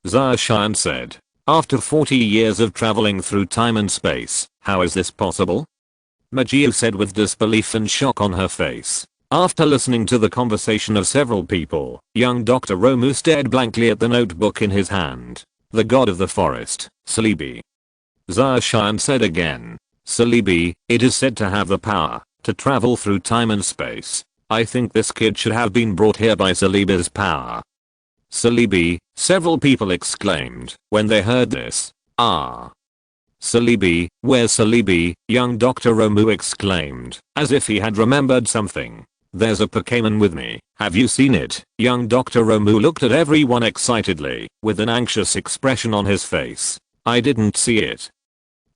Zaoshan said. After 40 years of traveling through time and space, how is this possible? Majiu said with disbelief and shock on her face. After listening to the conversation of several people, young Dr. Romu stared blankly at the notebook in his hand. The god of the forest, Celebi. Zaoshan said again. Celebi, it is said to have the power to travel through time and space. I think this kid should have been brought here by Celebi's power. Celebi, several people exclaimed when they heard this. Ah. Celebi, where's Celebi? Young Dr. Romu exclaimed, as if he had remembered something. There's a Pokémon with me, have you seen it? Young Dr. Romu looked at everyone excitedly, with an anxious expression on his face. I didn't see it.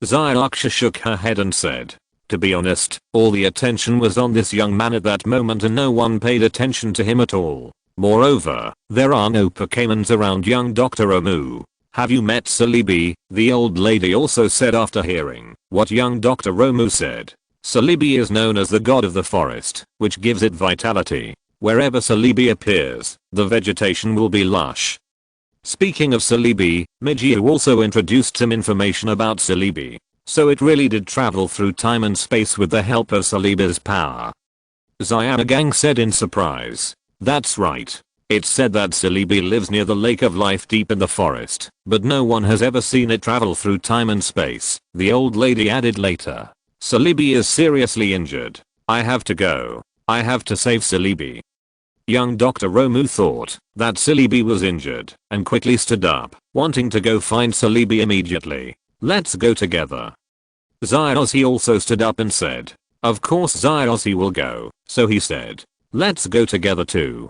Zyaksha shook her head and said. To be honest, all the attention was on this young man at that moment and no one paid attention to him at all. Moreover, there are no Pokémons around young Dr. Romu. Have you met Celebi? The old lady also said after hearing what young Dr. Romu said. Celebi is known as the god of the forest, which gives it vitality. Wherever Celebi appears, the vegetation will be lush. Speaking of Celebi, Mijiu also introduced some information about Celebi. So it really did travel through time and space with the help of Celebi's power. Zyanagang said in surprise. That's right. It's said that Celebi lives near the lake of life deep in the forest, but no one has ever seen it travel through time and space, the old lady added later. Celebi is seriously injured. I have to go. I have to save Celebi. Young Dr. Romu thought that Celebi was injured and quickly stood up, wanting to go find Celebi immediately. Let's go together. Zyozzy also stood up and said, of course Zyozzy will go, so he said, let's go together too.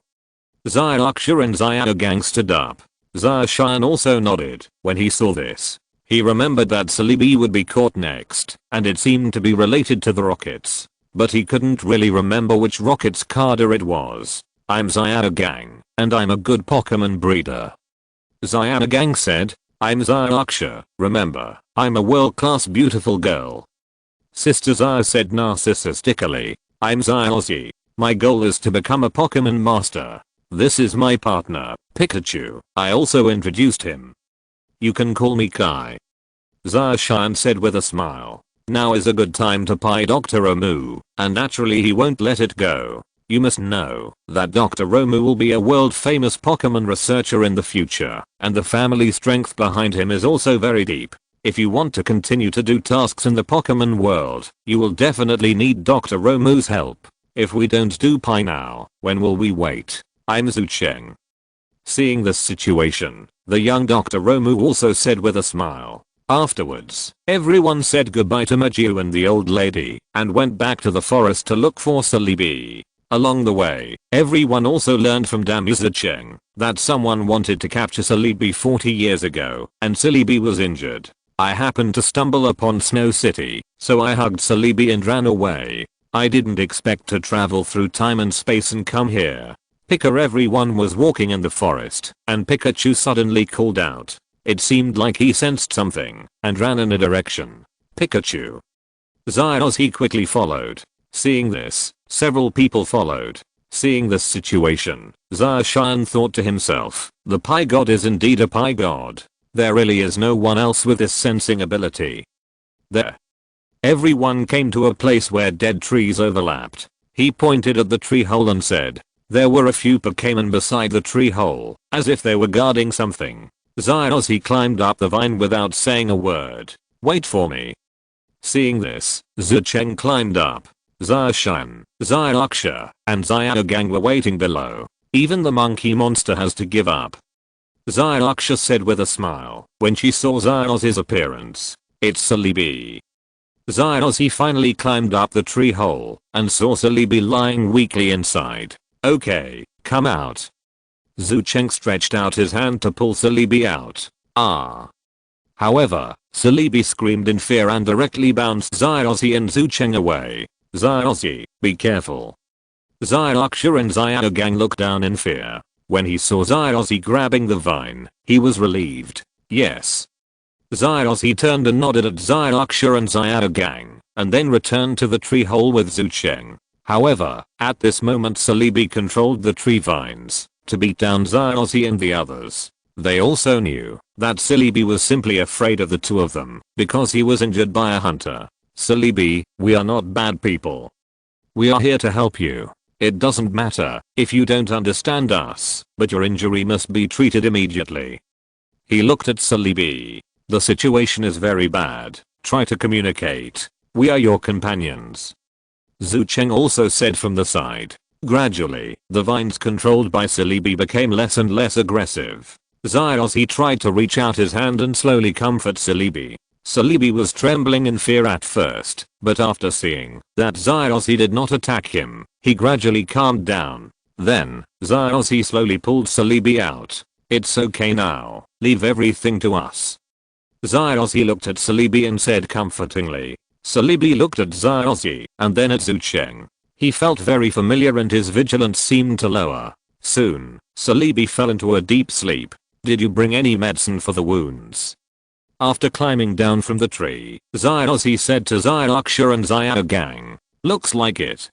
Zyuksha and Zyugang stood up. Zyushan also nodded when he saw this. He remembered that Celebi would be caught next, and it seemed to be related to the rockets. But he couldn't really remember which rocket's carder it was. I'm Zyugang, and I'm a good Pokemon breeder. Zyugang said, I'm Zyuksha, remember, I'm a world-class beautiful girl. Sister Zaya said narcissistically, I'm Zyozzy. My goal is to become a Pokemon master. This is my partner, Pikachu. I also introduced him. You can call me Kai. Zayushan said with a smile. Now is a good time to pie Dr. Romu, and naturally he won't let it go. You must know that Dr. Romu will be a world famous Pokemon researcher in the future, and the family strength behind him is also very deep. If you want to continue to do tasks in the Pokemon world, you will definitely need Dr. Romu's help. If we don't do pie now, when will we wait? I'm Zucheng. Seeing this situation, the young Dr. Romu also said with a smile. Afterwards, everyone said goodbye to Maju and the old lady, and went back to the forest to look for Celebi. Along the way, everyone also learned from Zucheng that someone wanted to capture Celebi 40 years ago, and Celebi was injured. I happened to stumble upon Snow City, so I hugged Celebi and ran away. I didn't expect to travel through time and space and come here. Everyone was walking in the forest, and Pikachu suddenly called out. It seemed like he sensed something, and ran in a direction. Pikachu. Zyozzy quickly followed. Seeing this, several people followed. Seeing this situation, Zayushan thought to himself, the Pie God is indeed a Pie God. There really is no one else with this sensing ability. There. Everyone came to a place where dead trees overlapped. He pointed at the tree hole and said, there were a few Pokémon beside the tree hole, as if they were guarding something. Zyozzy climbed up the vine without saying a word. Wait for me. Seeing this, Zucheng climbed up. Zayushan, Zyuksha, and Zyugang were waiting below. Even the monkey monster has to give up. Zyuksha said with a smile when she saw Zyozzy's appearance. It's Celebi. Zyozzy finally climbed up the tree hole and saw Celebi lying weakly inside. Okay, come out. Zucheng stretched out his hand to pull Celebi out. Ah. However, Celebi screamed in fear and directly bounced Zyozzy and Zucheng away. Zyozzy, be careful. Zyuksha and Zyugang looked down in fear. When he saw Zyozzy grabbing the vine, he was relieved. Yes. Zyozzy turned and nodded at Zyuksha and Zyugang, and then returned to the tree hole with Zucheng. However, at this moment Celebi controlled the tree vines to beat down Zyozzy and the others. They also knew that Celebi was simply afraid of the two of them because he was injured by a hunter. Celebi, we are not bad people. We are here to help you. It doesn't matter if you don't understand us, but your injury must be treated immediately. He looked at Celebi. The situation is very bad. Try to communicate. We are your companions. Zucheng also said from the side. Gradually, the vines controlled by Celebi became less and less aggressive. Zyozzy tried to reach out his hand and slowly comfort Celebi. Celebi was trembling in fear at first, but after seeing that Zyozzy did not attack him, he gradually calmed down. Then, Zyozzy slowly pulled Celebi out. It's okay now, leave everything to us. Zyozzy looked at Celebi and said comfortingly. Celebi looked at Zyozzy and then at Zucheng. He felt very familiar and his vigilance seemed to lower. Soon, Celebi fell into a deep sleep. Did you bring any medicine for the wounds? After climbing down from the tree, Zyozzy said to Zyuksha and Zyugang. Looks like it.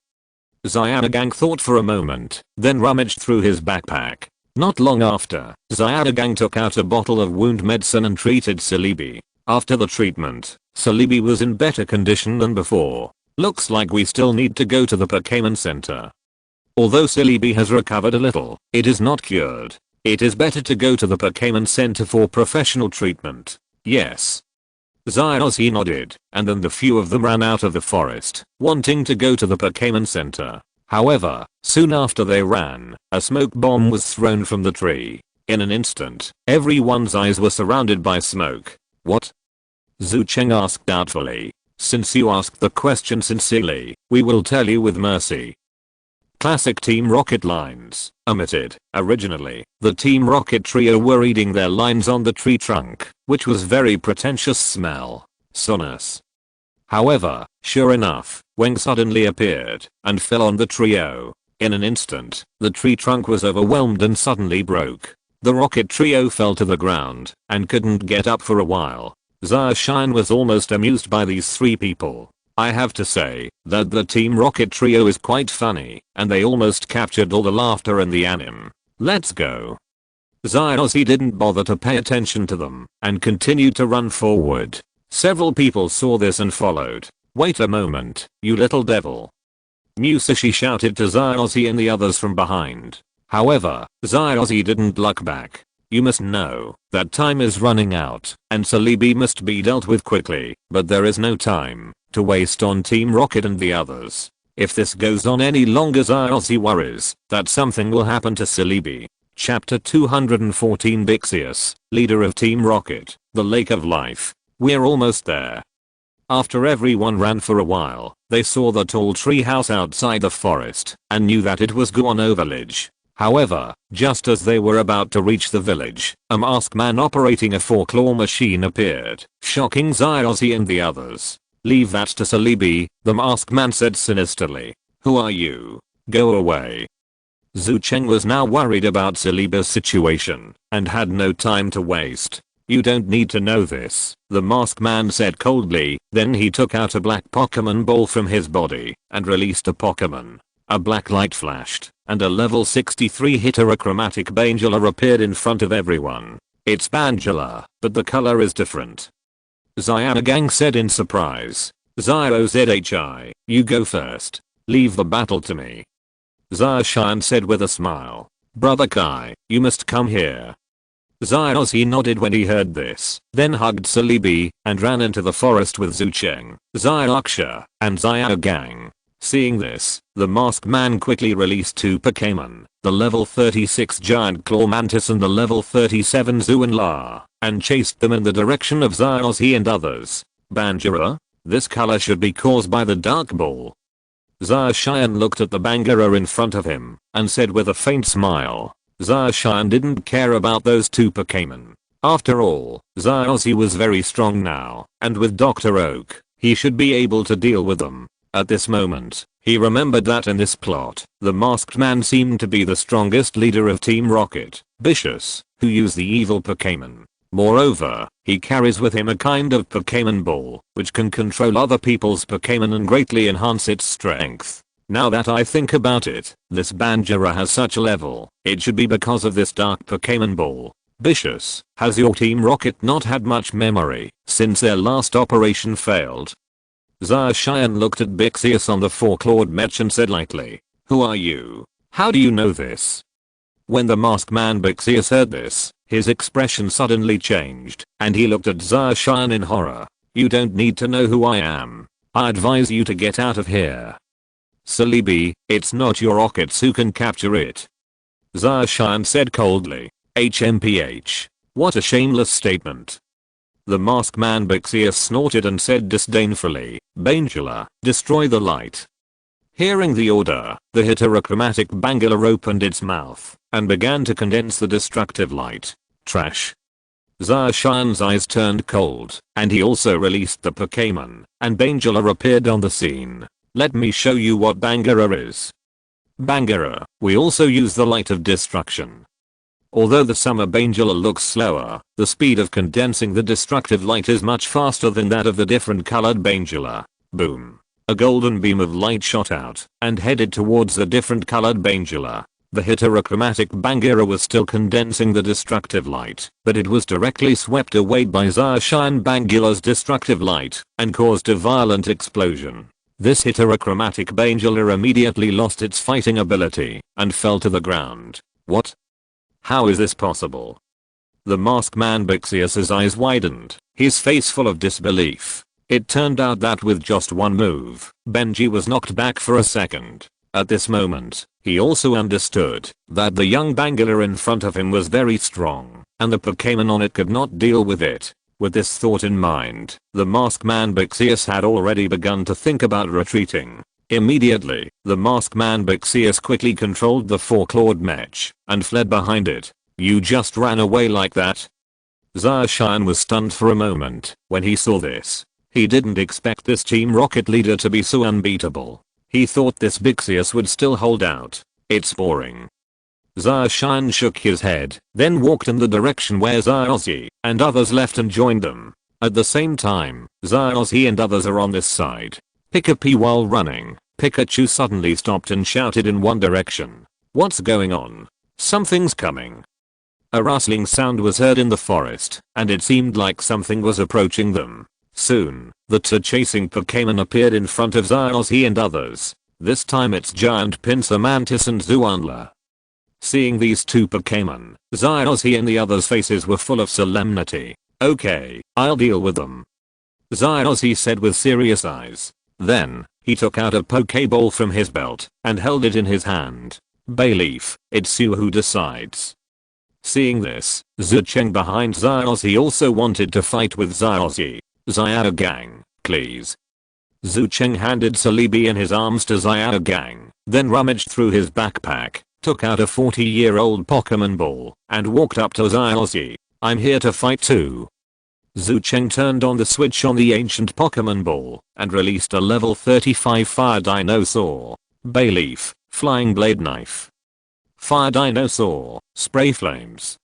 Zyugang thought for a moment, then rummaged through his backpack. Not long after, Zyugang took out a bottle of wound medicine and treated Celebi. After the treatment, Celebi was in better condition than before. Looks like we still need to go to the Pokémon Center. Although Celebi has recovered a little, it is not cured. It is better to go to the Pokémon Center for professional treatment. Yes. Zyossi nodded, and then the few of them ran out of the forest, wanting to go to the Pokémon Center. However, soon after they ran, a smoke bomb was thrown from the tree. In an instant, everyone's eyes were surrounded by smoke. What? Zhu Cheng asked doubtfully. Since you asked the question sincerely, we will tell you with mercy. Classic Team Rocket lines. Omitted. Originally, the Team Rocket trio were eating their lines on the tree trunk, which was very pretentious smell. Sonus. However, sure enough, Weng suddenly appeared and fell on the trio. In an instant, the tree trunk was overwhelmed and suddenly broke. The rocket trio fell to the ground and couldn't get up for a while. Zaoshan was almost amused by these three people. I have to say that the Team Rocket trio is quite funny, and they almost captured all the laughter in the anime. Let's go. Zyossi didn't bother to pay attention to them and continued to run forward. Several people saw this and followed. Wait a moment, you little devil. Musashi shouted to Zyossi and the others from behind. However, Zyossi didn't look back. You must know that time is running out and Celebi must be dealt with quickly, but there is no time to waste on Team Rocket and the others. If this goes on any longer, Zyossi worries that something will happen to Celebi. Chapter 214 Bixius, leader of Team Rocket, the Lake of Life. We're almost there. After everyone ran for a while, they saw the tall tree house outside the forest and knew that it was Guano Village. However, just as they were about to reach the village, a masked man operating a 4-claw machine appeared, shocking Zyossi and the others. Leave that to Celebi, the masked man said sinisterly. Who are you? Go away. Zhu Cheng was now worried about Celebi's situation and had no time to waste. You don't need to know this, the masked man said coldly. Then he took out a black Pokémon ball from his body and released a Pokémon. A black light flashed, and a level 63 heterochromatic Bangela appeared in front of everyone. It's Bangela, but the color is different. Xiaogang said in surprise. Zyozhi, you go first. Leave the battle to me. Zaoshan said with a smile. Brother Kai, you must come here. Zyossi nodded when he heard this, then hugged Celebi and ran into the forest with Zhu Cheng, Zyuksha, and Xiaogang. Seeing this, the masked man quickly released two Pokémon, the level 36 Giant Claw Mantis and the level 37 Zuanla, and chased them in the direction of Zyossi and others. Bangera? This color should be caused by the Dark Ball. Zaoshan looked at the Bangera in front of him and said with a faint smile. Zaoshan didn't care about those two Pokémon. After all, Zyossi was very strong now, and with Dr. Oak, he should be able to deal with them. At this moment, he remembered that in this plot, the masked man seemed to be the strongest leader of Team Rocket, Bixius, who used the evil Pokémon. Moreover, he carries with him a kind of Pokémon ball, which can control other people's Pokémon and greatly enhance its strength. Now that I think about it, this Bangera has such a level, it should be because of this dark Pokémon ball. Bixius, has your Team Rocket not had much memory since their last operation failed? Zaoshan looked at Bixius on the 4-clawed mech and said lightly. Who are you? How do you know this? When the masked man Bixius heard this, his expression suddenly changed, and he looked at Zaoshan in horror. You don't need to know who I am. I advise you to get out of here. Celebi, it's not your rockets who can capture it. Zaoshan said coldly. HMPH. What a shameless statement. The masked man Bixius snorted and said disdainfully, Bangela, destroy the light. Hearing the order, the heterochromatic Bangela opened its mouth and began to condense the destructive light. Trash. Zaoshan's eyes turned cold, and he also released the Pokémon, and Bangela appeared on the scene. Let me show you what Bangera is. Bangera, we also use the light of destruction. Although the summer Bangela looks slower, the speed of condensing the destructive light is much faster than that of the different colored Bangela. Boom. A golden beam of light shot out and headed towards the different colored Bangela. The heterochromatic Bangera was still condensing the destructive light, but it was directly swept away by Zaoshan Bangela's destructive light and caused a violent explosion. This heterochromatic Bangela immediately lost its fighting ability and fell to the ground. What? How is this possible? The masked man Bixius's eyes widened, his face full of disbelief. It turned out that with just one move, Benji was knocked back for a second. At this moment, he also understood that the young Bangula in front of him was very strong, and the Pokémon on it could not deal with it. With this thought in mind, the masked man Bixius had already begun to think about retreating. Immediately, the masked man Bixius quickly controlled the four-clawed mech and fled behind it. You just ran away like that? Zacian was stunned for a moment when he saw this. He didn't expect this Team Rocket leader to be so unbeatable. He thought this Bixius would still hold out. It's boring. Zacian shook his head, then walked in the direction where Zaozi and others left and joined them. At the same time, Zaozi and others are on this side. Pikachu while running, Pikachu suddenly stopped and shouted in one direction. What's going on? Something's coming. A rustling sound was heard in the forest, and it seemed like something was approaching them. Soon, the two chasing Pokémon appeared in front of Zaozi and others. This time it's giant Pinsir Mantis and Zuanla. Seeing these two Pokémon, Zaozi and the others' faces were full of solemnity. Okay, I'll deal with them, Zaozi said with serious eyes. Then, he took out a Poké Ball from his belt and held it in his hand. Bayleaf, it's you who decides. Seeing this, Zucheng behind Zaozi also wanted to fight with Zaozi. Xiaogang, please. Zucheng handed Celebi in his arms to Xiaogang, then rummaged through his backpack, took out a 40-year-old Pokémon Ball, and walked up to Zaozi. I'm here to fight too. Zucheng turned on the switch on the ancient Pokémon Ball, and released a level 35 Fire Dinosaur. Bayleaf, Flying Blade Knife. Fire Dinosaur, Spray Flames.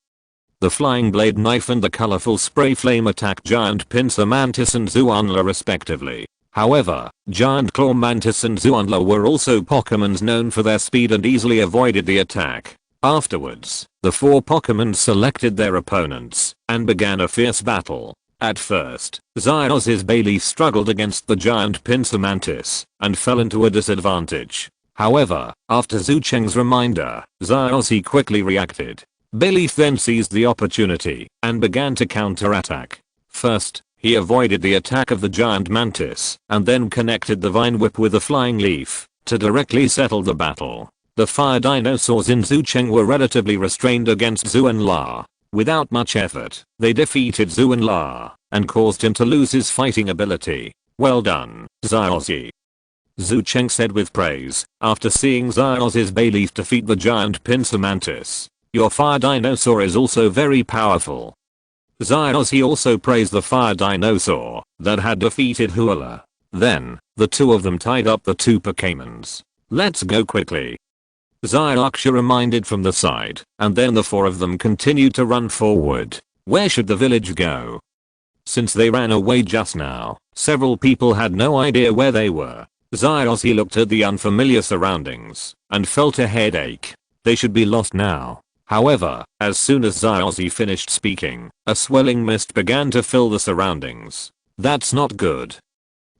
The Flying Blade Knife and the colorful Spray Flame attacked Giant Pinsir Mantis and Zuanla respectively. However, Giant Claw Mantis and Zuanla were also Pokémons known for their speed and easily avoided the attack. Afterwards, the four Pokémon selected their opponents and began a fierce battle. At first, Zaozi's Bayleaf struggled against the Giant Pinsir Mantis and fell into a disadvantage. However, after Zucheng's reminder, Zaozi quickly reacted. Bayleaf then seized the opportunity and began to counterattack. First, he avoided the attack of the giant mantis and then connected the vine whip with a flying leaf to directly settle the battle. The fire dinosaurs in Zucheng were relatively restrained against Zuanla. Without much effort, they defeated Zuanla and caused him to lose his fighting ability. Well done, Zaozi. Zucheng said with praise after seeing Zaozi's Bayleaf defeat the giant Pinsir Mantis. Your fire dinosaur is also very powerful. Zaozi also praised the fire dinosaur that had defeated Huala. Then, the two of them tied up the two Pokémons. Let's go quickly. Xiaoxia reminded from the side, and then the four of them continued to run forward. Where should the village go? Since they ran away just now, several people had no idea where they were. Zaozi looked at the unfamiliar surroundings and felt a headache. They should be lost now. However, as soon as Zaozi finished speaking, a swelling mist began to fill the surroundings. That's not good.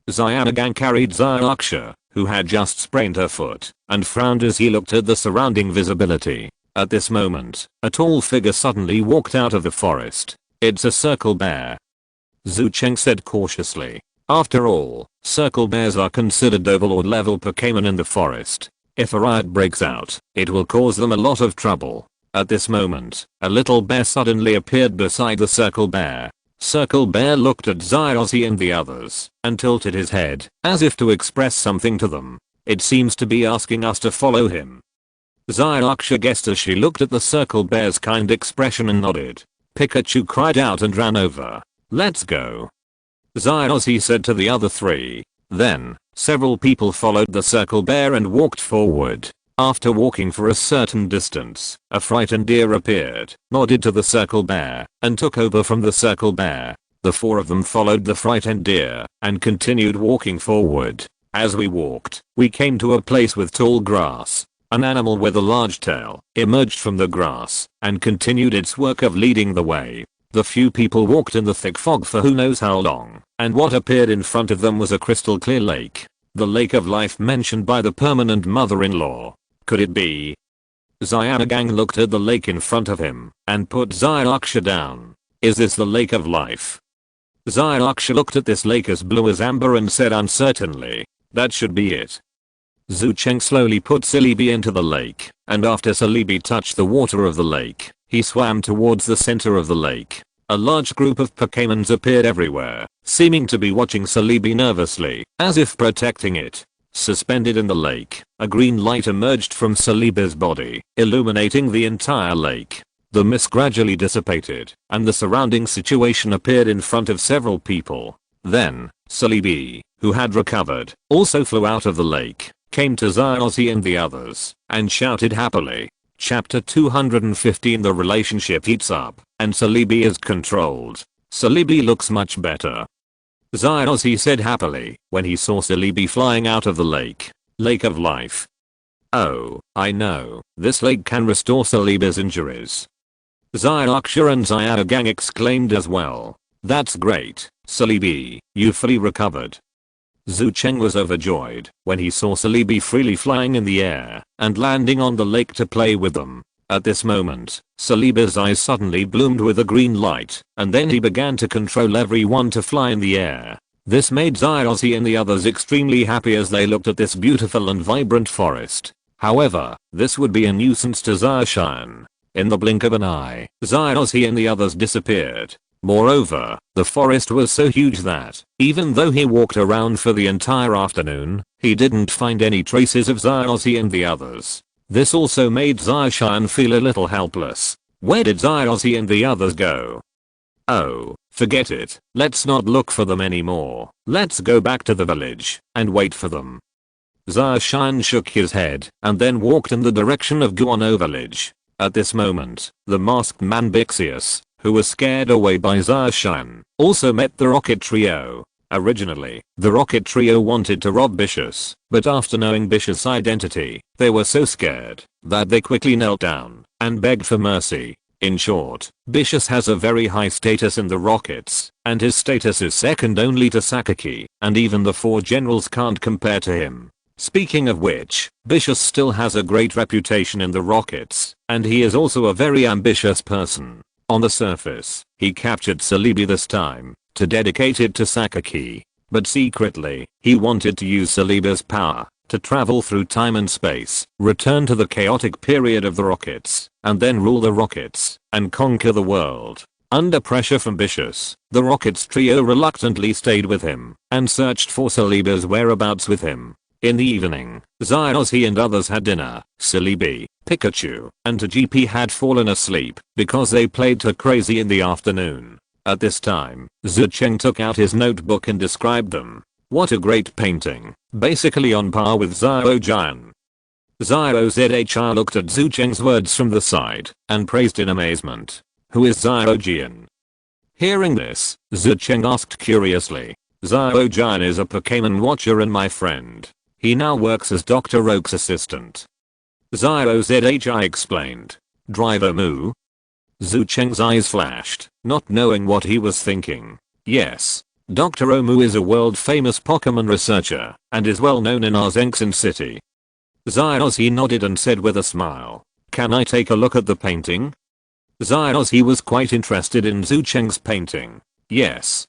Xiaogang carried Xiaoxia, who had just sprained her foot, and frowned as he looked at the surrounding visibility. At this moment, a tall figure suddenly walked out of the forest. It's a circle bear. Zucheng said cautiously. After all, circle bears are considered overlord level Pokémon in the forest. If a riot breaks out, it will cause them a lot of trouble. At this moment, a little bear suddenly appeared beside the circle bear. Circle bear looked at Zaozi and the others and tilted his head as if to express something to them. It seems to be asking us to follow him. Xiaoxia guessed as she looked at the circle bear's kind expression and nodded. Pikachu cried out and ran over. Let's go, Zaozi said to the other three. Then, several people followed the circle bear and walked forward. After walking for a certain distance, a frightened deer appeared, nodded to the circle bear, and took over from the circle bear. The four of them followed the frightened deer and continued walking forward. As we walked, we came to a place with tall grass. An animal with a large tail emerged from the grass and continued its work of leading the way. The few people walked in the thick fog for who knows how long, and what appeared in front of them was a crystal clear lake. The lake of life mentioned by the permanent mother-in-law. Could it be? Xiaogang looked at the lake in front of him and put Xiaoxia down. Is this the lake of life? Xiaoxia looked at this lake as blue as amber and said uncertainly, that should be it. Zucheng slowly put Celebi into the lake, and after Celebi touched the water of the lake, he swam towards the center of the lake. A large group of Pokémons appeared everywhere, seeming to be watching Celebi nervously, as if protecting it. Suspended in the lake, a green light emerged from Celebi's body, illuminating the entire lake. The mist gradually dissipated, and the surrounding situation appeared in front of several people. Then, Celebi, who had recovered, also flew out of the lake, came to Xiaoxi and the others, and shouted happily. Chapter 215. The relationship heats up, and Celebi is controlled. Celebi looks much better. Xiaoxi said happily when he saw Celebi flying out of the lake. Lake of life. Oh, I know, this lake can restore Celebi's injuries. Xiaoxia and Xiaogang exclaimed as well. That's great, Celebi, you fully recovered. Zucheng was overjoyed when he saw Celebi freely flying in the air and landing on the lake to play with them. At this moment, Celebi's eyes suddenly bloomed with a green light, and then he began to control everyone to fly in the air. This made Xiaoxi and the others extremely happy as they looked at this beautiful and vibrant forest. However, this would be a nuisance to Xiaoshan. In the blink of an eye, Xiaoxi and the others disappeared. Moreover, the forest was so huge that, even though he walked around for the entire afternoon, he didn't find any traces of Xiaoxi and the others. This also made Xiaoshan feel a little helpless. Where did Xiaoxi and the others go? Oh, forget it, let's not look for them anymore. Let's go back to the village and wait for them. Xiaoshan shook his head and then walked in the direction of Guano village. At this moment, the masked man Bixius, who was scared away by Xiaoshan, also met the Rocket Trio. Originally, the Rocket Trio wanted to rob Bixius, but after knowing Bixius' identity, they were so scared that they quickly knelt down and begged for mercy. In short, Bixius has a very high status in the Rockets, and his status is second only to Sakaki, and even the 4 generals can't compare to him. Speaking of which, Bixius still has a great reputation in the Rockets, and he is also a very ambitious person. On the surface, he captured Celebi this time to dedicate it to Sakaki, but secretly, he wanted to use Celebi's power to travel through time and space, return to the chaotic period of the Rockets, and then rule the Rockets and conquer the world. Under pressure from Bixius, the Rockets trio reluctantly stayed with him and searched for Celebi's whereabouts with him. In the evening, Xiaoxi and others had dinner. Celebi, Pikachu, and GP had fallen asleep because they played too crazy in the afternoon. At this time, Zucheng took out his notebook and described them. What a great painting, basically on par with Xiaojian. Xiaozhi looked at Zucheng's words from the side and praised in amazement. Who is Xiaojian? Hearing this, Zucheng asked curiously. Xiaojian is a Pokémon watcher and my friend. He now works as Dr. Oak's assistant. Xiaozhi explained. Driver Moo? Zucheng's eyes flashed, not knowing what he was thinking. Yes. Dr. Omu is a world-famous Pokémon researcher, and is well known in Arzengson City. Xiaoxi nodded and said with a smile. Can I take a look at the painting? Xiaoxi was quite interested in Zucheng's painting. Yes.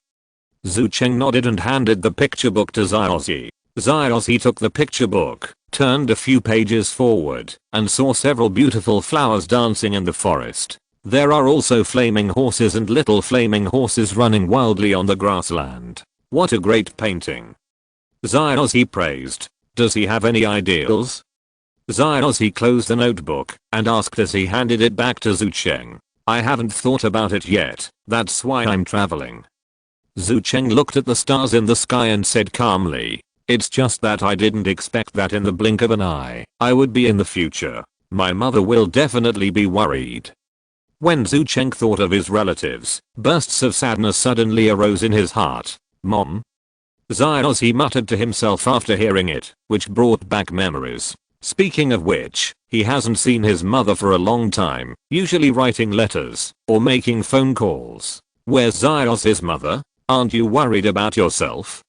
Zucheng nodded and handed the picture book to Xiaoxi. Xiaoxi took the picture book, turned a few pages forward, and saw several beautiful flowers dancing in the forest. There are also flaming horses and little flaming horses running wildly on the grassland. What a great painting. Xiaoxi praised. Does he have any ideals? Xiaoxi closed the notebook and asked as he handed it back to Zucheng. I haven't thought about it yet, that's why I'm traveling. Zucheng looked at the stars in the sky and said calmly. It's just that I didn't expect that in the blink of an eye, I would be in the future. My mother will definitely be worried. When Zucheng thought of his relatives, bursts of sadness suddenly arose in his heart. Mom? Xiaoxi muttered to himself after hearing it, which brought back memories. Speaking of which, he hasn't seen his mother for a long time, usually writing letters or making phone calls. Where's Xiaoxi's mother? Aren't you worried about yourself?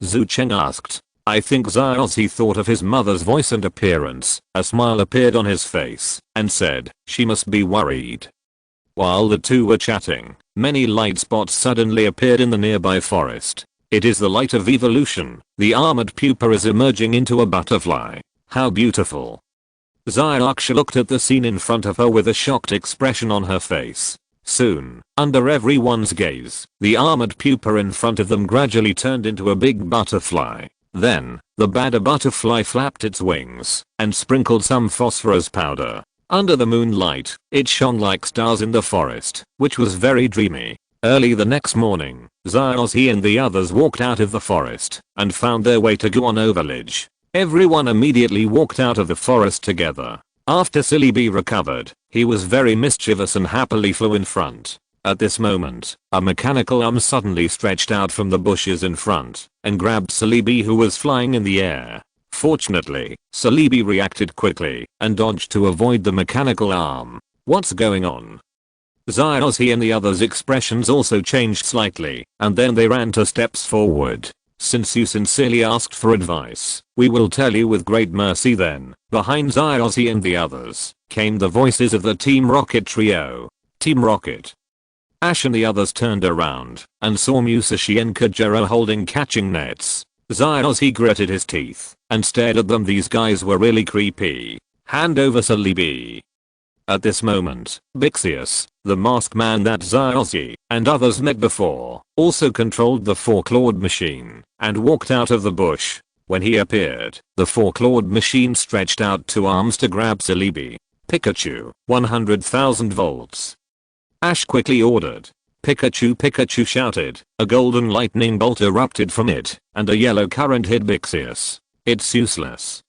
Zucheng asked. I think Zyossi thought of his mother's voice and appearance. A smile appeared on his face and said, she must be worried. While the two were chatting, many light spots suddenly appeared in the nearby forest. It is the light of evolution. The armored pupa is emerging into a butterfly. How beautiful. Zyossi looked at the scene in front of her with a shocked expression on her face. Soon, under everyone's gaze, the armored pupa in front of them gradually turned into a big butterfly. Then, the butterfly flapped its wings and sprinkled some phosphorus powder. Under the moonlight, it shone like stars in the forest, which was very dreamy. Early the next morning, Zyossi and the others walked out of the forest and found their way to Guano village. Everyone immediately walked out of the forest together. After Silly Bee recovered, he was very mischievous and happily flew in front. At this moment, a mechanical arm suddenly stretched out from the bushes in front and grabbed Silly Bee, who was flying in the air. Fortunately, Silly Bee reacted quickly and dodged to avoid the mechanical arm. What's going on? Zyossi and the others' expressions also changed slightly, and then they ran 2 steps forward. Since you sincerely asked for advice, we will tell you with great mercy then. Behind Zyossi and the others came the voices of the Team Rocket trio. Team Rocket. Ash and the others turned around and saw Musashi and Kajiro holding catching nets. Zyossi gritted his teeth and stared at them. These guys were really creepy. Hand over Silly Bee. At this moment, Bixius, the masked man that Zyossi and others met before, also controlled the 4-clawed machine and walked out of the bush. When he appeared, the 4-clawed machine stretched out 2 arms to grab Silly Bee. Pikachu, 100,000 volts. Ash quickly ordered. Pikachu. Pikachu shouted. A golden lightning bolt erupted from it, and a yellow current hit Bixius. It's useless.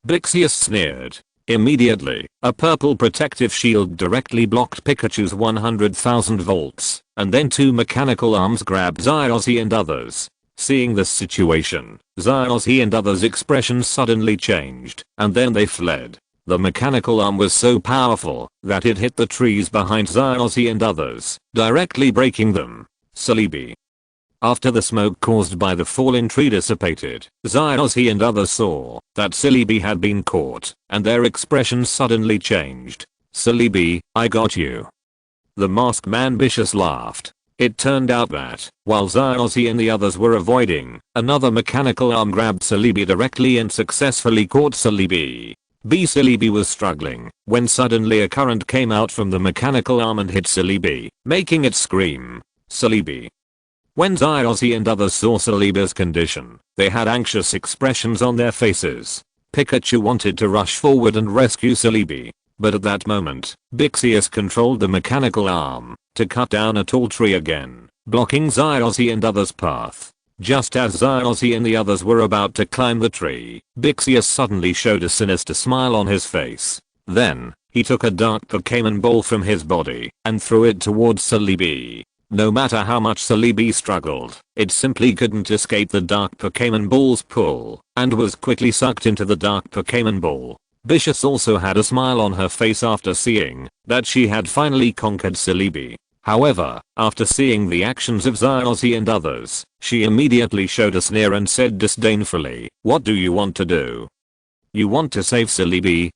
Bixius sneered. Immediately, a purple protective shield directly blocked Pikachu's 100,000 volts, and then 2 mechanical arms grabbed Zyossi and others. Seeing this situation, Zyossi and others' expressions suddenly changed, and then they fled. The mechanical arm was so powerful that it hit the trees behind Zyossi and others, directly breaking them. Silly Bee. After the smoke caused by the fallen tree dissipated, Zyossi and others saw that Silly Bee had been caught, and their expressions suddenly changed. Silly Bee, I got you. The masked man Bixius laughed. It turned out that, while Zyossi and the others were avoiding, another mechanical arm grabbed Silly Bee directly and successfully caught Silly Bee. Silly Bee was struggling when suddenly a current came out from the mechanical arm and hit Silly Bee, making it scream. Silly Bee. When Zyossi and others saw Silly Bee's condition, they had anxious expressions on their faces. Pikachu wanted to rush forward and rescue Silly Bee, but at that moment, Bixius controlled the mechanical arm to cut down a tall tree again, blocking Zyossi and others' path. Just as Zyossi and the others were about to climb the tree, Bixius suddenly showed a sinister smile on his face. Then, he took a dark Pokémon ball from his body and threw it towards Silly Bee. No matter how much Silly Bee struggled, it simply couldn't escape the dark Pokémon ball's pull, and was quickly sucked into the dark Pokémon ball. Bixius also had a smile on her face after seeing that she had finally conquered Silly Bee. However, after seeing the actions of Zyossi and others, she immediately showed a sneer and said disdainfully, "What do you want to do? You want to save Silly Bee?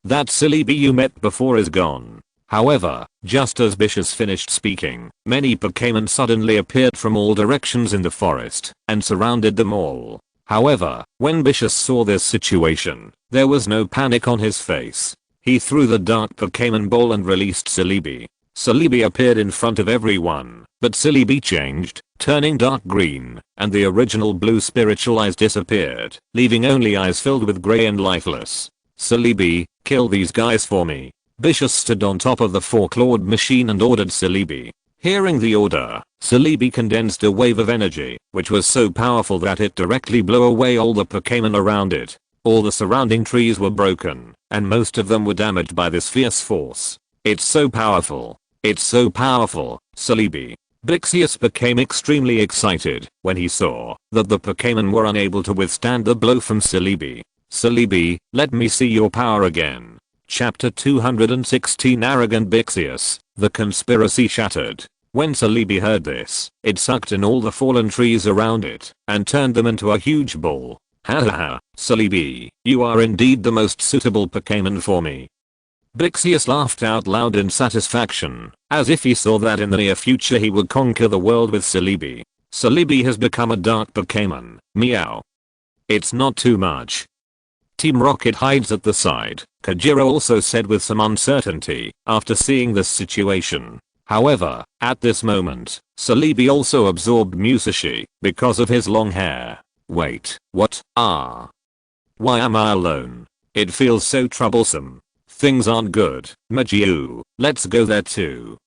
That Silly Bee you met before is gone." However, just as Bixius finished speaking, many Pokémon suddenly appeared from all directions in the forest and surrounded them all. However, when Bixius saw this situation, there was no panic on his face. He threw the dark Pokémon ball and released Silly Bee. Silly Bee appeared in front of everyone, but Silly Bee changed, turning dark green, and the original blue spiritual eyes disappeared, leaving only eyes filled with grey and lifeless. Silly Bee, kill these guys for me. Bixius stood on top of the 4-clawed machine and ordered Silly Bee. Hearing the order, Silly Bee condensed a wave of energy, which was so powerful that it directly blew away all the Pokémon around it. All the surrounding trees were broken, and most of them were damaged by this fierce force. It's so powerful. It's so powerful, Silly Bee. Bixius became extremely excited when he saw that the Pokémon were unable to withstand the blow from Silly Bee. Silly Bee, let me see your power again. Chapter 216 Arrogant Bixius, the conspiracy shattered. When Silly Bee heard this, it sucked in all the fallen trees around it and turned them into a huge ball. Hahaha, Celebi, you are indeed the most suitable Pokémon for me. Bixius laughed out loud in satisfaction, as if he saw that in the near future he would conquer the world with Celebi. Celebi has become a dark Pokémon, meow. It's not too much. Team Rocket hides at the side, Kajiro also said with some uncertainty, after seeing this situation. However, at this moment, Celebi also absorbed Musashi, because of his long hair. Wait, what? Why am I alone? It feels so troublesome. Things aren't good. Majiu, let's go there too.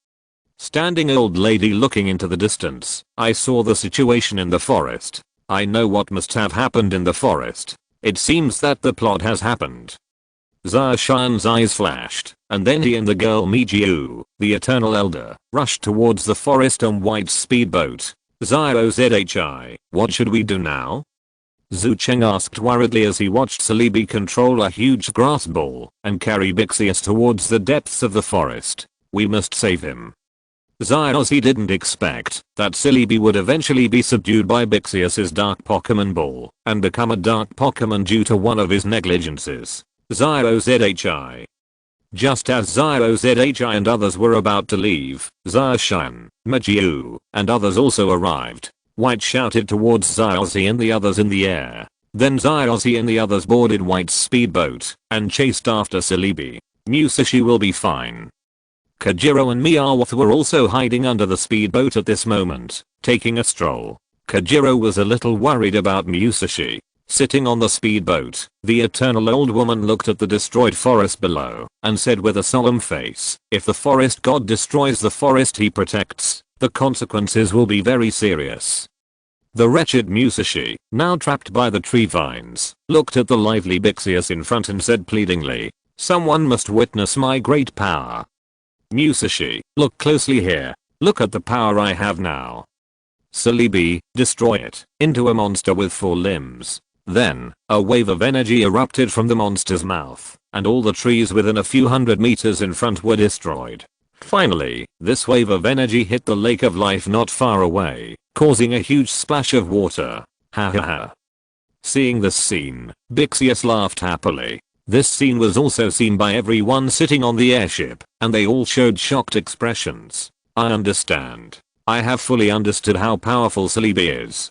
Standing old lady looking into the distance, I saw the situation in the forest. I know what must have happened in the forest. It seems that the plot has happened. Zacian's eyes flashed, and then he and the girl Mijiu, the Eternal Elder, rushed towards the forest on White's speedboat. ZI, what should we do now? Zhu Cheng asked worriedly as he watched Celebi control a huge grass ball and carry Bixius towards the depths of the forest. We must save him. He didn't expect that Celebi would eventually be subdued by Bixius's dark Pokemon ball and become a dark Pokemon due to one of his negligences. ZI. Just as ZI and others were about to leave, Zacian, Majiu, and others also arrived. White shouted towards Ziozi and the others in the air. Then Ziozi and the others boarded White's speedboat and chased after Celebi. Musashi will be fine. Kajiro and Meowth were also hiding under the speedboat at this moment, taking a stroll. Kajiro was a little worried about Musashi. Sitting on the speedboat, the eternal old woman looked at the destroyed forest below and said with a solemn face, if the forest god destroys the forest he protects, the consequences will be very serious. The wretched Musashi, now trapped by the tree vines, looked at the lively Bixius in front and said pleadingly, someone must witness my great power. Musashi, look closely here. Look at the power I have now. Celebi, destroy it, into a monster with 4 limbs. Then, a wave of energy erupted from the monster's mouth, and all the trees within a few hundred meters in front were destroyed. Finally, this wave of energy hit the lake of life not far away, causing a huge splash of water. Hahaha. Seeing this scene, Bixius laughed happily. This scene was also seen by everyone sitting on the airship, and they all showed shocked expressions. I understand. I have fully understood how powerful Celebi is.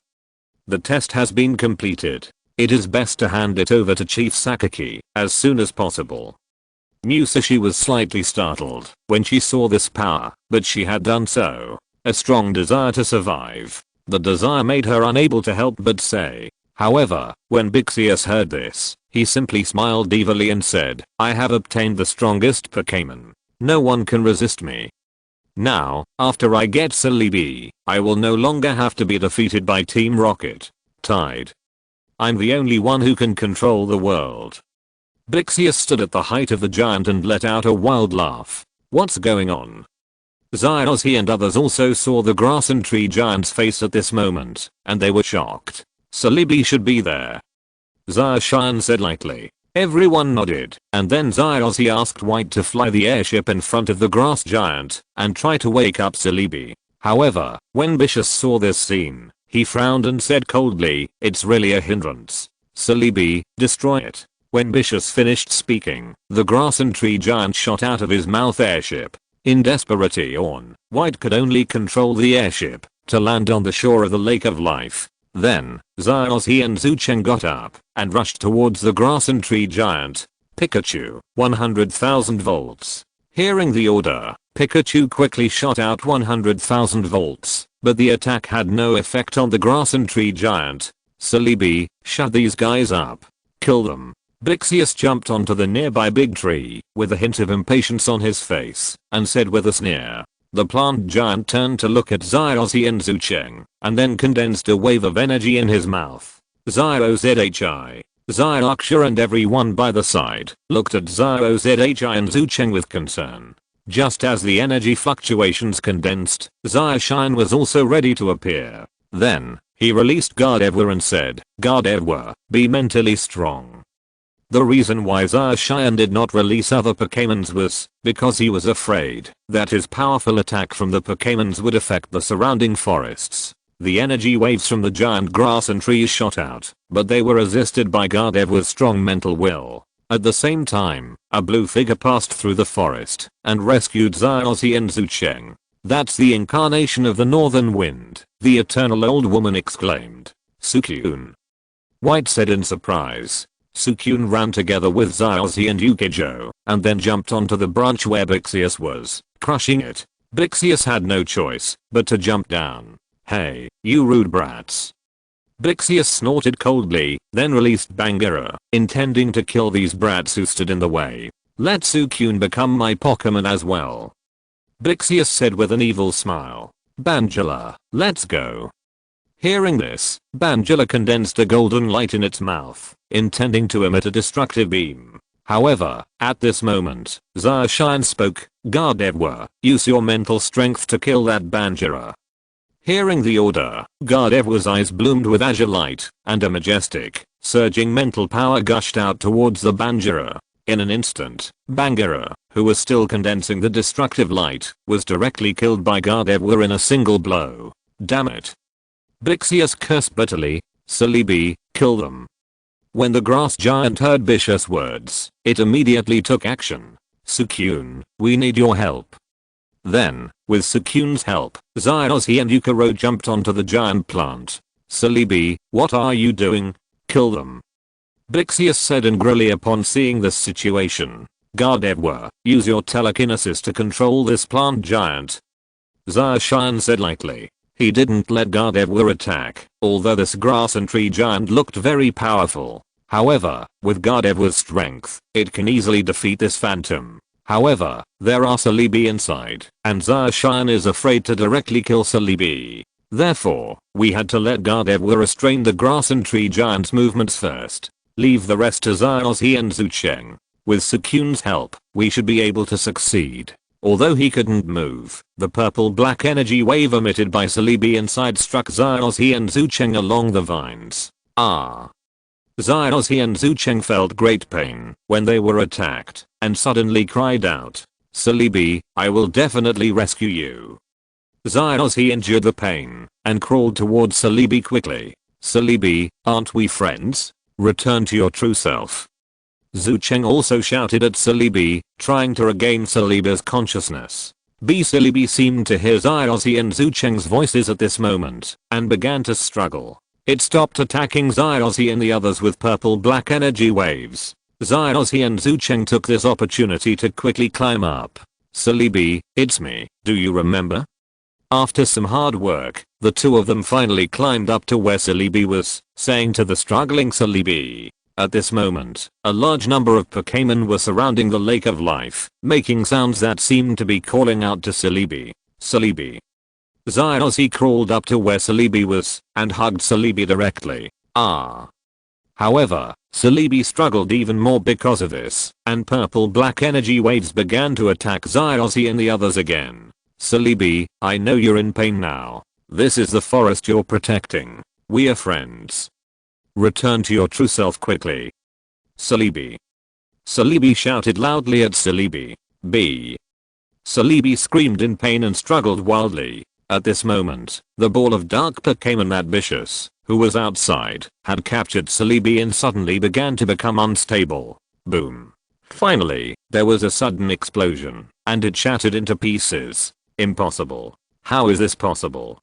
The test has been completed. It is best to hand it over to Chief Sakaki as soon as possible. Musashi was slightly startled when she saw this power, but she had done so. A strong desire to survive. The desire made her unable to help but say. However, when Bixius heard this, he simply smiled evilly and said, I have obtained the strongest Pokémon. No one can resist me. Now, after I get Celebi, I will no longer have to be defeated by Team Rocket. Tied. I'm the only one who can control the world. Bixius stood at the height of the giant and let out a wild laugh. What's going on? Zyozzy and others also saw the grass and tree giant's face at this moment, and they were shocked. Celebi should be there. Zacian said lightly. Everyone nodded, and then Zyozzy asked White to fly the airship in front of the grass giant and try to wake up Celebi. However, when Bixius saw this scene, he frowned and said coldly, it's really a hindrance. Celebi, destroy it. When Bixius finished speaking, the grass and tree giant shot out of his mouth airship. In desperation, White could only control the airship to land on the shore of the Lake of Life. Then, Zyozzy and Zuchen got up and rushed towards the grass and tree giant. Pikachu, 100,000 volts. Hearing the order, Pikachu quickly shot out 100,000 volts, but the attack had no effect on the grass and tree giant. Celebi, shut these guys up. Kill them. Bixius jumped onto the nearby big tree with a hint of impatience on his face and said with a sneer. The plant giant turned to look at Zyozzy and Zucheng and then condensed a wave of energy in his mouth. Zyozhi. Zyuksha and everyone by the side looked at Zyozhi and Zucheng with concern. Just as the energy fluctuations condensed, Zacian was also ready to appear. Then, he released Gardevoir and said, Gardevoir, be mentally strong. The reason why Zacian did not release other Pokémons was because he was afraid that his powerful attack from the Pokémons would affect the surrounding forests. The energy waves from the giant grass and trees shot out, but they were resisted by Gardev with strong mental will. At the same time, a blue figure passed through the forest and rescued Xiaozi and Zucheng. "That's the incarnation of the northern wind," the eternal old woman exclaimed. "Sukyun." White said in surprise. Sukyun ran together with Xiaozi and Yukijo, and then jumped onto the branch where Bixius was, crushing it. Bixius had no choice but to jump down. "Hey, you rude brats." Bixius snorted coldly, then released Bangira, intending to kill these brats who stood in the way. "Let Sukyun become my Pokémon as well," Bixius said with an evil smile. "Bangela, let's go." Hearing this, Bangela condensed a golden light in its mouth, intending to emit a destructive beam. However, at this moment, Zaoshan spoke. "Gardev, use your mental strength to kill that Bangela." Hearing the order, Gardev's eyes bloomed with azure light, and a majestic, surging mental power gushed out towards the Bangera. In an instant, Bangera, who was still condensing the destructive light, was directly killed by Gardev in a single blow. "Damn it." Bixius cursed bitterly. "Celebi, kill them." When the grass giant heard Bish's words, it immediately took action. "Sukyun, we need your help." Then, with Sukyun's help, Xiaozi and Yukiro jumped onto the giant plant. "Celebi, what are you doing? Kill them." Bixius said angrily upon seeing this situation. "Gardev, use your telekinesis to control this plant giant." Zaoshan said lightly. He didn't let Gardev attack, although this grass and tree giant looked very powerful. However, with Gardev's strength, it can easily defeat this phantom. However, there are Celebi inside, and Zaoshan is afraid to directly kill Celebi. Therefore, we had to let Gardev restrain the grass and tree giant's movements first. Leave the rest to Xiaozi and Zucheng. With Sukyun's help, we should be able to succeed. Although he couldn't move, the purple-black energy wave emitted by Celebi inside struck Xiaozi and Zucheng along the vines. Xiaozi and Zucheng felt great pain when they were attacked, and suddenly cried out, "Celebi, I will definitely rescue you." Xiaozi endured the pain, and crawled towards Celebi quickly. "Celebi, aren't we friends? Return to your true self." Zucheng also shouted at Celebi, trying to regain Celebi's consciousness. Celebi seemed to hear Xiaozi and Zucheng's voices at this moment, and began to struggle. It stopped attacking Xiaozi and the others with purple-black energy waves. Xiaozi and Zucheng took this opportunity to quickly climb up. "Celebi, it's me, do you remember?" After some hard work, the two of them finally climbed up to where Celebi was, saying to the struggling Celebi. At this moment, a large number of Pokémon were surrounding the Lake of Life, making sounds that seemed to be calling out to Celebi. "Celebi." Xiaozi crawled up to where Celebi was, and hugged Celebi directly. However, Celebi struggled even more because of this, and purple-black energy waves began to attack Xiaozi and the others again. "Celebi, I know you're in pain now. This is the forest you're protecting. We are friends. Return to your true self quickly." "Celebi." Celebi shouted loudly at Celebi. Celebi screamed in pain and struggled wildly. At this moment, the ball of dark Pokémon that Bixius, who was outside, had captured Celebi and suddenly began to become unstable. Boom. Finally, there was a sudden explosion, and it shattered into pieces. Impossible. How is this possible?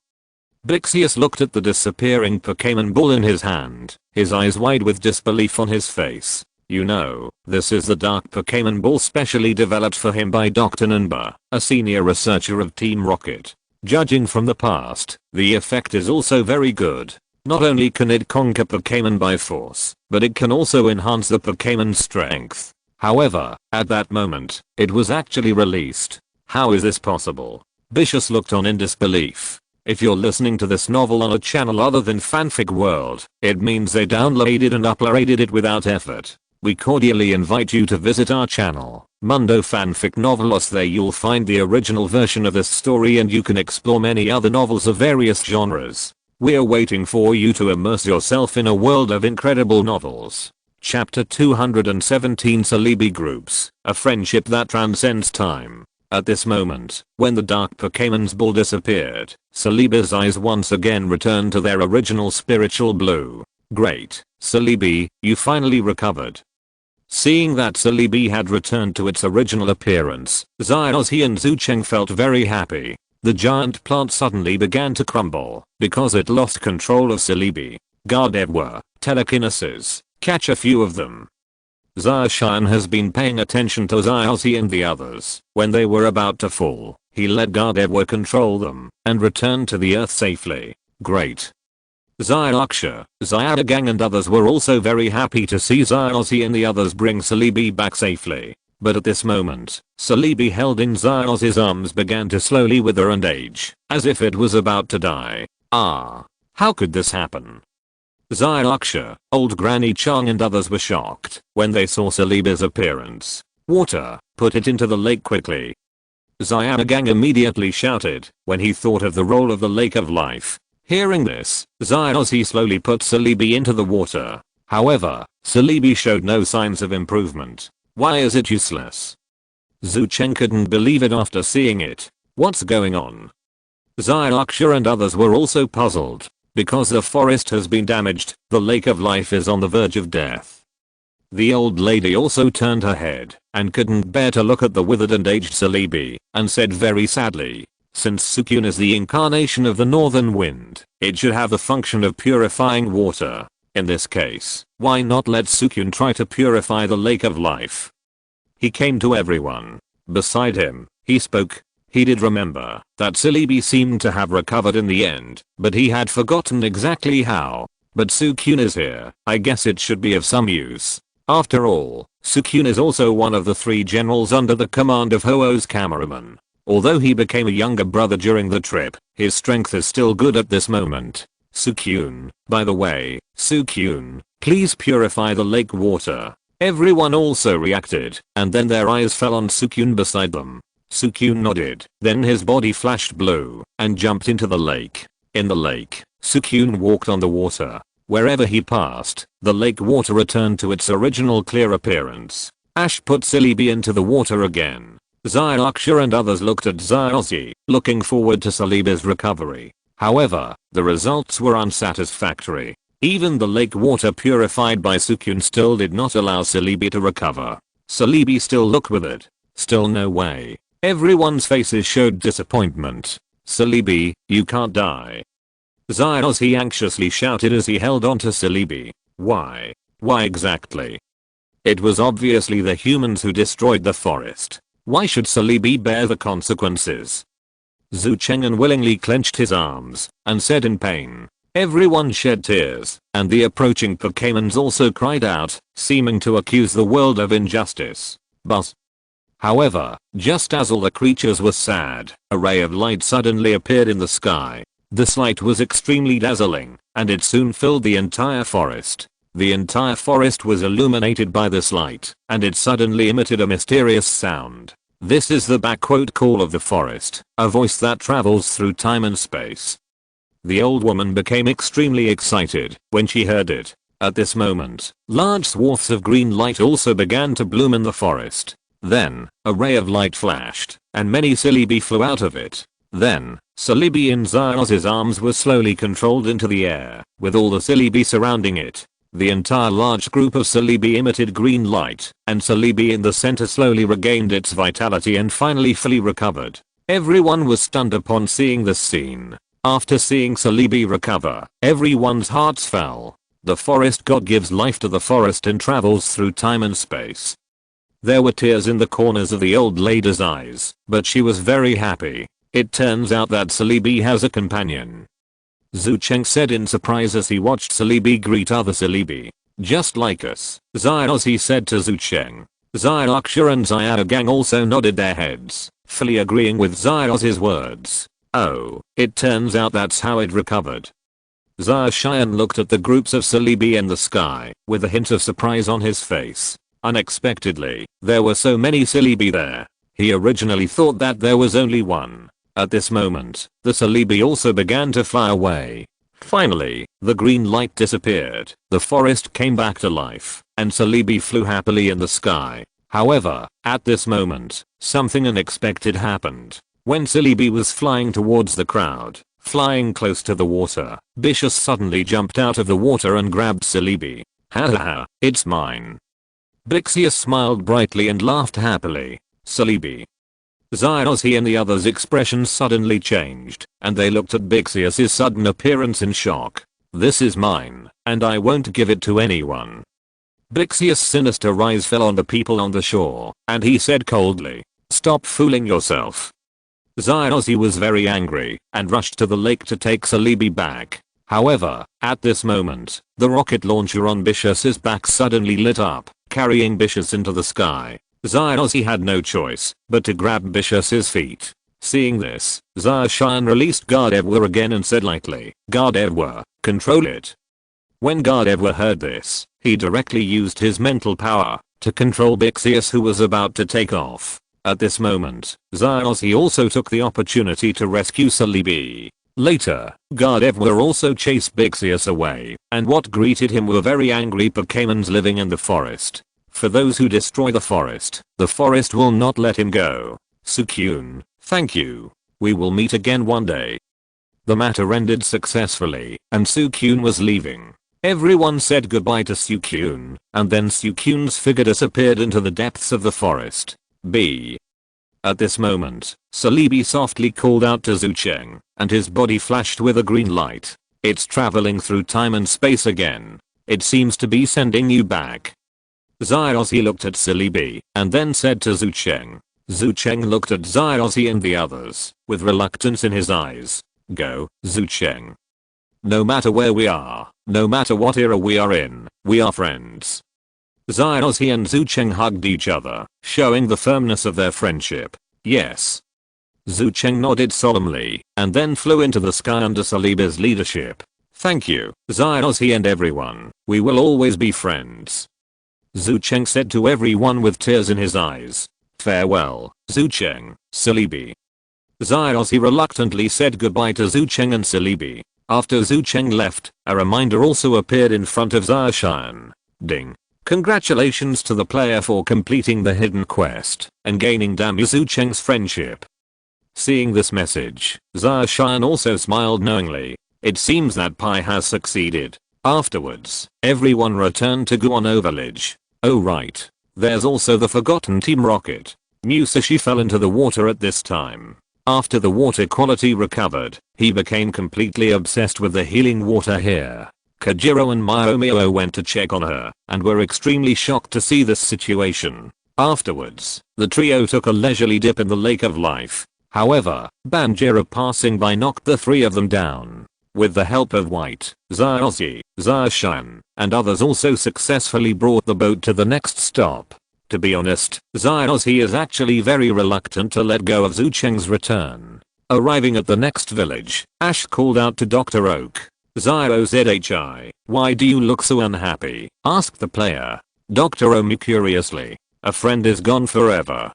Bixius looked at the disappearing Pokémon ball in his hand, his eyes wide with disbelief on his face. "You know, this is the dark Pokémon ball specially developed for him by Dr. Nanba, a senior researcher of Team Rocket. Judging from the past, the effect is also very good. Not only can it conquer Pokémon by force, but it can also enhance the Pokémon's strength." However, at that moment, it was actually released. How is this possible? Bixius looked on in disbelief. If you're listening to this novel on a channel other than Fanfic World, it means they downloaded and uploaded it without effort. We cordially invite you to visit our channel, Mundo Fanfic Novelos. There you'll find the original version of this story and you can explore many other novels of various genres. We're waiting for you to immerse yourself in a world of incredible novels. Chapter 217 Celebi Groups, a friendship that transcends time. At this moment, when the dark Pokemon's ball disappeared, Celebi's eyes once again returned to their original spiritual blue. Great, Celebi, you finally recovered. Seeing that Celebi had returned to its original appearance, Xiaozi and Zucheng felt very happy. The giant plant suddenly began to crumble because it lost control of Celebi. Gardevoir, telekinesis, catch a few of them. Zacian has been paying attention to Xiaozi and the others. When they were about to fall, he let Gardevoir control them and returned to the earth safely. Great. Xiaoxia, Xiaogang and others were also very happy to see Xiaozi and the others bring Celebi back safely. But at this moment, Celebi held in Xiaozi's arms began to slowly wither and age, as if it was about to die. Ah. How could this happen? Xiaoxia, old Granny Chang and others were shocked when they saw Celebi's appearance. Water, put it into the lake quickly. Xiaogang immediately shouted when he thought of the role of the lake of life. Hearing this, Xiaozi slowly put Celebi into the water. However, Celebi showed no signs of improvement. Why is it useless? Zucheng couldn't believe it after seeing it. What's going on? Xiaoxia and others were also puzzled. Because the forest has been damaged, the lake of life is on the verge of death. The old lady also turned her head and couldn't bear to look at the withered and aged Celebi and said very sadly, since Suicune is the incarnation of the northern wind, it should have the function of purifying water. In this case, why not let Suicune try to purify the lake of life? He came to everyone. Beside him, he spoke. He did remember that Celebi seemed to have recovered in the end, but he had forgotten exactly how. But Suicune is here, I guess it should be of some use. After all, Suicune is also one of the 3 generals under the command of Ho-Oh's cameraman. Although he became a younger brother during the trip, his strength is still good at this moment. Suicune, by the way, Suicune, please purify the lake water. Everyone also reacted, and then their eyes fell on Suicune beside them. Suicune nodded, then his body flashed blue and jumped into the lake. In the lake, Suicune walked on the water. Wherever he passed, the lake water returned to its original clear appearance. Ash put Celebi into the water again. Xiaoxia and others looked at Xiaozi, looking forward to Celebi's recovery. However, the results were unsatisfactory. Even the lake water purified by Suicune still did not allow Celebi to recover. Celebi still looked withered. Still no way. Everyone's faces showed disappointment. Celebi, you can't die. Xiaozi anxiously shouted as he held onto Celebi. Why? Why exactly? It was obviously the humans who destroyed the forest. Why should Celebi bear the consequences? Zucheng unwillingly clenched his arms and said in pain. Everyone shed tears, and the approaching Pokémons also cried out, seeming to accuse the world of injustice. But however, just as all the creatures were sad, a ray of light suddenly appeared in the sky. This light was extremely dazzling, and it soon filled the entire forest. The entire forest was illuminated by this light, and it suddenly emitted a mysterious sound. This is the call of the forest, a voice that travels through time and space. The old woman became extremely excited when she heard it. At this moment, large swaths of green light also began to bloom in the forest. Then, a ray of light flashed, and many Celebi flew out of it. Then, Celebi in Xiaozi's arms was slowly controlled into the air, with all the Celebi surrounding it. The entire large group of Celebi emitted green light, and Celebi in the center slowly regained its vitality and finally fully recovered. Everyone was stunned upon seeing this scene. After seeing Celebi recover, everyone's hearts fell. The forest god gives life to the forest and travels through time and space. There were tears in the corners of the old lady's eyes, but she was very happy. It turns out that Celebi has a companion. Zucheng said in surprise as he watched Celebi greet other Celebi. Just like us, Xiaozi said to Zucheng. Xiaoxia and Xiaogang also nodded their heads, fully agreeing with Xiaozi's words. Oh, it turns out that's how it recovered. Zacian looked at the groups of Celebi in the sky, with a hint of surprise on his face. Unexpectedly, there were so many Celebi there. He originally thought that there was only one. At this moment, the Celebi also began to fly away. Finally, the green light disappeared, the forest came back to life, and Celebi flew happily in the sky. However, at this moment, something unexpected happened. When Celebi was flying towards the crowd, flying close to the water, Bishus suddenly jumped out of the water and grabbed Celebi. Haha, it's mine. Bixius smiled brightly and laughed happily. Celebi. Zyozzy and the others' expressions suddenly changed, and they looked at Bixius' sudden appearance in shock. This is mine, and I won't give it to anyone. Bixius' sinister eyes fell on the people on the shore, and he said coldly, "Stop fooling yourself." Zyozzy was very angry, and rushed to the lake to take Celebi back. However, at this moment, the rocket launcher on Bishus' back suddenly lit up, carrying Bishus into the sky. Zyozzy had no choice but to grab Bishus' feet. Seeing this, Zarshan released Gardevoir again and said lightly, "Gardevoir, control it." When Gardevoir heard this, he directly used his mental power to control Bixius, who was about to take off. At this moment, Zyozzy also took the opportunity to rescue Celebi. Later, Gardevoir also chased Bixius away, and what greeted him were very angry Pokémons living in the forest. For those who destroy the forest will not let him go. Suicune, thank you. We will meet again one day. The matter ended successfully, and Suicune was leaving. Everyone said goodbye to Suicune, and then Suicune's figure disappeared into the depths of the forest. At this moment, Celebi softly called out to Zucheng, and his body flashed with a green light. It's traveling through time and space again. It seems to be sending you back. Zyozzy looked at Celebi, and then said to Zucheng. Zucheng looked at Zyozzy and the others, with reluctance in his eyes. Go, Zucheng. No matter where we are, no matter what era we are in, we are friends. Zyozzy and Zucheng hugged each other, showing the firmness of their friendship. Yes. Zucheng nodded solemnly, and then flew into the sky under Celebi's leadership. Thank you, Zyozzy and everyone, we will always be friends. Zucheng said to everyone with tears in his eyes. Farewell, Zucheng, Celebi. Zyozzy reluctantly said goodbye to Zucheng and Celebi. After Zucheng left, a reminder also appeared in front of Zarshan. Ding. Congratulations to the player for completing the hidden quest and gaining Damu Zucheng's friendship. Seeing this message, Zarshan also smiled knowingly. It seems that Pi has succeeded. Afterwards, everyone returned to Guano village. Oh right. There's also the forgotten Team Rocket. Musashi fell into the water at this time. After the water quality recovered, he became completely obsessed with the healing water here. Kajiro and Myomio went to check on her, and were extremely shocked to see this situation. Afterwards, the trio took a leisurely dip in the lake of life. However, Banjira passing by knocked the three of them down. With the help of White, Zyozzy, Zarshan, and others also successfully brought the boat to the next stop. To be honest, Zyozzy is actually very reluctant to let go of Zucheng's return. Arriving at the next village, Ash called out to Dr. Oak. Zyozzy, why do you look so unhappy? Asked the player. Dr. Omi curiously. A friend is gone forever.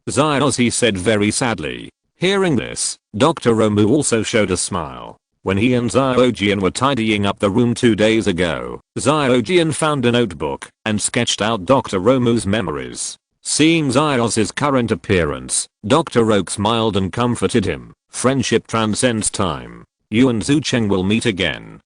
Zyozzy said very sadly. Hearing this, Dr. Omu also showed a smile. When he and Zyozzy were tidying up the room 2 days ago, Zyozzy found a notebook and sketched out Dr. Omu's memories. Seeing Zyozzy's current appearance, Dr. Oak smiled and comforted him. Friendship transcends time. You and Zucheng will meet again.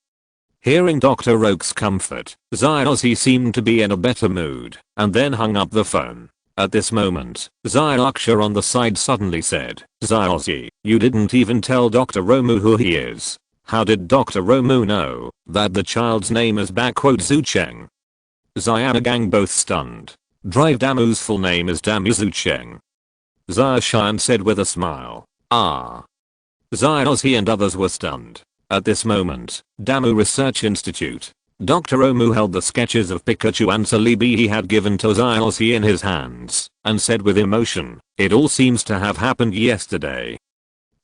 Hearing Dr. Oak's comfort, Zyozzy seemed to be in a better mood, and then hung up the phone. At this moment, Zyuksha on the side suddenly said, Zyozzy, you didn't even tell Dr. Romu who he is. How did Dr. Romu know that the child's name is Zucheng? Zyanagang both stunned. Drive Damu's full name is Damu Zucheng. Zarshan said with a smile. Ah. Zyozzy and others were stunned. At this moment, Damu Research Institute. Dr. Omu held the sketches of Pikachu and Celebi he had given to Zyozzy in his hands, and said with emotion, it all seems to have happened yesterday.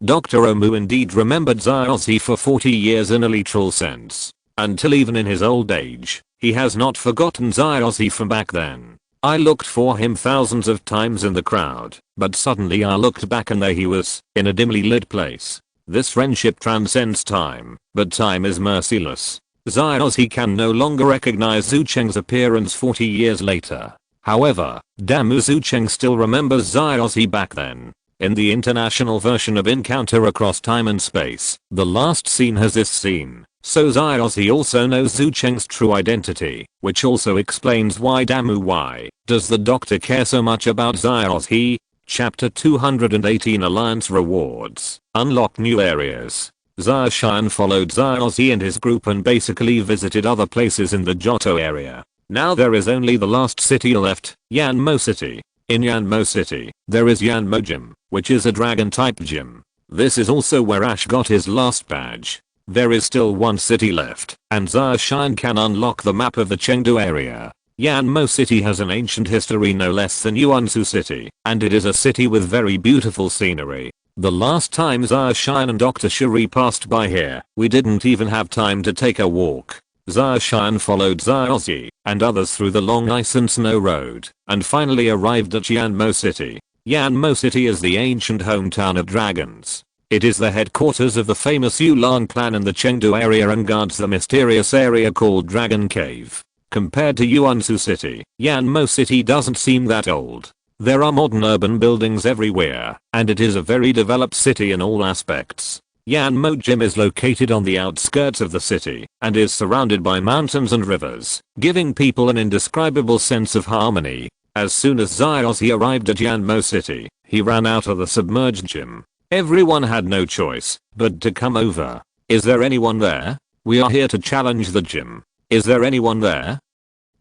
Dr. Omu indeed remembered Zyozzy for 40 years in a literal sense. Until even in his old age, he has not forgotten Zyozzy from back then. I looked for him thousands of times in the crowd, but suddenly I looked back and there he was, in a dimly lit place. This friendship transcends time, but time is merciless. Zyozzy can no longer recognize Zucheng's appearance 40 years later. However, Damu Zucheng still remembers Xiaozi back then. In the international version of Encounter Across Time and Space, the last scene has this scene, so Xiaozi also knows Zucheng's true identity, which also explains why does the doctor care so much about Xiaozi? Chapter 218 Alliance Rewards. Unlock new areas. Xiaoshan followed Xiaozi and his group and basically visited other places in the Johto area. Now there is only the last city left, Yanmo City. In Yanmo City, there is Yanmo Gym, which is a dragon type gym. This is also where Ash got his last badge. There is still one city left, and Xiaoshan can unlock the map of the Chengdu area. Yanmo City has an ancient history no less than Yuansu City, and it is a city with very beautiful scenery. The last time Xiaoshan and Dr. Shuri passed by here, we didn't even have time to take a walk. Xiaoshan followed Xiaozi and others through the long ice and snow road, and finally arrived at Yanmo City. Yanmo City is the ancient hometown of dragons. It is the headquarters of the famous Yulan clan in the Chengdu area and guards the mysterious area called Dragon Cave. Compared to Yuansu City, Yanmo City doesn't seem that old. There are modern urban buildings everywhere, and it is a very developed city in all aspects. Yanmo Gym is located on the outskirts of the city, and is surrounded by mountains and rivers, giving people an indescribable sense of harmony. As soon as Xiaozi arrived at Yanmo City, he ran out of the submerged gym. Everyone had no choice but to come over. Is there anyone there? We are here to challenge the gym. Is there anyone there?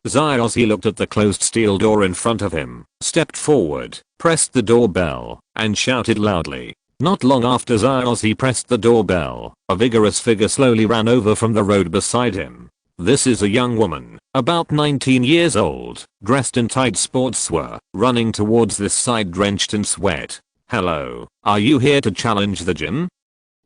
Xiaozi looked at the closed steel door in front of him, stepped forward, pressed the doorbell, and shouted loudly. Not long after Xiaozi pressed the doorbell, a vigorous figure slowly ran over from the road beside him. This is a young woman, about 19 years old, dressed in tight sportswear, running towards this side drenched in sweat. Hello, are you here to challenge the gym?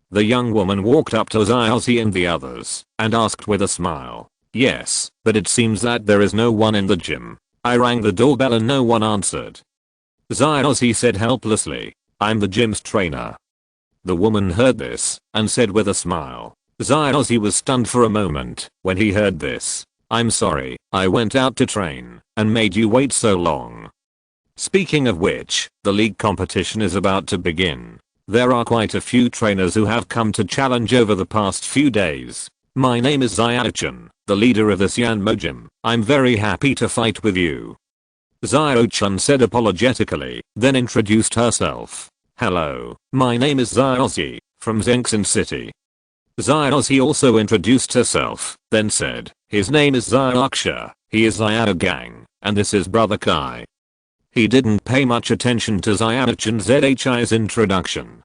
The young woman walked up to Xiaozi and the others, and asked with a smile. Yes, but it seems that there is no one in the gym. I rang the doorbell and no one answered. Xiaozi said helplessly. I'm the gym's trainer. The woman heard this, and said with a smile. Xiaozi was stunned for a moment when he heard this. I'm sorry, I went out to train, and made you wait so long. Speaking of which, the league competition is about to begin. There are quite a few trainers who have come to challenge over the past few days. My name is Xiaochan, the leader of this Yanmo Gym. I'm very happy to fight with you. Xiaochan said apologetically, then introduced herself. Hello, my name is Xiaozi, from Zengxin City. Xiaozi also introduced herself, then said, his name is Xiaoxia, he is Xiaogang, and this is brother Kai. He didn't pay much attention to Xiaochan Zhi's introduction.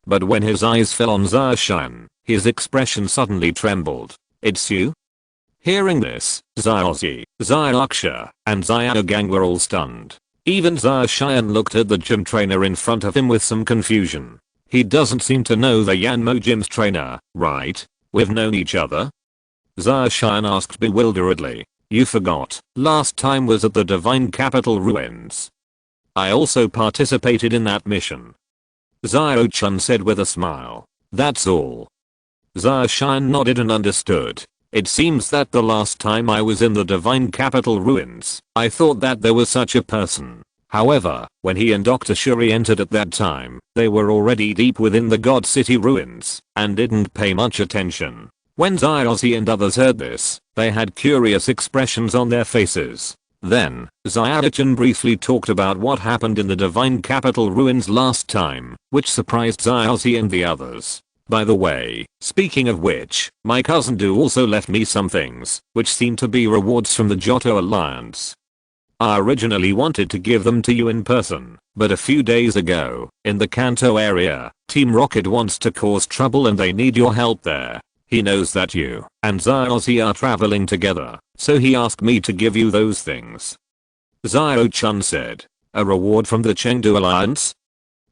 But when his eyes fell on Xiaoshan, his expression suddenly trembled. It's you? Hearing this, Xiaozi, Xiaoxia, and Xiaogang were all stunned. Even Xiaoshan looked at the gym trainer in front of him with some confusion. He doesn't seem to know the Yanmo Gym's trainer, right? We've known each other? Xiaoshan asked bewilderedly. You forgot, last time was at the Divine Capital Ruins. I also participated in that mission. Xiaochan said with a smile. That's all. Xiaoshan nodded and understood. It seems that the last time I was in the Divine Capital Ruins, I thought that there was such a person. However, when he and Dr. Shuri entered at that time, they were already deep within the God City ruins, and didn't pay much attention. When Xiaozi and others heard this, they had curious expressions on their faces. Then, Xiaochan briefly talked about what happened in the Divine Capital Ruins last time, which surprised Xiaozi and the others. By the way, speaking of which, my cousin Du also left me some things, which seem to be rewards from the Johto Alliance. I originally wanted to give them to you in person, but a few days ago, in the Kanto area, Team Rocket wants to cause trouble and they need your help there. He knows that you and Xiaozi are traveling together, so he asked me to give you those things. Xiaochan said. A reward from the Chengdu Alliance?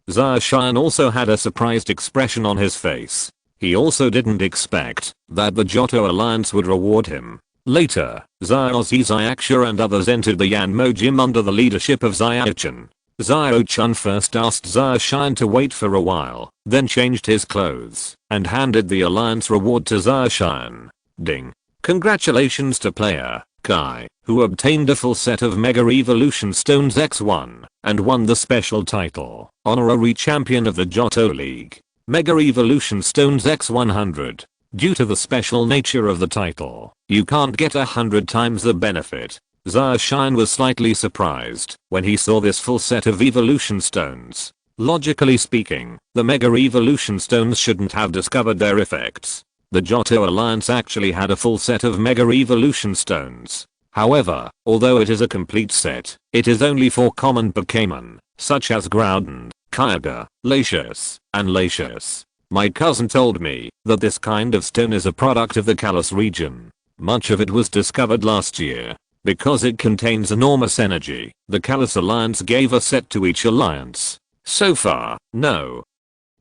Xiaoshan also had a surprised expression on his face. He also didn't expect that the Johto Alliance would reward him. Later, Xiaozi, Xiaoxia and others entered the Yanmo Gym under the leadership of Xiaochan. Xiaochan first asked Xiaoshan to wait for a while, then changed his clothes, and handed the alliance reward to Xiaoshan. Ding. Congratulations to player Kai, who obtained a full set of Mega Evolution Stones X1 and won the special title, Honorary Champion of the Johto League. Mega Evolution Stones X100. Due to the special nature of the title, you can't get 100 times the benefit. Zaoshine was slightly surprised when he saw this full set of evolution stones. Logically speaking, the Mega Evolution Stones shouldn't have discovered their effects. The Johto Alliance actually had a full set of Mega Evolution Stones. However, although it is a complete set, it is only for common Pokémon, such as Groudon, Kyogre, Latios, and Latios. My cousin told me that this kind of stone is a product of the Kalos region. Much of it was discovered last year. Because it contains enormous energy, the Kalos Alliance gave a set to each alliance. So far, no.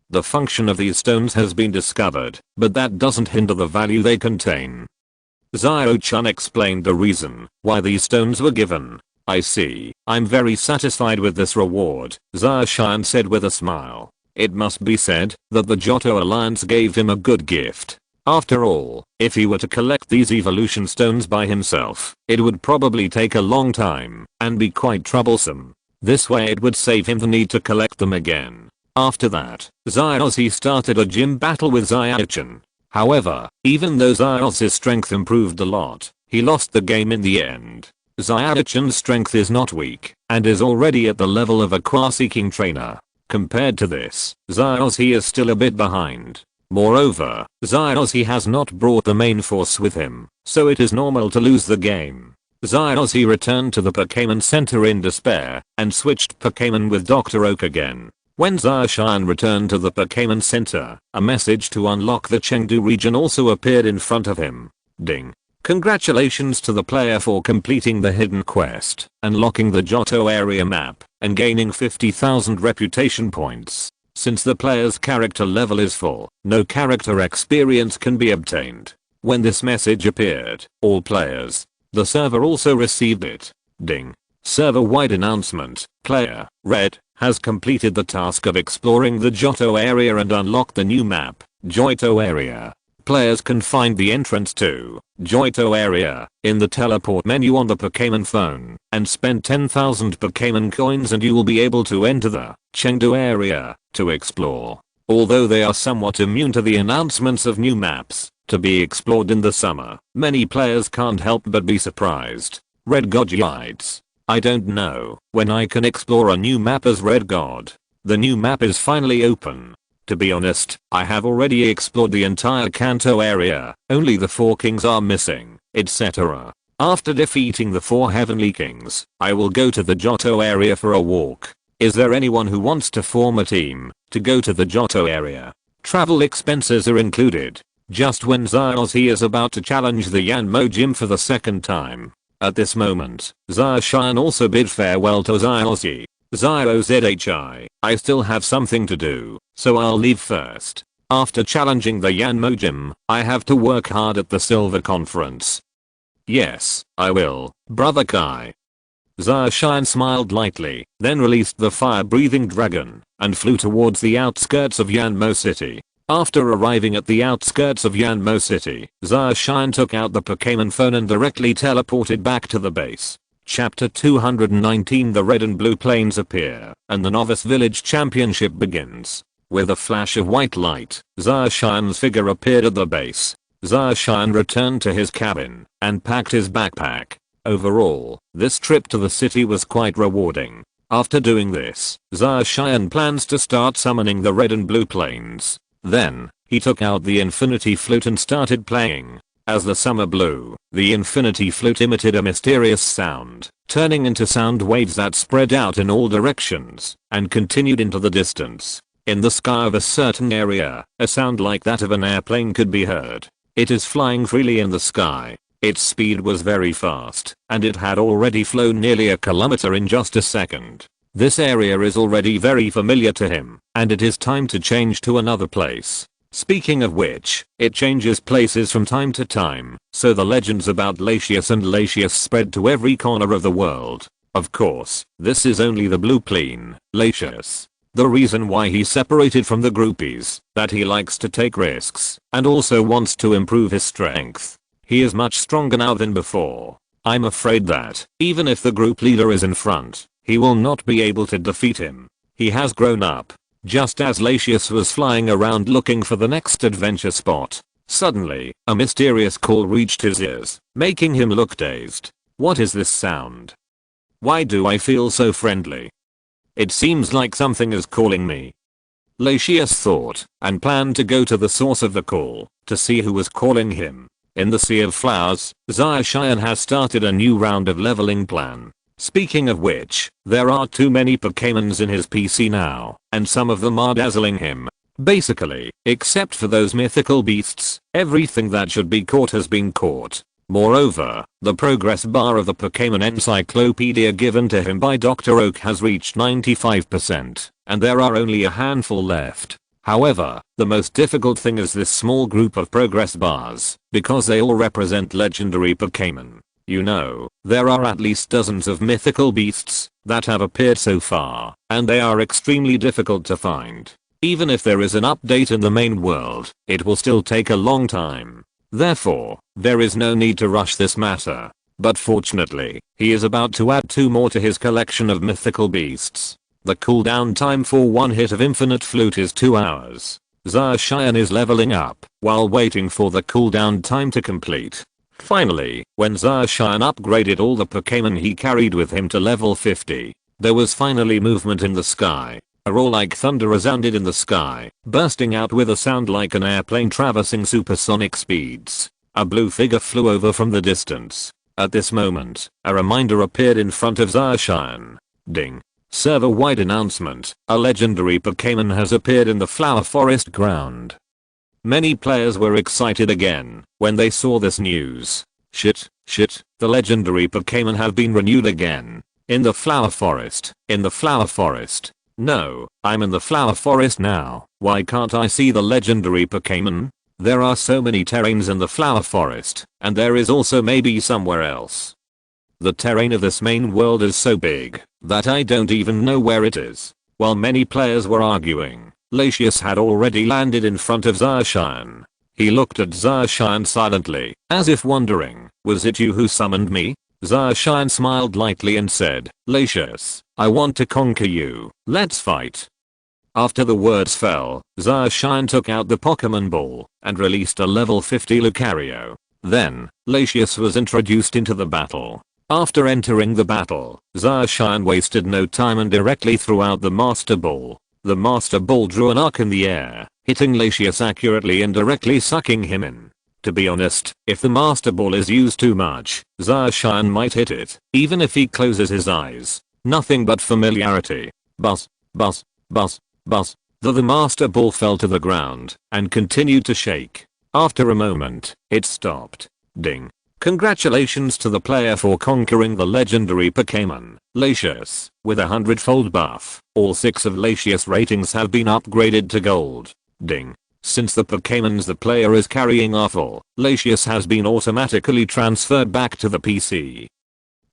The function of these stones has been discovered, but that doesn't hinder the value they contain. Zio-chan explained the reason why these stones were given. I see. I'm very satisfied with this reward, Zio-chan said with a smile. It must be said that the Johto Alliance gave him a good gift. After all, if he were to collect these evolution stones by himself, it would probably take a long time and be quite troublesome. This way it would save him the need to collect them again. After that, Zyozzy started a gym battle with Zyachan. However, even though Zyozzy's strength improved a lot, he lost the game in the end. Zyachan's strength is not weak and is already at the level of a Qua-seeking trainer. Compared to this, Zyozzy is still a bit behind. Moreover, Zyozzy has not brought the main force with him, so it is normal to lose the game. Zyozzy returned to the Pokémon Center in despair and switched Pokémon with Dr. Oak again. When Zaoshine returned to the Pokémon Center, a message to unlock the Chengdu region also appeared in front of him. Ding. Congratulations to the player for completing the hidden quest, unlocking the Johto area map, and gaining 50,000 reputation points. Since the player's character level is full, no character experience can be obtained. When this message appeared, all players. The server also received it. Ding. Server-wide announcement. Player, Red, has completed the task of exploring the Johto area and unlocked the new map, Johto area. Players can find the entrance to Johto area in the teleport menu on the Pokémon phone and spend 10,000 Pokémon coins and you will be able to enter the Chengdu area to explore. Although they are somewhat immune to the announcements of new maps to be explored in the summer, many players can't help but be surprised. Red God writes, I don't know when I can explore a new map as Red God. The new map is finally open. To be honest, I have already explored the entire Kanto area, only the 4 kings are missing, etc. After defeating the 4 heavenly kings, I will go to the Johto area for a walk. Is there anyone who wants to form a team to go to the Johto area? Travel expenses are included. Just when Zyozzy is about to challenge the Yanmo gym for the second time. At this moment, Zaoshine also bid farewell to Zyozzy. Zyozhi, I still have something to do, so I'll leave first. After challenging the Yanmo gym, I have to work hard at the Silver Conference. Yes, I will, Brother Kai. Zaoshine smiled lightly, then released the fire-breathing dragon, and flew towards the outskirts of Yanmo City. After arriving at the outskirts of Yanmo City, Zaoshine took out the Pokémon phone and directly teleported back to the base. Chapter 219 The red and blue planes appear, and the Novice Village Championship begins. With a flash of white light, Zaoshine's figure appeared at the base. Zaoshine returned to his cabin, and packed his backpack. Overall, this trip to the city was quite rewarding. After doing this, Zaoshine plans to start summoning the red and blue planes. Then, he took out the infinity flute and started playing. As the summer blew, the infinity flute emitted a mysterious sound, turning into sound waves that spread out in all directions and continued into the distance. In the sky of a certain area, a sound like that of an airplane could be heard. It is flying freely in the sky. Its speed was very fast, and it had already flown nearly a kilometer in just a second. This area is already very familiar to him, and it is time to change to another place. Speaking of which, it changes places from time to time, so the legends about Latios and Latios spread to every corner of the world. Of course, this is only the blue plane, Latios. The reason why he separated from the group is that he likes to take risks and also wants to improve his strength. He is much stronger now than before. I'm afraid that, even if the group leader is in front, he will not be able to defeat him. He has grown up. Just as Latius was flying around looking for the next adventure spot, suddenly, a mysterious call reached his ears, making him look dazed. What is this sound? Why do I feel so friendly? It seems like something is calling me. Latius thought, and planned to go to the source of the call, to see who was calling him. In the Sea of Flowers, Zacian has started a new round of leveling plan. Speaking of which, there are too many Pokémons in his PC now, and some of them are dazzling him. Basically, except for those mythical beasts, everything that should be caught has been caught. Moreover, the progress bar of the Pokémon encyclopedia given to him by Dr. Oak has reached 95%, and there are only a handful left. However, the most difficult thing is this small group of progress bars, because they all represent legendary Pokémon. You know, there are at least dozens of mythical beasts that have appeared so far, and they are extremely difficult to find. Even if there is an update in the main world, it will still take a long time. Therefore, there is no need to rush this matter. But fortunately, he is about to add 2 more to his collection of mythical beasts. The cooldown time for one hit of Infinite Flute is 2 hours. Zacian is leveling up while waiting for the cooldown time to complete. Finally, when Zacian upgraded all the Pokémon he carried with him to level 50, there was finally movement in the sky. A roar like thunder resounded in the sky, bursting out with a sound like an airplane traversing supersonic speeds. A blue figure flew over from the distance. At this moment, a reminder appeared in front of Zacian. Ding. Server-wide announcement, a legendary Pokémon has appeared in the Flower Forest ground. Many players were excited again when they saw this news. Shit, the legendary Pokémon have been renewed again. In the Flower Forest, No, I'm in the Flower Forest now. Why can't I see the legendary Pokémon? There are so many terrains in the Flower Forest, and there is also maybe somewhere else. The terrain of this main world is so big that I don't even know where it is. While many players were arguing, Latius had already landed in front of Zacian. He looked at Zacian silently, as if wondering, was it you who summoned me? Zacian smiled lightly and said, Latius, I want to conquer you, let's fight. After the words fell, Zacian took out the Pokémon Ball and released a level 50 Lucario. Then, Latius was introduced into the battle. After entering the battle, Zacian wasted no time and directly threw out the Master Ball. The Master Ball drew an arc in the air, hitting Latius accurately and directly sucking him in. To be honest, if the Master Ball is used too much, Zacian might hit it, even if he closes his eyes. Nothing but familiarity. Buzz. The Master Ball fell to the ground and continued to shake. After a moment, it stopped. Ding. Congratulations to the player for conquering the legendary Pokémon, Latius. With a 100-fold buff, all 6 of Latius ratings have been upgraded to gold. Ding. Since the Pokémons the player is carrying are full, Latius has been automatically transferred back to the PC.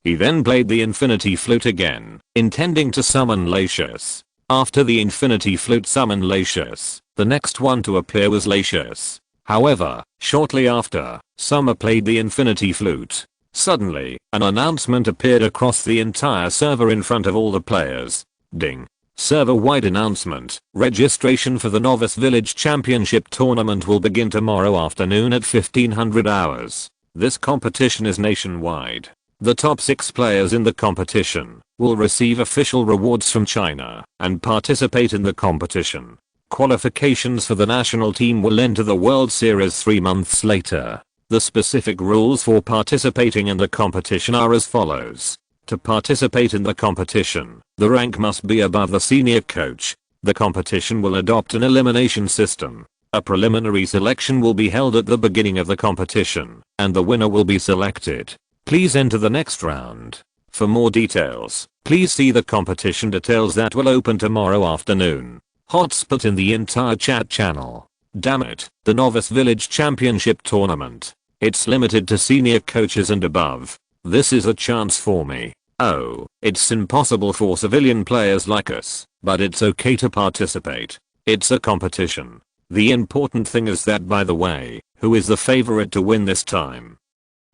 He then played the Infinity Flute again, intending to summon Latius. After the Infinity Flute summoned Latius, the next one to appear was Latius. However, shortly after, Summer played the Infinity Flute. Suddenly, an announcement appeared across the entire server in front of all the players. Ding. Server-wide announcement. Registration for the Novice Village Championship tournament will begin tomorrow afternoon at 1500 hours. This competition is nationwide. The top 6 players in the competition will receive official rewards from China and participate in the competition. Qualifications for the national team will enter the World Series 3 months later. The specific rules for participating in the competition are as follows. To participate in the competition, the rank must be above the senior coach. The competition will adopt an elimination system. A preliminary selection will be held at the beginning of the competition, and the winner will be selected. Please enter the next round. For more details, please see the competition details that will open tomorrow afternoon. Hotspot in the entire chat channel. Damn it, the Novice Village Championship tournament. It's limited to senior coaches and above. This is a chance for me. Oh, it's impossible for civilian players like us, but it's okay to participate. It's a competition. The important thing is that, by the way, who is the favorite to win this time?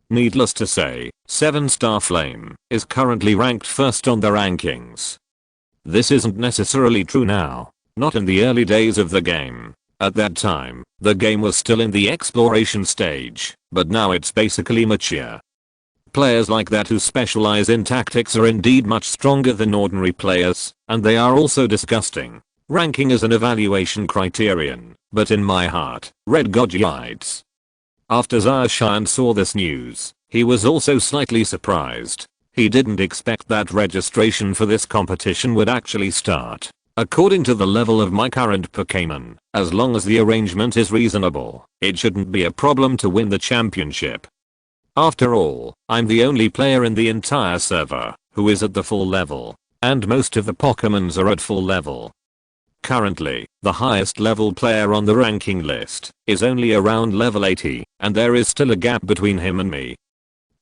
Needless to say, 7-star Flame is currently ranked first on the rankings. This isn't necessarily true now, not in the early days of the game. At that time, the game was still in the exploration stage, but now it's basically mature. Players like that who specialize in tactics are indeed much stronger than ordinary players, and they are also disgusting. Ranking is an evaluation criterion, but in my heart, red guides. After Zarshan saw this news, he was also slightly surprised. He didn't expect that registration for this competition would actually start. According to the level of my current Pokémon, as long as the arrangement is reasonable, it shouldn't be a problem to win the championship. After all, I'm the only player in the entire server who is at the full level, and most of the Pokémons are at full level. Currently, the highest level player on the ranking list is only around level 80, and there is still a gap between him and me.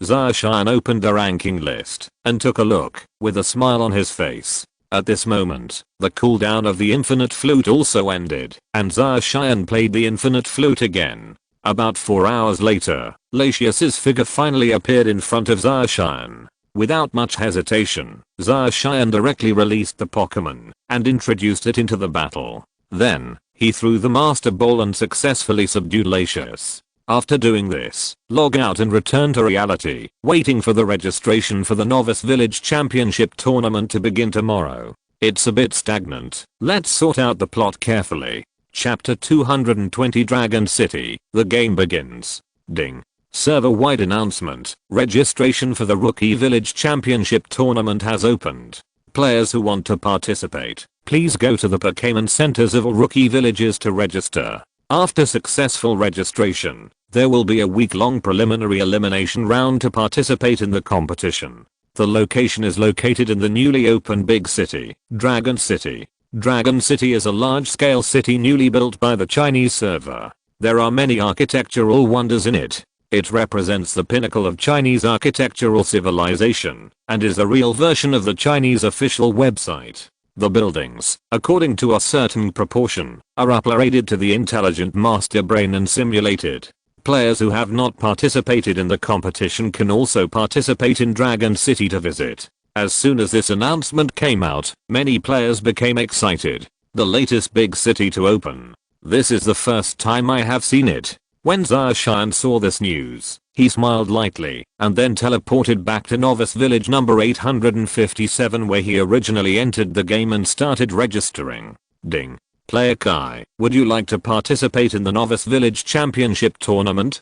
Zarshan opened the ranking list and took a look with a smile on his face. At this moment, the cooldown of the Infinite Flute also ended, and Zarshan played the Infinite Flute again. About 4 hours later, Latius's figure finally appeared in front of Zarshan. Without much hesitation, Zarshan directly released the Pokémon and introduced it into the battle. Then, he threw the Master Ball and successfully subdued Latius. After doing this, log out and return to reality, waiting for the registration for the Novice Village Championship tournament to begin tomorrow. It's a bit stagnant. Let's sort out the plot carefully. Chapter 220 Dragon City, the game begins. Ding. Server-wide announcement, registration for the Rookie Village Championship tournament has opened. Players who want to participate, please go to the Pokémon centers of all Rookie Villages to register. After successful registration, there will be a week-long preliminary elimination round to participate in the competition. The location is located in the newly opened big city, Dragon City. Dragon City is a large-scale city newly built by the Chinese server. There are many architectural wonders in it. It represents the pinnacle of Chinese architectural civilization, and is a real version of the Chinese official website. The buildings, according to a certain proportion, are uploaded to the intelligent master brain and simulated. Players who have not participated in the competition can also participate in Dragon City to visit. As soon as this announcement came out, many players became excited. The latest big city to open. This is the first time I have seen it. When Zarshan saw this news, he smiled lightly and then teleported back to Novice Village number 857 where he originally entered the game and started registering. Ding. Player Kai, would you like to participate in the Novice Village Championship tournament?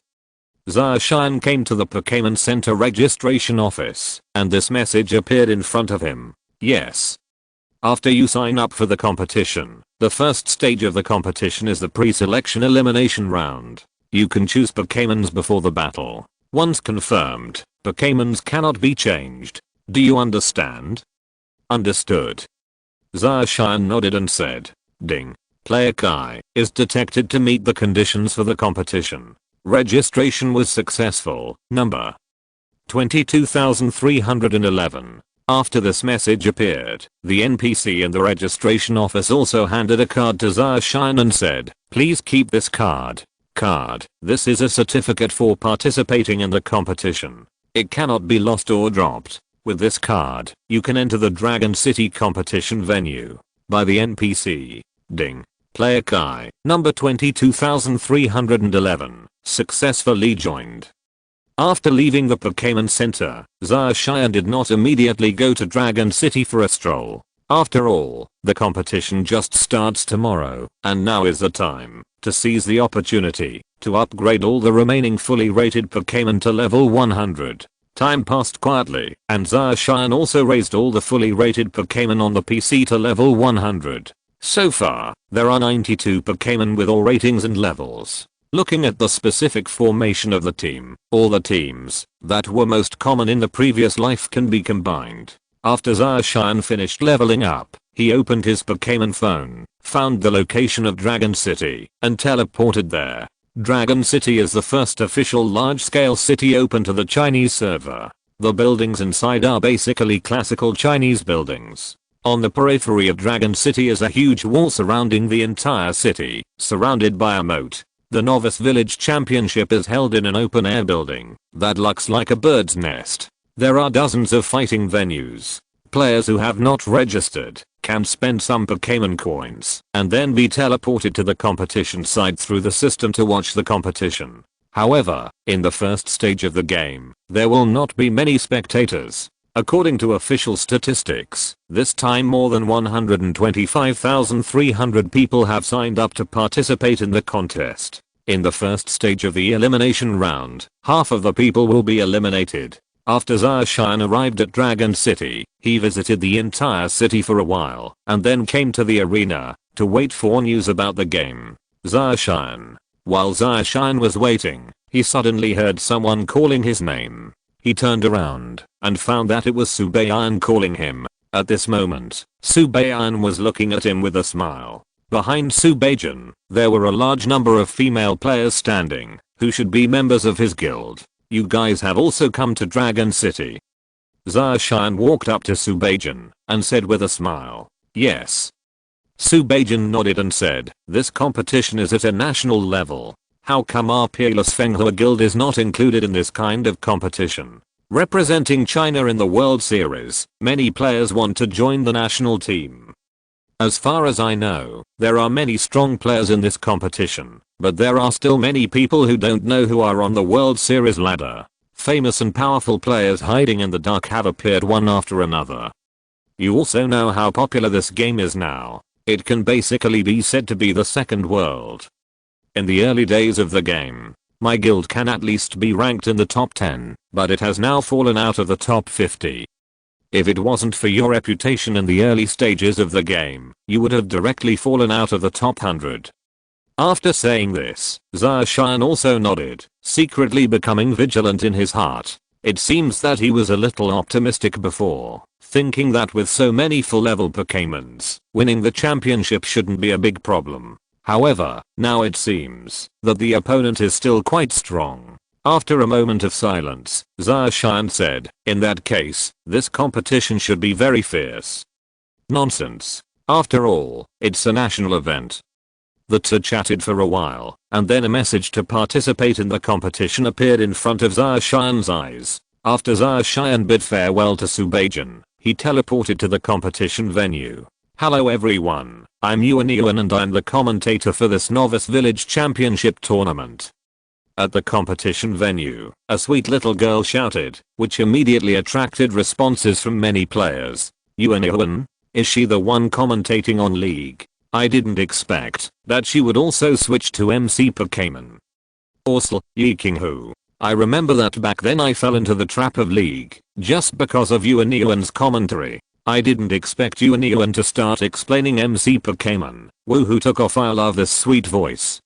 Zarshan came to the Pokémon Center registration office, and this message appeared in front of him. Yes. After you sign up for the competition, the first stage of the competition is the pre-selection elimination round. You can choose Pokémons before the battle. Once confirmed, Pokémons cannot be changed. Do you understand? Understood. Zarshan nodded and said, Ding. Player Kai is detected to meet the conditions for the competition. Registration was successful. Number 22,311. After this message appeared, the NPC in the registration office also handed a card to Zarshan and said, please keep this card. This is a certificate for participating in the competition. It cannot be lost or dropped. With this card, you can enter the Dragon City competition venue. By the NPC. Ding. Player Kai, number 22,311, successfully joined. After leaving the Pokémon Center, Zarshan did not immediately go to Dragon City for a stroll. After all, the competition just starts tomorrow, and now is the time to seize the opportunity to upgrade all the remaining fully rated Pokémon to level 100. Time passed quietly, and Zarshan also raised all the fully rated Pokémon on the PC to level 100. So far, there are 92 Pokémon with all ratings and levels. Looking at the specific formation of the team, all the teams that were most common in the previous life can be combined. After Zarshan finished leveling up, he opened his Pokémon phone, found the location of Dragon City, and teleported there. Dragon City is the first official large-scale city open to the Chinese server. The buildings inside are basically classical Chinese buildings. On the periphery of Dragon City is a huge wall surrounding the entire city, surrounded by a moat. The Novice Village Championship is held in an open air building that looks like a bird's nest. There are dozens of fighting venues. Players who have not registered can spend some Pokémon coins and then be teleported to the competition site through the system to watch the competition. However, in the first stage of the game, there will not be many spectators. According to official statistics, this time more than 125,300 people have signed up to participate in the contest. In the first stage of the elimination round, half of the people will be eliminated. After Zacian arrived at Dragon City, he visited the entire city for a while and then came to the arena to wait for news about the game. While Zacian was waiting, he suddenly heard someone calling his name. He turned around and found that it was Subayan calling him. At this moment, Subayan was looking at him with a smile. Behind Subajan, there were a large number of female players standing, who should be members of his guild. You guys have also come to Dragon City. Zacian walked up to Subajan and said with a smile, yes. Subajan nodded and said, this competition is at a national level. How come our peerless Fenghua guild is not included in this kind of competition? Representing China in the World Series, many players want to join the national team. As far as I know, there are many strong players in this competition, but there are still many people who don't know who are on the World Series ladder. Famous and powerful players hiding in the dark have appeared one after another. You also know how popular this game is now. It can basically be said to be the second world. In the early days of the game, my guild can at least be ranked in the top 10, but it has now fallen out of the top 50. If it wasn't for your reputation in the early stages of the game, you would have directly fallen out of the top 100. After saying this, Zacian also nodded, secretly becoming vigilant in his heart. It seems that he was a little optimistic before, thinking that with so many full level Pokémons, winning the championship shouldn't be a big problem. However, now it seems that the opponent is still quite strong. After a moment of silence, Zacian said, in that case, this competition should be very fierce. Nonsense. After all, it's a national event. The two chatted for a while, and then a message to participate in the competition appeared in front of Zacian's eyes. After Zacian bid farewell to Subajan, he teleported to the competition venue. Hello everyone, I'm Yuan and I'm the commentator for this Novice Village Championship tournament. At the competition venue, a sweet little girl shouted, which immediately attracted responses from many players. Yuan? Is she the one commentating on League? I didn't expect that she would also switch to MC Pokémon. Also, Yeking Hu. I remember that back then I fell into the trap of League, just because of Yuan's commentary. I didn't expect Yuan to start explaining MC Pokémon. Woohoo, took off. I love this sweet voice.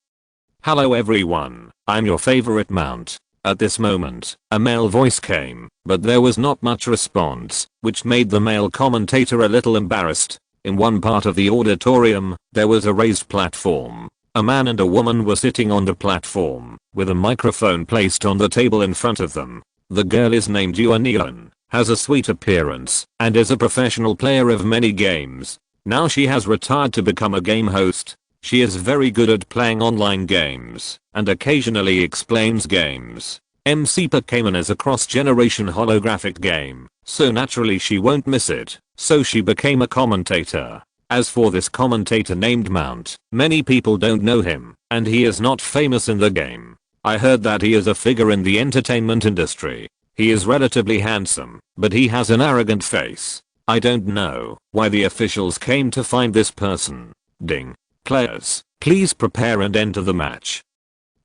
Hello everyone, I'm your favorite mount. At this moment, a male voice came, but there was not much response, which made the male commentator a little embarrassed. In one part of the auditorium, there was a raised platform. A man and a woman were sitting on the platform, with a microphone placed on the table in front of them. The girl is named Yuan, has a sweet appearance, and is a professional player of many games. Now she has retired to become a game host. She is very good at playing online games, and occasionally explains games. MC Pokémon is a cross-generation holographic game, so naturally she won't miss it, so she became a commentator. As for this commentator named Mount, many people don't know him, and he is not famous in the game. I heard that he is a figure in the entertainment industry. He is relatively handsome, but he has an arrogant face. I don't know why the officials came to find this person. Ding. Players, please prepare and enter the match.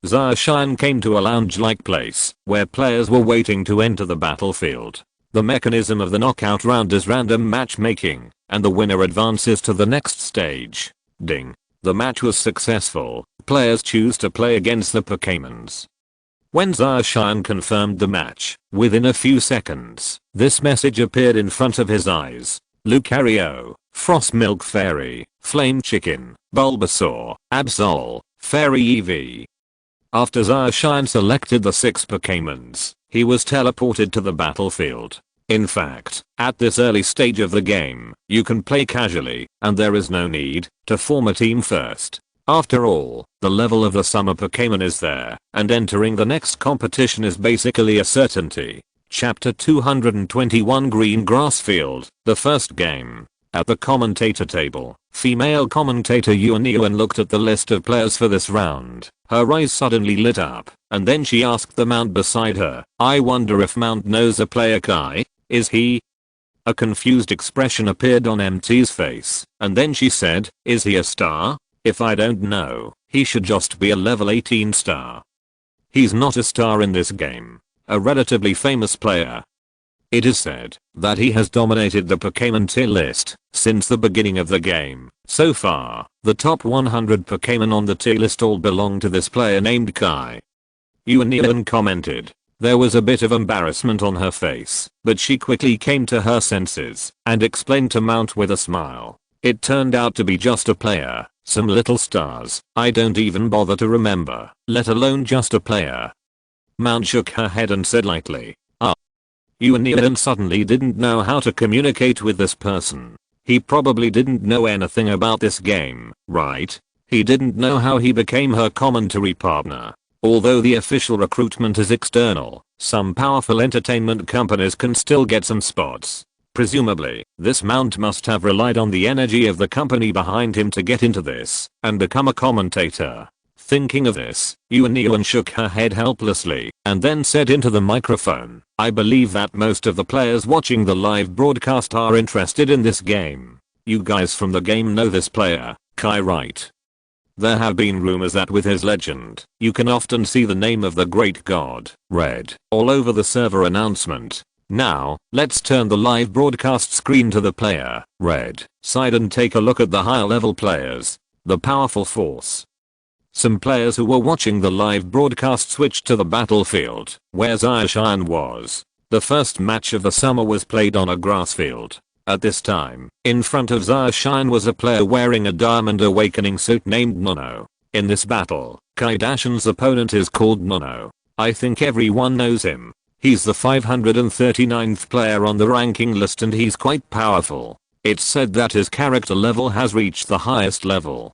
Zacian came to a lounge-like place where players were waiting to enter the battlefield. The mechanism of the knockout round is random matchmaking, and the winner advances to the next stage. Ding. The match was successful. Players choose to play against the Pokémons. When Zacian confirmed the match, within a few seconds, this message appeared in front of his eyes. Lucario, Frost Milk Fairy, Flame Chicken, Bulbasaur, Absol, Fairy Eevee. After Zacian selected the 6 Pokémons, he was teleported to the battlefield. In fact, at this early stage of the game, you can play casually, and there is no need to form a team first. After all, the level of the summer Pokémon is there, and entering the next competition is basically a certainty. Chapter 221 Green Grass Field, the first game. At the commentator table, female commentator Yuan looked at the list of players for this round. Her eyes suddenly lit up, and then she asked the Mount beside her, "I wonder if Mount knows a player Kai? Is he?" A confused expression appeared on MT's face, and then she said, "Is he a star? If I don't know, he should just be a level 18 star." He's not a star in this game. A relatively famous player. It is said that he has dominated the Pokémon tier list since the beginning of the game. So far, the top 100 Pokémon on the tier list all belong to this player named Kai. Yuan commented. There was a bit of embarrassment on her face, but she quickly came to her senses and explained to Mount with a smile. It turned out to be just a player, some little stars I don't even bother to remember, let alone just a player. Mount shook her head and said lightly, "Ah." Yuan suddenly didn't know how to communicate with this person. He probably didn't know anything about this game, right? He didn't know how he became her commentary partner. Although the official recruitment is external, some powerful entertainment companies can still get some spots. Presumably, this Mount must have relied on the energy of the company behind him to get into this and become a commentator. Thinking of this, Yuan shook her head helplessly and then said into the microphone, "I believe that most of the players watching the live broadcast are interested in this game. You guys from the game know this player, Kai, right? There have been rumors that with his legend, you can often see the name of the great god, Red, all over the server announcement. Now, let's turn the live broadcast screen to the player, Red, side and take a look at the higher level players. The powerful force." Some players who were watching the live broadcast switched to the battlefield, where Zaoshine was. The first match of the summer was played on a grass field. At this time, in front of Zaoshine was a player wearing a Diamond Awakening suit named Nono. In this battle, Kaidashin's opponent is called Nono. I think everyone knows him. He's the 539th player on the ranking list and he's quite powerful. It's said that his character level has reached the highest level.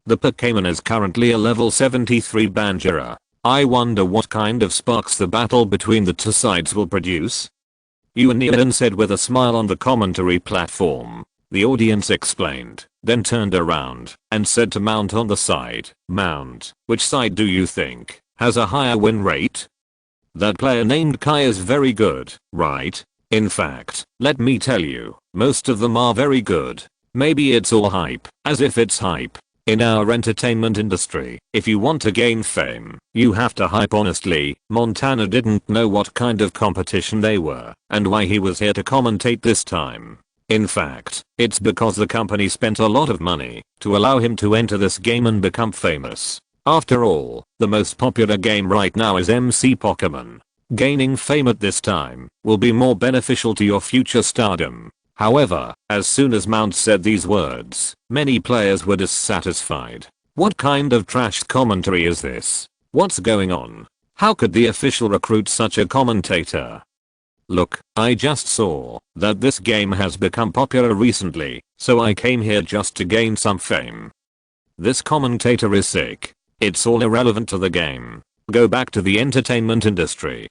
The Pokémon is currently a level 73 Banjira. I wonder what kind of sparks the battle between the two sides will produce. Yuan said with a smile on the commentary platform. The audience explained, then turned around and said to Mount on the side, "Mount, which side do you think has a higher win rate?" "That player named Kai is very good, right? In fact, let me tell you, most of them are very good. Maybe it's all hype, as if it's hype. In our entertainment industry, if you want to gain fame, you have to hype honestly." Montana didn't know what kind of competition they were and why he was here to commentate this time. In fact, it's because the company spent a lot of money to allow him to enter this game and become famous. After all, the most popular game right now is MC Pokémon. Gaining fame at this time will be more beneficial to your future stardom. However, as soon as Mount said these words, many players were dissatisfied. What kind of trash commentary is this? What's going on? How could the official recruit such a commentator? Look, I just saw that this game has become popular recently, so I came here just to gain some fame. This commentator is sick. It's all irrelevant to the game. Go back to the entertainment industry.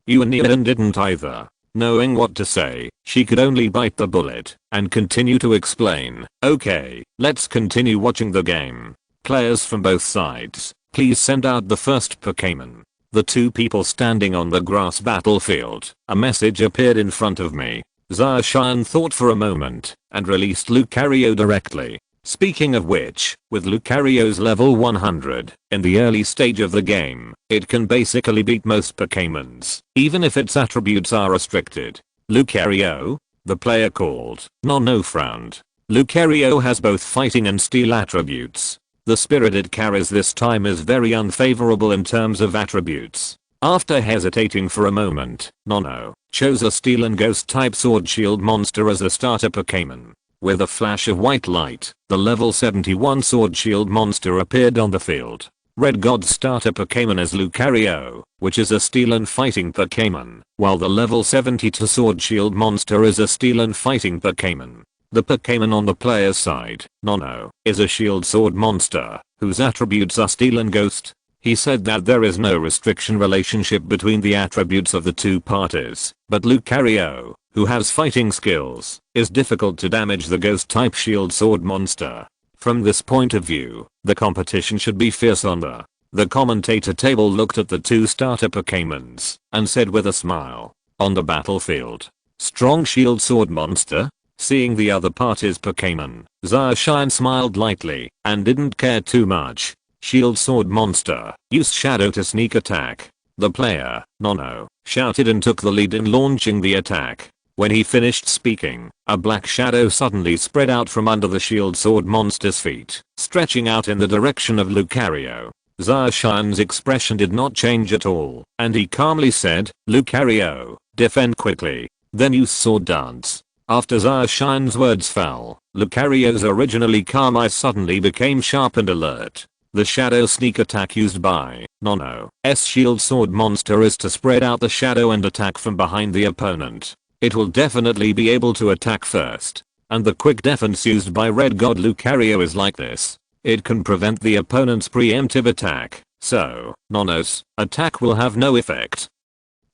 Yuan didn't either. Knowing what to say, she could only bite the bullet and continue to explain. "Okay, let's continue watching the game. Players from both sides, please send out the first Pokémon." The two people standing on the grass battlefield. A message appeared in front of me. Zaoshine thought for a moment and released Lucario directly. Speaking of which, with Lucario's level 100, in the early stage of the game, it can basically beat most Pokémons, even if its attributes are restricted. Lucario? The player called Nono frowned. Lucario has both fighting and steel attributes. The spirit it carries this time is very unfavorable in terms of attributes. After hesitating for a moment, Nono chose a steel and ghost type sword shield monster as a starter Pokémon. With a flash of white light, the level 71 sword shield monster appeared on the field. Red God's starter Pokémon is Lucario, which is a steel and fighting Pokémon, while the level 72 sword shield monster is a steel and fighting Pokémon. The Pokémon on the player's side, Nono, is a shield sword monster, whose attributes are Steel and Ghost. He said that there is no restriction relationship between the attributes of the two parties, but Lucario, who has fighting skills, is difficult to damage the ghost type shield sword monster. From this point of view, the competition should be fierce on the commentator table looked at the two starter Pokémons and said with a smile, on the battlefield, strong shield sword monster? Seeing the other party's Pokémon, Zacian smiled lightly and didn't care too much. Shield sword monster used shadow to sneak attack. The player, Nono, shouted and took the lead in launching the attack. When he finished speaking, a black shadow suddenly spread out from under the shield sword monster's feet, stretching out in the direction of Lucario. Zacian's expression did not change at all, and he calmly said, Lucario, defend quickly, then use sword dance. After Zacian's words fell, Lucario's originally calm eyes suddenly became sharp and alert. The shadow sneak attack used by Nono's shield sword monster is to spread out the shadow and attack from behind the opponent. It will definitely be able to attack first. And the quick defense used by Red God Lucario is like this. It can prevent the opponent's preemptive attack, so Nono's attack will have no effect.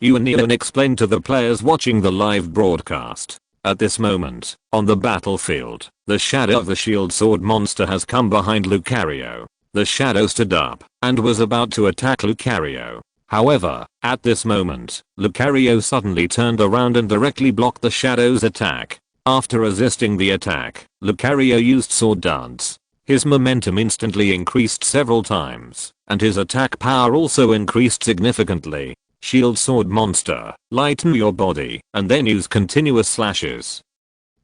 Neon explained to the players watching the live broadcast. At this moment, on the battlefield, the shadow of the shield sword monster has come behind Lucario. The shadow stood up and was about to attack Lucario. However, at this moment, Lucario suddenly turned around and directly blocked the shadow's attack. After resisting the attack, Lucario used sword dance. His momentum instantly increased several times, and his attack power also increased significantly. Shield sword monster, lighten your body, and then use continuous slashes.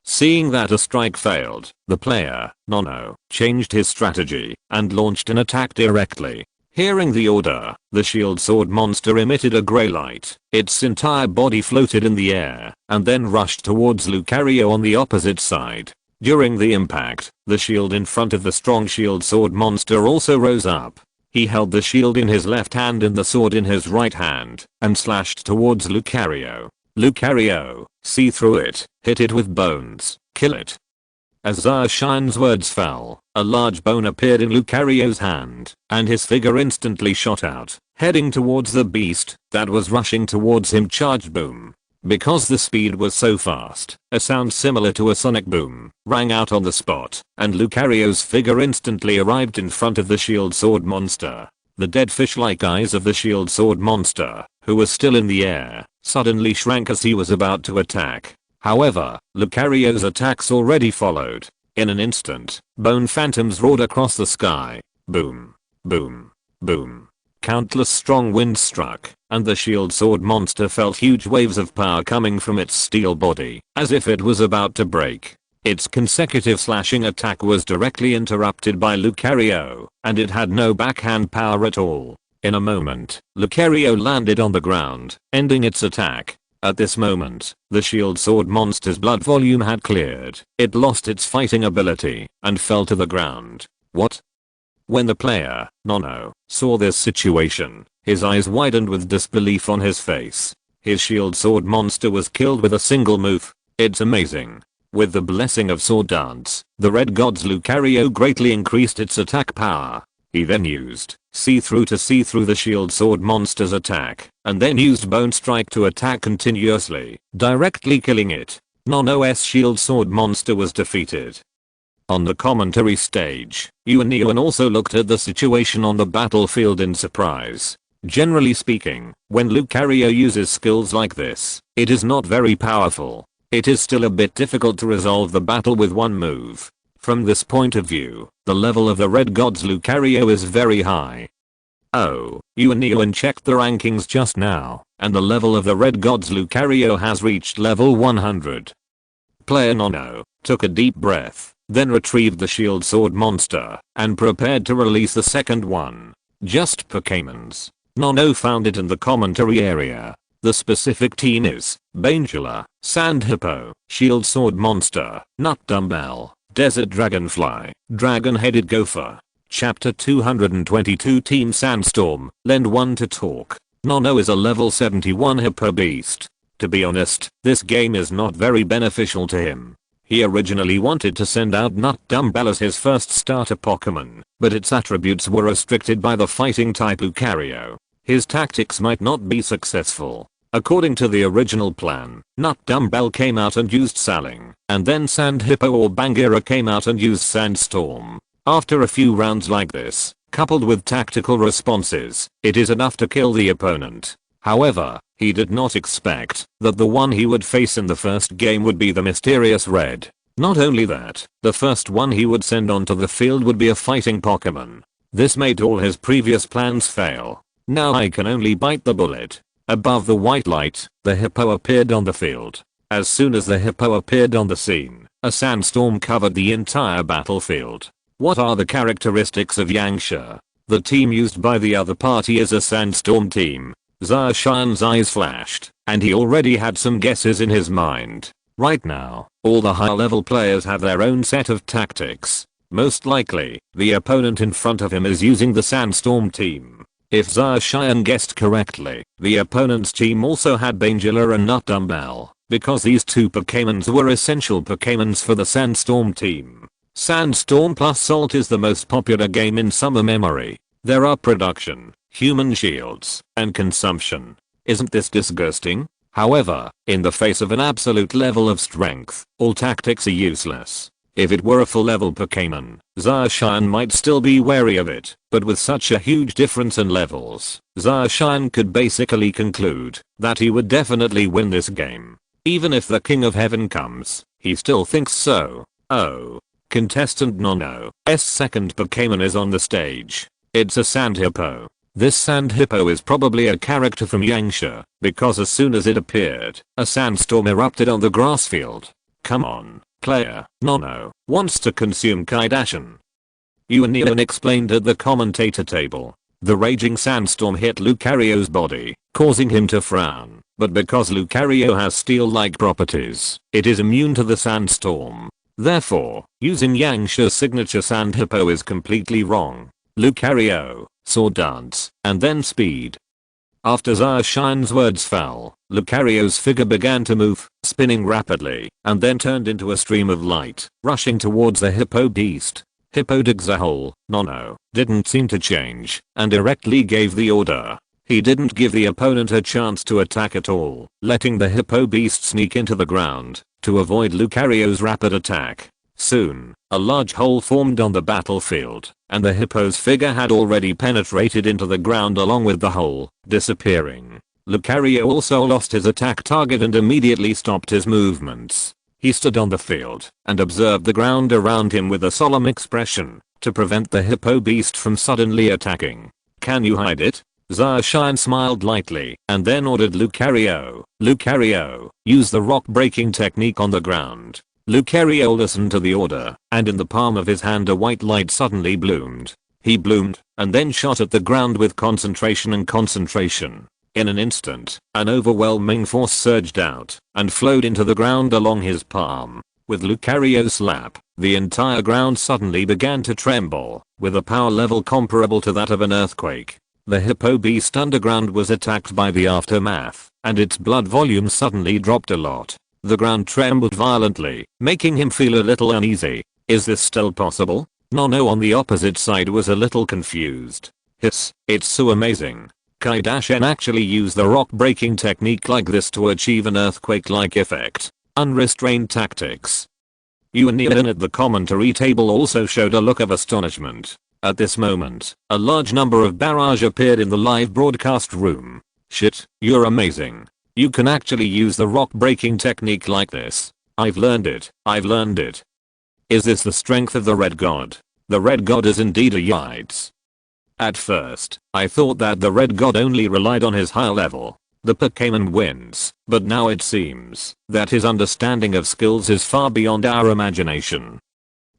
Seeing that a strike failed, the player, Nono, changed his strategy and launched an attack directly. Hearing the order, the shield sword monster emitted a grey light. Its entire body floated in the air and then rushed towards Lucario on the opposite side. During the impact, the shield in front of the strong shield sword monster also rose up. He held the shield in his left hand and the sword in his right hand, and slashed towards Lucario. Lucario, see through it, hit it with bones, kill it. As Zacian's words fell, a large bone appeared in Lucario's hand, and his figure instantly shot out, heading towards the beast that was rushing towards him. Charge boom. Because the speed was so fast, a sound similar to a sonic boom rang out on the spot, and Lucario's figure instantly arrived in front of the shield sword monster. The dead fish-like eyes of the shield sword monster, who was still in the air, suddenly shrank as he was about to attack. However, Lucario's attacks already followed. In an instant, bone phantoms roared across the sky. Boom. Boom. Boom. Countless strong winds struck, and the shield sword monster felt huge waves of power coming from its steel body, as if it was about to break. Its consecutive slashing attack was directly interrupted by Lucario, and it had no backhand power at all. In a moment, Lucario landed on the ground, ending its attack. At this moment, the shield sword monster's blood volume had cleared. It lost its fighting ability, and fell to the ground. What? When the player, Nono, saw this situation, his eyes widened with disbelief on his face. His shield sword monster was killed with a single move. It's amazing. With the blessing of sword dance, the red god's Lucario greatly increased its attack power. He then used see-through to see through the shield sword monster's attack, and then used bone strike to attack continuously, directly killing it. Nono's shield sword monster was defeated. On the commentary stage, Neon also looked at the situation on the battlefield in surprise. Generally speaking, when Lucario uses skills like this, it is not very powerful. It is still a bit difficult to resolve the battle with one move. From this point of view, the level of the red god's Lucario is very high. Oh, Neon checked the rankings just now, and the level of the red god's Lucario has reached level 100. Player Nono took a deep breath, then retrieved the shield sword monster, and prepared to release the second one. Just Pokémons. Nono found it in the commentary area. The specific team is Bangela, Sand Hippo, Shield Sword Monster, Nut Dumbbell, Desert Dragonfly, Dragon-Headed Gopher. Chapter 222 Team Sandstorm, Lend 1 to talk. Nono is a level 71 Hippo Beast. To be honest, this game is not very beneficial to him. He originally wanted to send out Nut Dumbbell as his first starter Pokemon, but its attributes were restricted by the fighting type Lucario. His tactics might not be successful. According to the original plan, Nut Dumbbell came out and used Saling, and then Sand Hippo or Bangira came out and used Sandstorm. After a few rounds like this, coupled with tactical responses, it is enough to kill the opponent. However, he did not expect that the one he would face in the first game would be the mysterious Red. Not only that, the first one he would send onto the field would be a fighting Pokemon. This made all his previous plans fail. Now I can only bite the bullet. Above the white light, the hippo appeared on the field. As soon as the hippo appeared on the scene, a sandstorm covered the entire battlefield. What are the characteristics of Yangsha? The team used by the other party is a sandstorm team. Zacian's eyes flashed, and he already had some guesses in his mind. Right now, all the high level players have their own set of tactics. Most likely, the opponent in front of him is using the sandstorm team. If Zacian guessed correctly, the opponent's team also had Bangela and Nut Dumbbell, because these two Pokémons were essential Pokémons for the sandstorm team. Sandstorm plus Salt is the most popular game in summer memory. There are production, human shields, and consumption. Isn't this disgusting? However, in the face of an absolute level of strength, all tactics are useless. If it were a full level Pokémon, Zacian might still be wary of it, but with such a huge difference in levels, Zacian could basically conclude that he would definitely win this game. Even if the King of Heaven comes, he still thinks so. Oh. Contestant Nono's second Pokémon is on the stage. It's a Sand Hippo. This Sand Hippo is probably a character from Yangsha, because as soon as it appeared, a sandstorm erupted on the grass field. Come on, player, Nono wants to consume Kaidash. Uanian explained at the commentator table. The raging sandstorm hit Lucario's body, causing him to frown, but because Lucario has steel-like properties, it is immune to the sandstorm. Therefore, using Yangsha's signature Sand Hippo is completely wrong. Lucario saw dance, and then speed. After Zacian's words fell, Lucario's figure began to move, spinning rapidly, and then turned into a stream of light, rushing towards the hippo beast. Hippo digs a hole. Nono didn't seem to change, and directly gave the order. He didn't give the opponent a chance to attack at all, letting the hippo beast sneak into the ground to avoid Lucario's rapid attack. Soon, a large hole formed on the battlefield, and the hippo's figure had already penetrated into the ground along with the hole, disappearing. Lucario also lost his attack target and immediately stopped his movements. He stood on the field and observed the ground around him with a solemn expression to prevent the hippo beast from suddenly attacking. Can you hide it? Zacian smiled lightly and then ordered Lucario, use the rock breaking technique on the ground. Lucario listened to the order, and in the palm of his hand a white light suddenly bloomed. He bloomed, and then shot at the ground with concentration and concentration. In an instant, an overwhelming force surged out, and flowed into the ground along his palm. With Lucario's slap, the entire ground suddenly began to tremble, with a power level comparable to that of an earthquake. The hippo beast underground was attacked by the aftermath, and its blood volume suddenly dropped a lot. The ground trembled violently, making him feel a little uneasy. Is this still possible? Nono on the opposite side was a little confused. Hiss, it's so amazing. Kaidash actually used the rock breaking technique like this to achieve an earthquake-like effect. Unrestrained tactics. Uanian at the commentary table also showed a look of astonishment. At this moment, a large number of barrage appeared in the live broadcast room. Shit, you're amazing. You can actually use the rock breaking technique like this. I've learned it. Is this the strength of the Red God? The Red God is indeed a Yides. At first, I thought that the Red God only relied on his high level. The Pokémon wins, but now it seems that his understanding of skills is far beyond our imagination.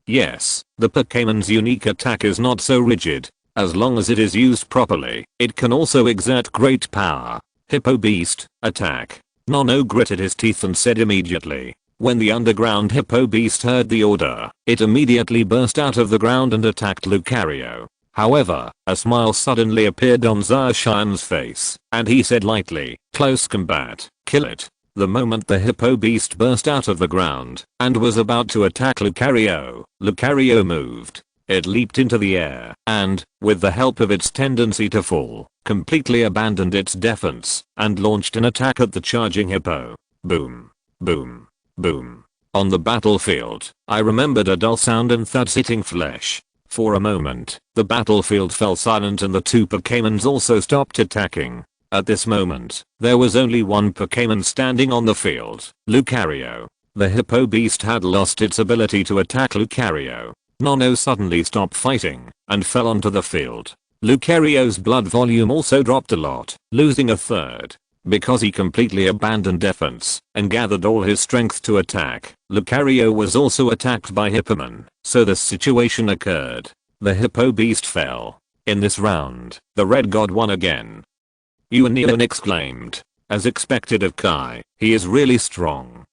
Yes, the Pokémon's unique attack is not so rigid. As long as it is used properly, it can also exert great power. Hippo Beast, attack. Nono gritted his teeth and said immediately. When the underground Hippo Beast heard the order, it immediately burst out of the ground and attacked Lucario. However, a smile suddenly appeared on Zacian's face, and he said lightly, close combat, kill it. The moment the hippo beast burst out of the ground and was about to attack Lucario, Lucario moved. It leaped into the air and, with the help of its tendency to fall, completely abandoned its defense and launched an attack at the charging hippo. Boom. Boom. Boom. On the battlefield, I remembered a dull sound and thuds hitting flesh. For a moment, the battlefield fell silent and the two Pokémons also stopped attacking. At this moment, there was only one Pokémon standing on the field, Lucario. The hippo beast had lost its ability to attack Lucario. Nono suddenly stopped fighting and fell onto the field. Lucario's blood volume also dropped a lot, losing a third. Because he completely abandoned defense and gathered all his strength to attack, Lucario was also attacked by Hippomon, so this situation occurred. The hippo beast fell. In this round, the red god won again. Uanion exclaimed. As expected of Kai, he is really strong.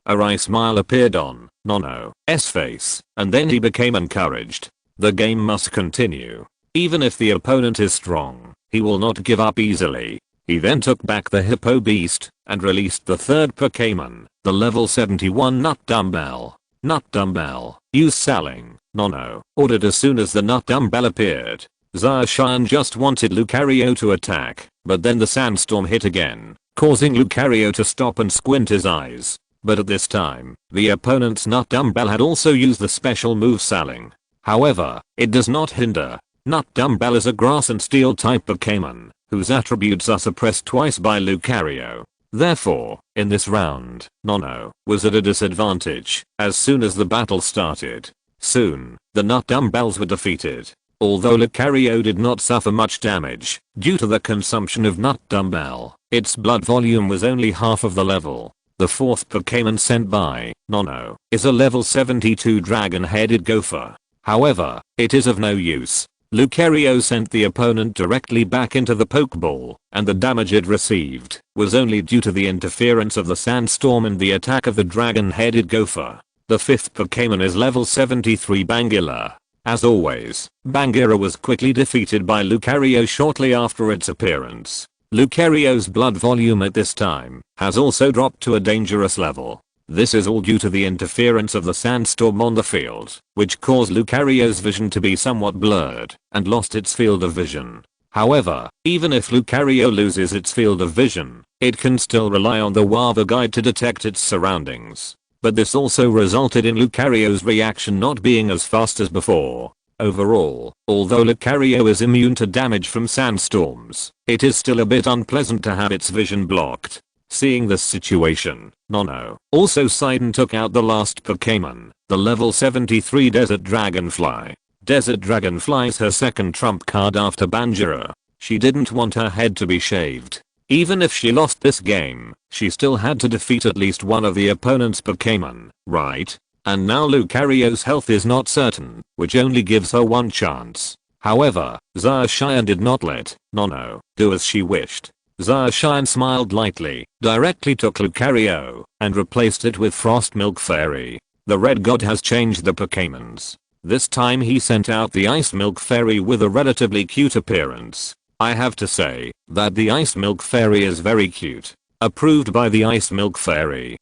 A wry smile appeared on Nono's face, and then he became encouraged. The game must continue. Even if the opponent is strong, he will not give up easily. He then took back the hippo beast and released the third Pokémon, the level 71 Nut Dumbbell. Nut Dumbbell, use Saling, Nono ordered as soon as the Nut Dumbbell appeared. Zacian just wanted Lucario to attack, but then the sandstorm hit again, causing Lucario to stop and squint his eyes. But at this time, the opponent's Nut Dumbbell had also used the special move Saling. However, it does not hinder. Nut Dumbbell is a grass and steel type Pokémon, whose attributes are suppressed twice by Lucario. Therefore, in this round, Nono was at a disadvantage as soon as the battle started. Soon, the Nut Dumbbells were defeated. Although Lucario did not suffer much damage due to the consumption of Nut Dumbbell, its blood volume was only half of the level. The fourth Pokémon sent by Nono is a level 72 dragon-headed gopher. However, it is of no use. Lucario sent the opponent directly back into the Pokeball, and the damage it received was only due to the interference of the sandstorm and the attack of the dragon-headed gopher. The fifth Pokémon is level 73 Bangira. As always, Bangira was quickly defeated by Lucario shortly after its appearance. Lucario's blood volume at this time has also dropped to a dangerous level. This is all due to the interference of the sandstorm on the field, which caused Lucario's vision to be somewhat blurred and lost its field of vision. However, even if Lucario loses its field of vision, it can still rely on the Wava Guide to detect its surroundings. But this also resulted in Lucario's reaction not being as fast as before. Overall, although Lucario is immune to damage from sandstorms, it is still a bit unpleasant to have its vision blocked. Seeing this situation, Nono also sighed and took out the last Pokémon, the level 73 Desert Dragonfly. Desert Dragonfly is her second trump card after Bangira. She didn't want her head to be shaved. Even if she lost this game, she still had to defeat at least one of the opponent's Pokémon, right? And now Lucario's health is not certain, which only gives her one chance. However, Zacian did not let Nono do as she wished. Zacian smiled lightly, directly took Lucario, and replaced it with Frost Milk Fairy. The red god has changed the Pokémons. This time he sent out the Ice Milk Fairy with a relatively cute appearance. I have to say that the Ice Milk Fairy is very cute. Approved by the Ice Milk Fairy.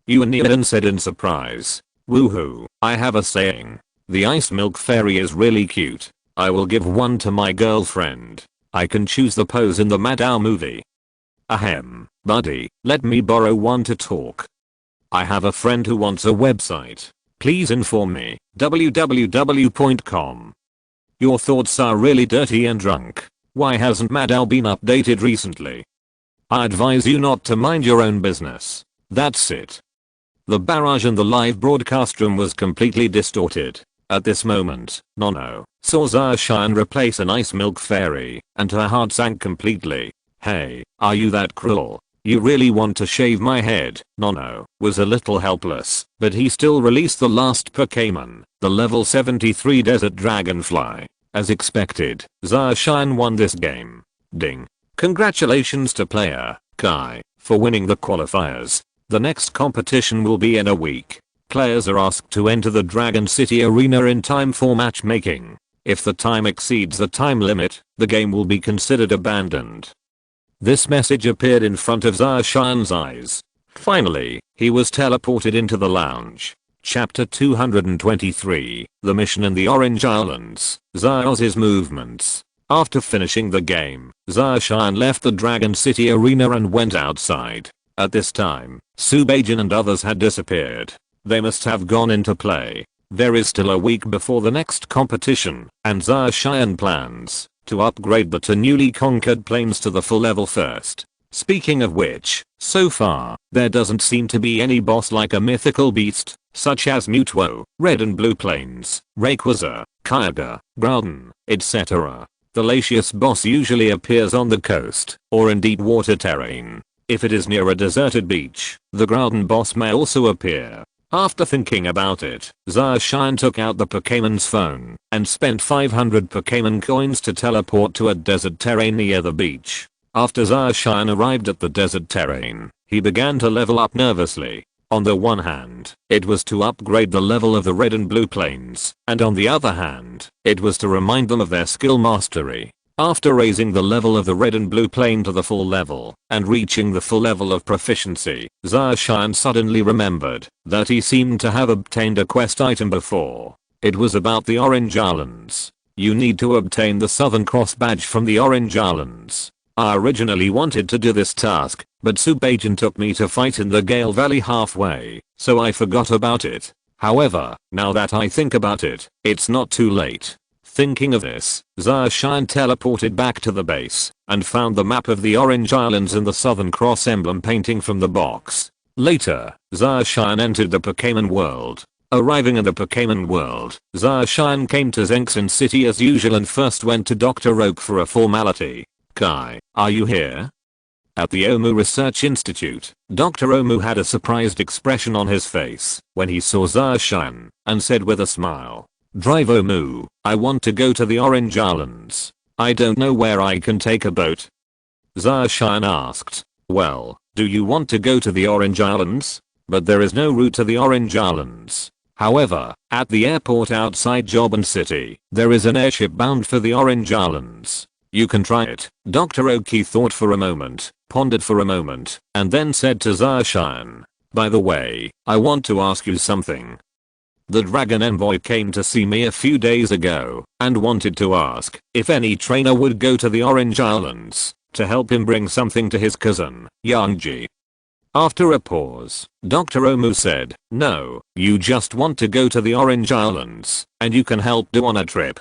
Uanion said in surprise. Woohoo, I have a saying. The Ice Milk Fairy is really cute. I will give one to my girlfriend. I can choose the pose in the Madao movie. Ahem, buddy, let me borrow one to talk. I have a friend who wants a website. Please inform me. www.com. Your thoughts are really dirty and drunk. Why hasn't Madao been updated recently? I advise you not to mind your own business. That's it. The barrage in the live broadcast room was completely distorted. At this moment, Nono saw Zacian replace an Ice Milk Fairy, and her heart sank completely. Hey, are you that cruel? You really want to shave my head? Nono was a little helpless, but he still released the last Pokémon, the level 73 Desert Dragonfly. As expected, Zacian won this game. Ding. Congratulations to player Kai for winning the qualifiers. The next competition will be in a week. Players are asked to enter the Dragon City Arena in time for matchmaking. If the time exceeds the time limit, the game will be considered abandoned. This message appeared in front of Zacian's eyes. Finally, he was teleported into the lounge. Chapter 223, The Mission in the Orange Islands, Zyos's Movements. After finishing the game, Zaoshan left the Dragon City arena and went outside. At this time, Subajin and others had disappeared. They must have gone into play. There is still a week before the next competition, and Zaoshan plans to upgrade the two newly conquered planes to the full level first. Speaking of which, so far, there doesn't seem to be any boss like a mythical beast, such as Mutuo, Red and Blue Plains, Rayquaza, Kyogre, Groudon, etc. The Latios boss usually appears on the coast, or in deep water terrain. If it is near a deserted beach, the Groudon boss may also appear. After thinking about it, Zaoshan took out the Pokemon's phone and spent 500 Pokemon coins to teleport to a desert terrain near the beach. After Zaoshan arrived at the desert terrain, he began to level up nervously. On the one hand, it was to upgrade the level of the Red and Blue Plains, and on the other hand, it was to remind them of their skill mastery. After raising the level of the Red and Blue Plane to the full level and reaching the full level of proficiency, Zaoshan suddenly remembered that he seemed to have obtained a quest item before. It was about the Orange Islands. You need to obtain the Southern Cross badge from the Orange Islands. I originally wanted to do this task, but Subajin took me to fight in the Gale Valley halfway, so I forgot about it. However, now that I think about it, it's not too late. Thinking of this, Zaoshan teleported back to the base and found the map of the Orange Islands and the Southern Cross emblem painting from the box. Later, Zaoshan entered the Pokémon world. Arriving in the Pokémon world, Zaoshan came to Zenxin City as usual and first went to Dr. Oak for a formality. Kai, are you here? At the Omu Research Institute, Dr. Omu had a surprised expression on his face when he saw Zaoshan and said with a smile, "Drive Omu, I want to go to the Orange Islands. I don't know where I can take a boat." Zaoshan asked, "Well, do you want to go to the Orange Islands? But there is no route to the Orange Islands. However, at the airport outside Jobin City, there is an airship bound for the Orange Islands. You can try it." Dr. Oki thought for a moment, pondered for a moment, and then said to Zaoshan, "By the way, I want to ask you something. The Dragon Envoy came to see me a few days ago and wanted to ask if any trainer would go to the Orange Islands to help him bring something to his cousin, Yangji." After a pause, Dr. Omu said, "No, you just want to go to the Orange Islands, and you can help do on a trip."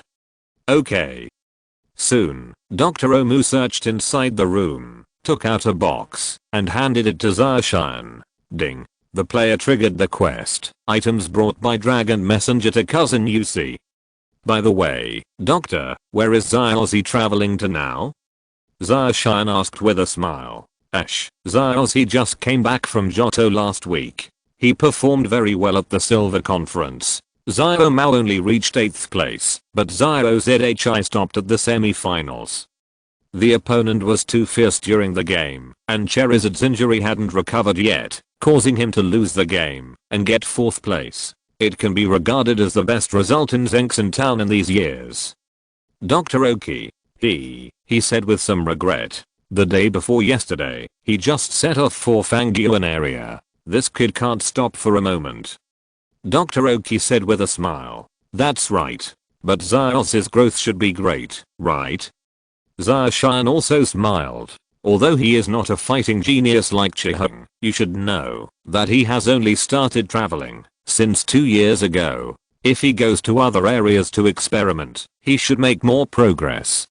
Okay. Soon, Dr. Omu searched inside the room, took out a box, and handed it to Zaoshan. Ding. The player triggered the quest. Items brought by Dragon Messenger to cousin UC. By the way, Doctor, where is Zyossi traveling to now? Zaoshan asked with a smile. Zyossi just came back from Johto last week. He performed very well at the Silver Conference. Zio Mao only reached 8th place, but Zio ZHI stopped at the semi-finals. The opponent was too fierce during the game, and Charizard's injury hadn't recovered yet, causing him to lose the game and get 4th place. It can be regarded as the best result in Zenxin Town in these years. Dr. Oki, he said with some regret. The day before yesterday, he just set off for Fangyuan area. This kid can't stop for a moment. Dr. Oki said with a smile. That's right. But Zyos's growth should be great, right? Zaoshan also smiled. Although he is not a fighting genius like Chihung, you should know that he has only started traveling since 2 years ago. If he goes to other areas to experiment, he should make more progress.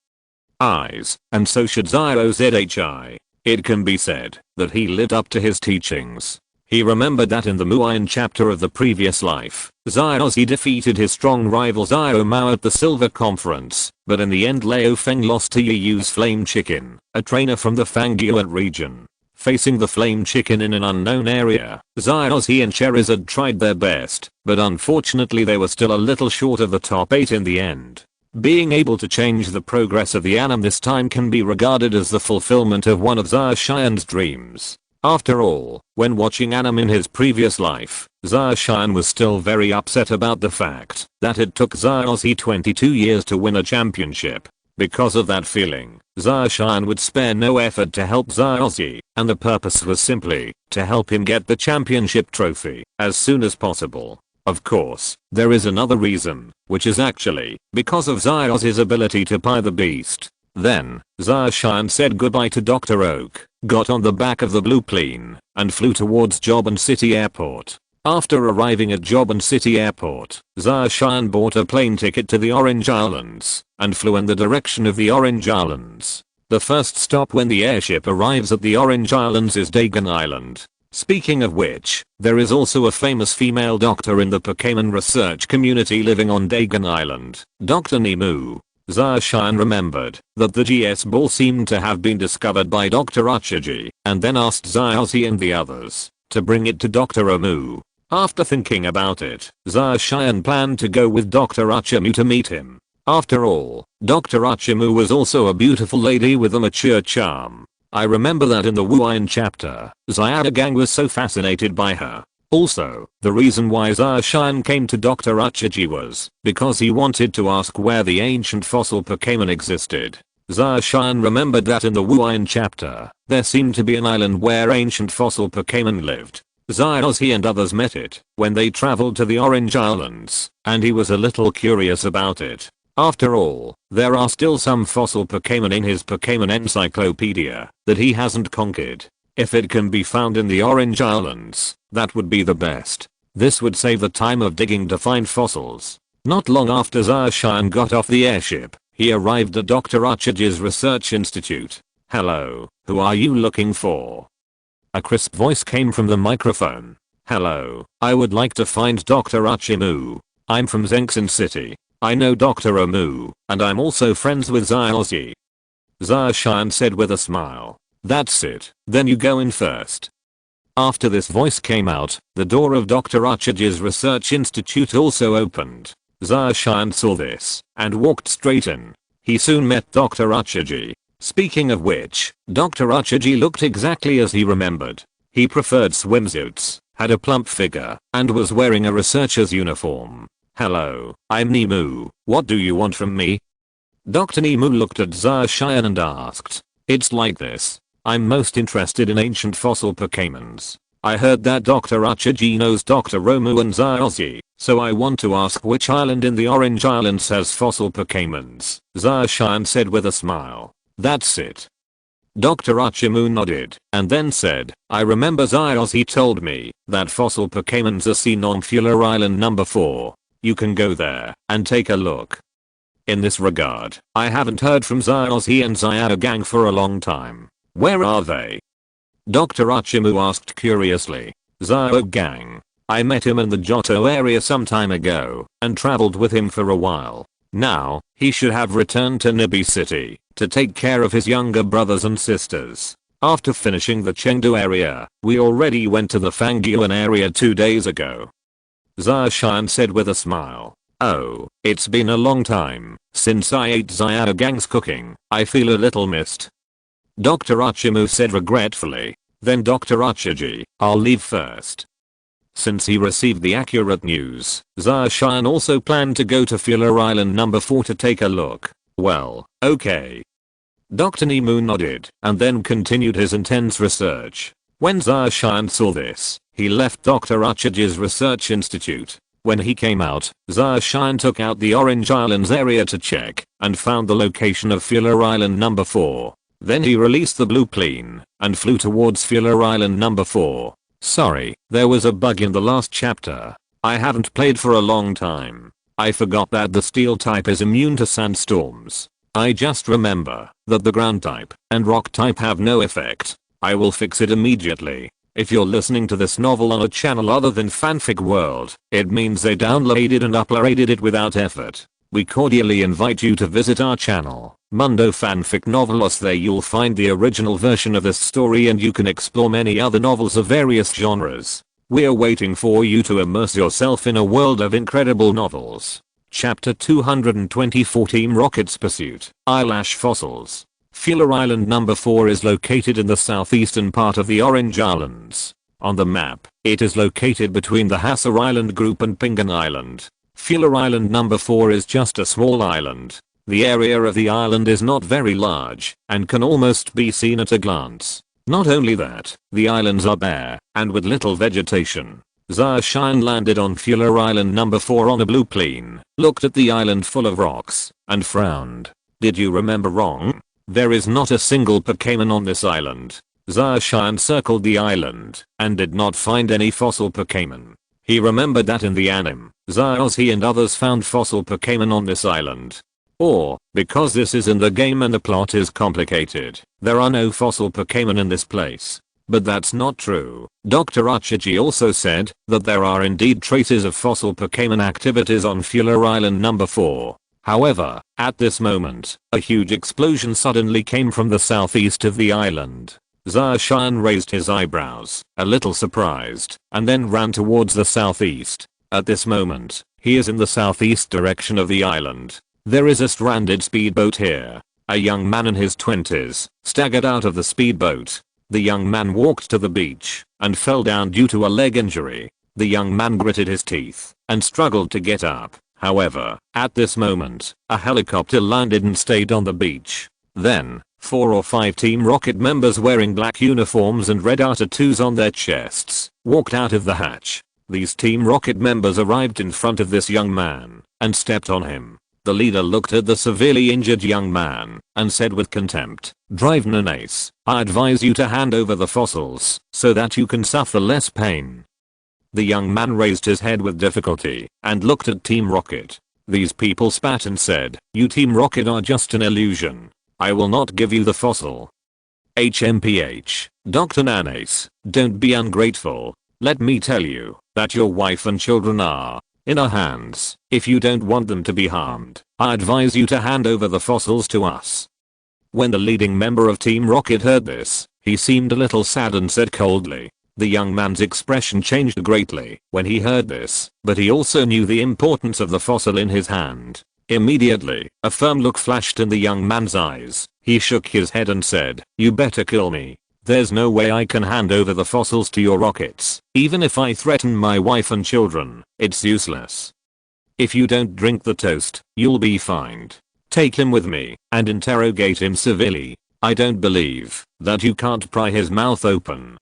And so should Zio ZHI. It can be said that he lived up to his teachings. He remembered that in the Muayan chapter of the previous life, Zyossi defeated his strong rival Zio Mao at the Silver Conference, but in the end Leo Feng lost to Yu's Flame Chicken, a trainer from the Fangyuan region. Facing the Flame Chicken in an unknown area, Zyossi and Charizard tried their best, but unfortunately they were still a little short of the top 8 in the end. Being able to change the progress of the anime this time can be regarded as the fulfillment of one of Zaoshan's dreams. After all, when watching anime in his previous life, Zaoshan was still very upset about the fact that it took Zyossi 22 years to win a championship. Because of that feeling, Zarshan would spare no effort to help Zaozi, and the purpose was simply to help him get the championship trophy as soon as possible. Of course, there is another reason, which is actually because of Zaozi's ability to pie the beast. Then, Zarshan said goodbye to Dr. Oak, got on the back of the blue plane, and flew towards Joban City Airport. After arriving at Joban City Airport, Zarshan bought a plane ticket to the Orange Islands and flew in the direction of the Orange Islands. The first stop when the airship arrives at the Orange Islands is Dagon Island. Speaking of which, there is also a famous female doctor in the Pokémon research community living on Dagon Island, Dr. Nemu. Zarshan remembered that the GS ball seemed to have been discovered by Dr. Uchiji, and then asked Zaozi and the others to bring it to Dr. Omu. After thinking about it, Zarshan planned to go with Dr. Uchimu to meet him. After all, Dr. Uchimu was also a beautiful lady with a mature charm. I remember that in the Wuin chapter, Zyadagang was so fascinated by her. Also, the reason why Zarshan came to Dr. Uchiji was because he wanted to ask where the ancient fossil Pokémon existed. Zarshan remembered that in the Wuin chapter, there seemed to be an island where ancient fossil Pokémon lived. Zaozi and others met it when they traveled to the Orange Islands, and he was a little curious about it. After all, there are still some fossil Pokémon in his Pokémon encyclopedia that he hasn't conquered. If it can be found in the Orange Islands, that would be the best. This would save the time of digging to find fossils. Not long after Zarshan got off the airship, he arrived at Dr. Uchiji's research institute. "Hello, who are you looking for?" A crisp voice came from the microphone. "Hello, I would like to find Dr. Uchimu. I'm from Zenxin City. I know Dr. Omu, and I'm also friends with Zaozi." Zarshan said with a smile. "That's it, then you go in first." After this voice came out, the door of Dr. Uchiji's research institute also opened. Zarshan saw this, and walked straight in. He soon met Dr. Uchiji. Speaking of which, Dr. Uchiji looked exactly as he remembered. He preferred swimsuits, had a plump figure, and was wearing a researcher's uniform. "Hello, I'm Nemu. What do you want from me?" Dr. Nemu looked at Zarshan and asked. "It's like this. I'm most interested in ancient fossil Pokémons. I heard that Dr. Uchiji knows Dr. Romu and Zaozi, so I want to ask which island in the Orange Islands has fossil Pokémons." Zarshan said with a smile. "That's it." Dr. Uchimu nodded, and then said, "I remember Zaozi told me that fossil Pokémons are seen on Fuller Island number 4. You can go there and take a look." In this regard, I haven't heard from Zaozi and Zyadagang for a long time. Where are they? Dr. Uchimu asked curiously. "Zyadagang. I met him in the Johto area some time ago, and traveled with him for a while. Now, he should have returned to Nibi City to take care of his younger brothers and sisters. After finishing the Chengdu area, we already went to the Fangyuan area 2 days ago." Zarshan said with a smile. "Oh, it's been a long time since I ate Zyadagang's cooking. I feel a little missed." Dr. Uchimu said regretfully. Then Dr. Uchiji, "I'll leave first." Since he received the accurate news, Zarshan also planned to go to Fuller Island number 4 to take a look. "Well, okay." Dr. Nemu nodded and then continued his intense research. When Zarshan saw this, he left Dr. Uchiji's research institute. When he came out, Zarshan took out the Orange Islands area to check and found the location of Fuller Island number 4. Then he released the blue plane and flew towards Fuller Island number 4. Sorry, there was a bug in the last chapter. I haven't played for a long time. I forgot that the steel type is immune to sandstorms. I just remember that the ground type and rock type have no effect. I will fix it immediately. If you're listening to this novel on a channel other than Fanfic World, it means they downloaded and uploaded it without effort. We cordially invite you to visit our channel, Mundo Fanfic Novelos. There you'll find the original version of this story and you can explore many other novels of various genres. We're waiting for you to immerse yourself in a world of incredible novels. Chapter 224 Team Rocket's Pursuit, Eyelash Fossils. Fuller Island number 4 is located in the southeastern part of the Orange Islands. On the map, it is located between the Hasser Island group and Pingan Island. Fuller Island number 4 is just a small island. The area of the island is not very large and can almost be seen at a glance. Not only that, the islands are bare and with little vegetation. Zarshan landed on Fuller Island number 4 on a blue plane, looked at the island full of rocks, and frowned. Did you remember wrong? There is not a single Pokémon on this island. Zarshan circled the island and did not find any fossil Pokémon. He remembered that in the anime, Zarzy and others found fossil Pokémon on this island. Or, because this is in the game and the plot is complicated, there are no fossil Pokémon in this place. But that's not true. Dr. Achaji also said that there are indeed traces of fossil Pokémon activities on Fuller Island number 4. However, at this moment, a huge explosion suddenly came from the southeast of the island. Zarshan raised his eyebrows, a little surprised, and then ran towards the southeast. At this moment, he is in the southeast direction of the island. There is a stranded speedboat here. A young man in his 20s staggered out of the speedboat. The young man walked to the beach and fell down due to a leg injury. The young man gritted his teeth and struggled to get up. However, at this moment, a helicopter landed and stayed on the beach. Then, 4 or 5 Team Rocket members wearing black uniforms and red tattoos on their chests walked out of the hatch. These Team Rocket members arrived in front of this young man and stepped on him. The leader looked at the severely injured young man and said with contempt, "Drive Nanace, I advise you to hand over the fossils so that you can suffer less pain." The young man raised his head with difficulty and looked at Team Rocket. These people spat and said, "You Team Rocket are just an illusion. I will not give you the fossil." HMPH, Dr. Nanace, don't be ungrateful. Let me tell you that your wife and children are in our hands. If you don't want them to be harmed, I advise you to hand over the fossils to us. When the leading member of Team Rocket heard this, he seemed a little sad and said coldly. The young man's expression changed greatly when he heard this, but he also knew the importance of the fossil in his hand. Immediately, a firm look flashed in the young man's eyes. He shook his head and said, "You better kill me. There's no way I can hand over the fossils to your rockets. Even if I threaten my wife and children, it's useless. If you don't drink the toast, you'll be fined. Take him with me and interrogate him severely. I don't believe that you can't pry his mouth open."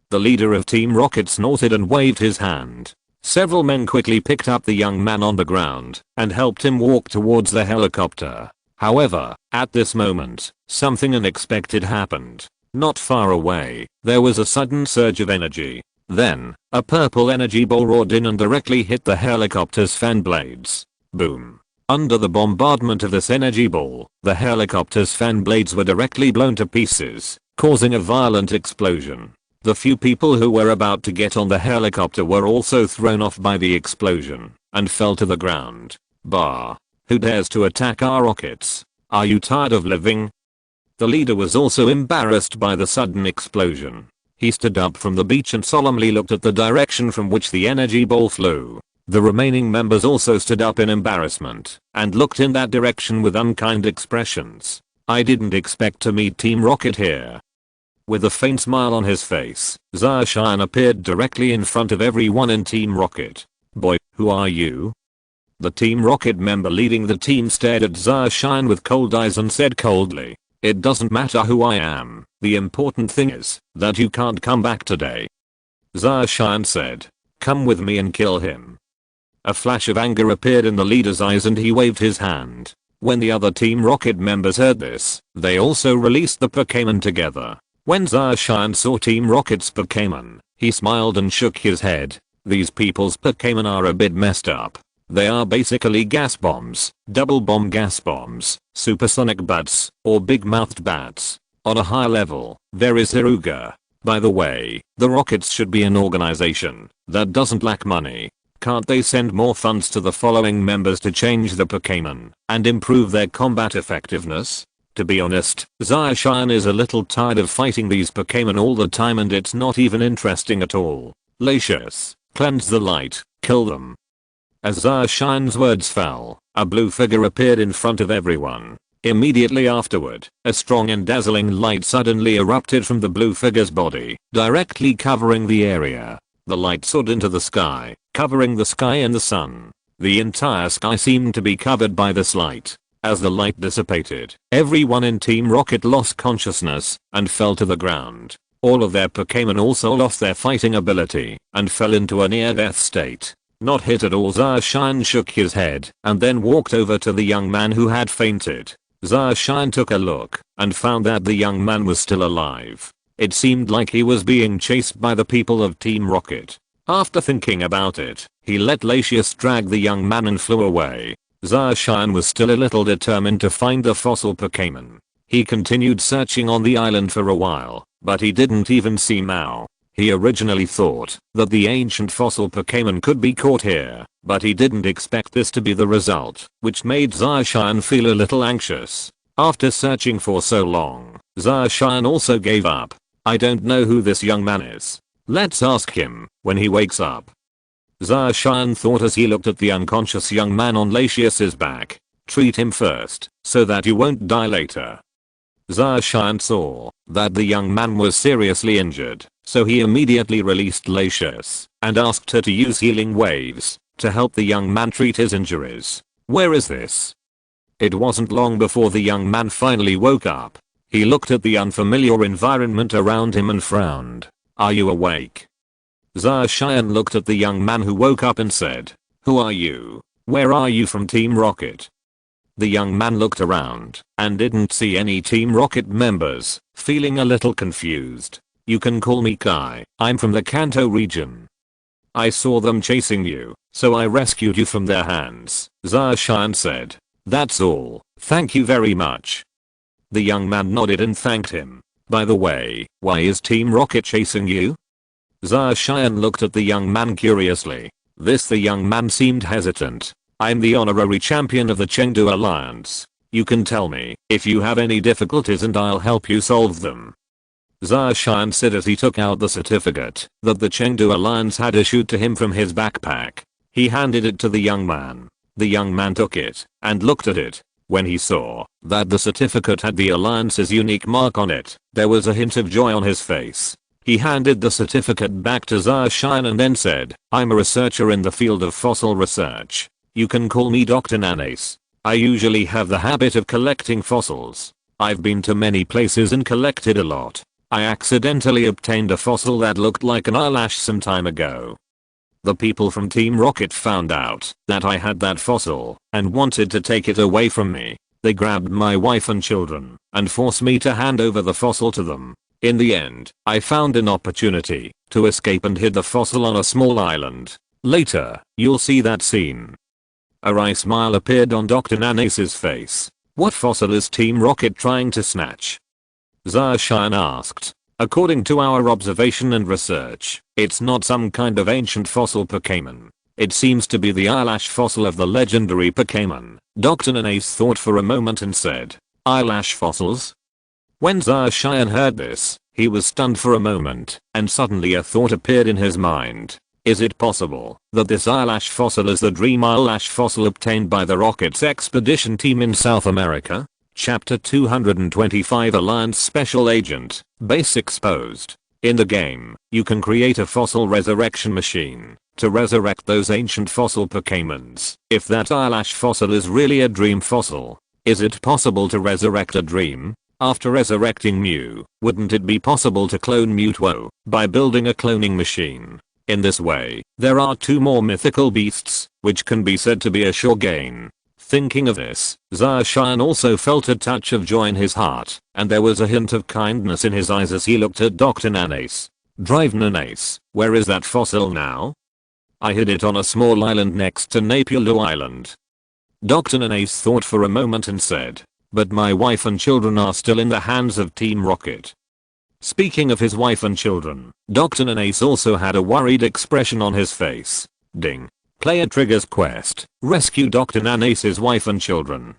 The leader of Team Rocket snorted and waved his hand. Several men quickly picked up the young man on the ground and helped him walk towards the helicopter. However, at this moment, something unexpected happened. Not far away, there was a sudden surge of energy. Then, a purple energy ball roared in and directly hit the helicopter's fan blades. Boom. Under the bombardment of this energy ball, the helicopter's fan blades were directly blown to pieces, causing a violent explosion. The few people who were about to get on the helicopter were also thrown off by the explosion and fell to the ground. Bah! Who dares to attack our rockets? Are you tired of living? The leader was also embarrassed by the sudden explosion. He stood up from the beach and solemnly looked at the direction from which the energy ball flew. The remaining members also stood up in embarrassment and looked in that direction with unkind expressions. I didn't expect to meet Team Rocket here. With a faint smile on his face, Zarshan appeared directly in front of everyone in Team Rocket. "Boy, who are you?" The Team Rocket member leading the team stared at Zarshan with cold eyes and said coldly, "It doesn't matter who I am. The important thing is that you can't come back today." Zarshan said, "Come with me and kill him." A flash of anger appeared in the leader's eyes and he waved his hand. When the other Team Rocket members heard this, they also released the Pokémon together. When Zarshan saw Team Rocket's Pokémon, he smiled and shook his head. These people's Pokémon are a bit messed up. They are basically gas bombs, double bomb gas bombs, supersonic bats, or big-mouthed bats. On a high level, there is Hiruga. By the way, the Rockets should be an organization that doesn't lack money. Can't they send more funds to the following members to change the Pokémon and improve their combat effectiveness? To be honest, Zarshan is a little tired of fighting these Pokémon all the time and it's not even interesting at all. Latius, cleanse the light, kill them. As Zarshan's words fell, a blue figure appeared in front of everyone. Immediately afterward, a strong and dazzling light suddenly erupted from the blue figure's body, directly covering the area. The light soared into the sky, covering the sky and the sun. The entire sky seemed to be covered by this light. As the light dissipated, everyone in Team Rocket lost consciousness and fell to the ground. All of their Pokémon also lost their fighting ability and fell into a near-death state. Not hit at all. Zacian shook his head and then walked over to the young man who had fainted. Zacian took a look and found that the young man was still alive. It seemed like he was being chased by the people of Team Rocket. After thinking about it, he let Latius drag the young man and flew away. Zacian was still a little determined to find the fossil Pokémon. He continued searching on the island for a while, but he didn't even see Mao. He originally thought that the ancient fossil Pokémon could be caught here, but he didn't expect this to be the result, which made Zacian feel a little anxious. After searching for so long, Zacian also gave up. I don't know who this young man is. Let's ask him when he wakes up. Zacian thought as he looked at the unconscious young man on Latius's back. Treat him first, so that you won't die later. Zacian saw that the young man was seriously injured, so he immediately released Latius and asked her to use healing waves to help the young man treat his injuries. Where is this? It wasn't long before the young man finally woke up. He looked at the unfamiliar environment around him and frowned. Are you awake? Zacian looked at the young man who woke up and said, who are you? Where are you from Team Rocket? The young man looked around and didn't see any Team Rocket members, feeling a little confused. You can call me Kai, I'm from the Kanto region. I saw them chasing you, so I rescued you from their hands, Zacian said. That's all, thank you very much. The young man nodded and thanked him. By the way, why is Team Rocket chasing you? Zacian looked at the young man curiously. The young man seemed hesitant. I'm the honorary champion of the Chengdu Alliance. You can tell me if you have any difficulties and I'll help you solve them. Zacian said as he took out the certificate that the Chengdu Alliance had issued to him from his backpack. He handed it to the young man. The young man took it and looked at it. When he saw that the certificate had the Alliance's unique mark on it, there was a hint of joy on his face. He handed the certificate back to Zacian and then said, I'm a researcher in the field of fossil research. You can call me Dr. Nanace. I usually have the habit of collecting fossils. I've been to many places and collected a lot. I accidentally obtained a fossil that looked like an eyelash some time ago. The people from Team Rocket found out that I had that fossil and wanted to take it away from me. They grabbed my wife and children and forced me to hand over the fossil to them. In the end, I found an opportunity to escape and hid the fossil on a small island. Later, you'll see that scene. A wry smile appeared on Dr. Nanace's face. What fossil is Team Rocket trying to snatch? Zacian asked. According to our observation and research, it's not some kind of ancient fossil Pokémon. It seems to be the eyelash fossil of the legendary Pokémon. Dr. Nanace thought for a moment and said, eyelash fossils? When Zacian heard this, he was stunned for a moment, and suddenly a thought appeared in his mind. Is it possible that this eyelash fossil is the dream eyelash fossil obtained by the Rocket's expedition team in South America? Chapter 225 Alliance Special Agent, Base Exposed. In the game, you can create a fossil resurrection machine to resurrect those ancient fossil Pokémons. If that eyelash fossil is really a dream fossil, is it possible to resurrect a dream? After resurrecting Mew, wouldn't it be possible to clone Mewtwo by building a cloning machine? In this way, there are two more mythical beasts, which can be said to be a sure gain. Thinking of this, Zacian also felt a touch of joy in his heart, and there was a hint of kindness in his eyes as he looked at Dr. Nanace. Drive Nanace, where is that fossil now? I hid it on a small island next to Napulu Island. Dr. Nanace thought for a moment and said, but my wife and children are still in the hands of Team Rocket. Speaking of his wife and children, Dr. Nanace also had a worried expression on his face. Ding. Player triggers quest. Rescue Dr. Nanace's wife and children.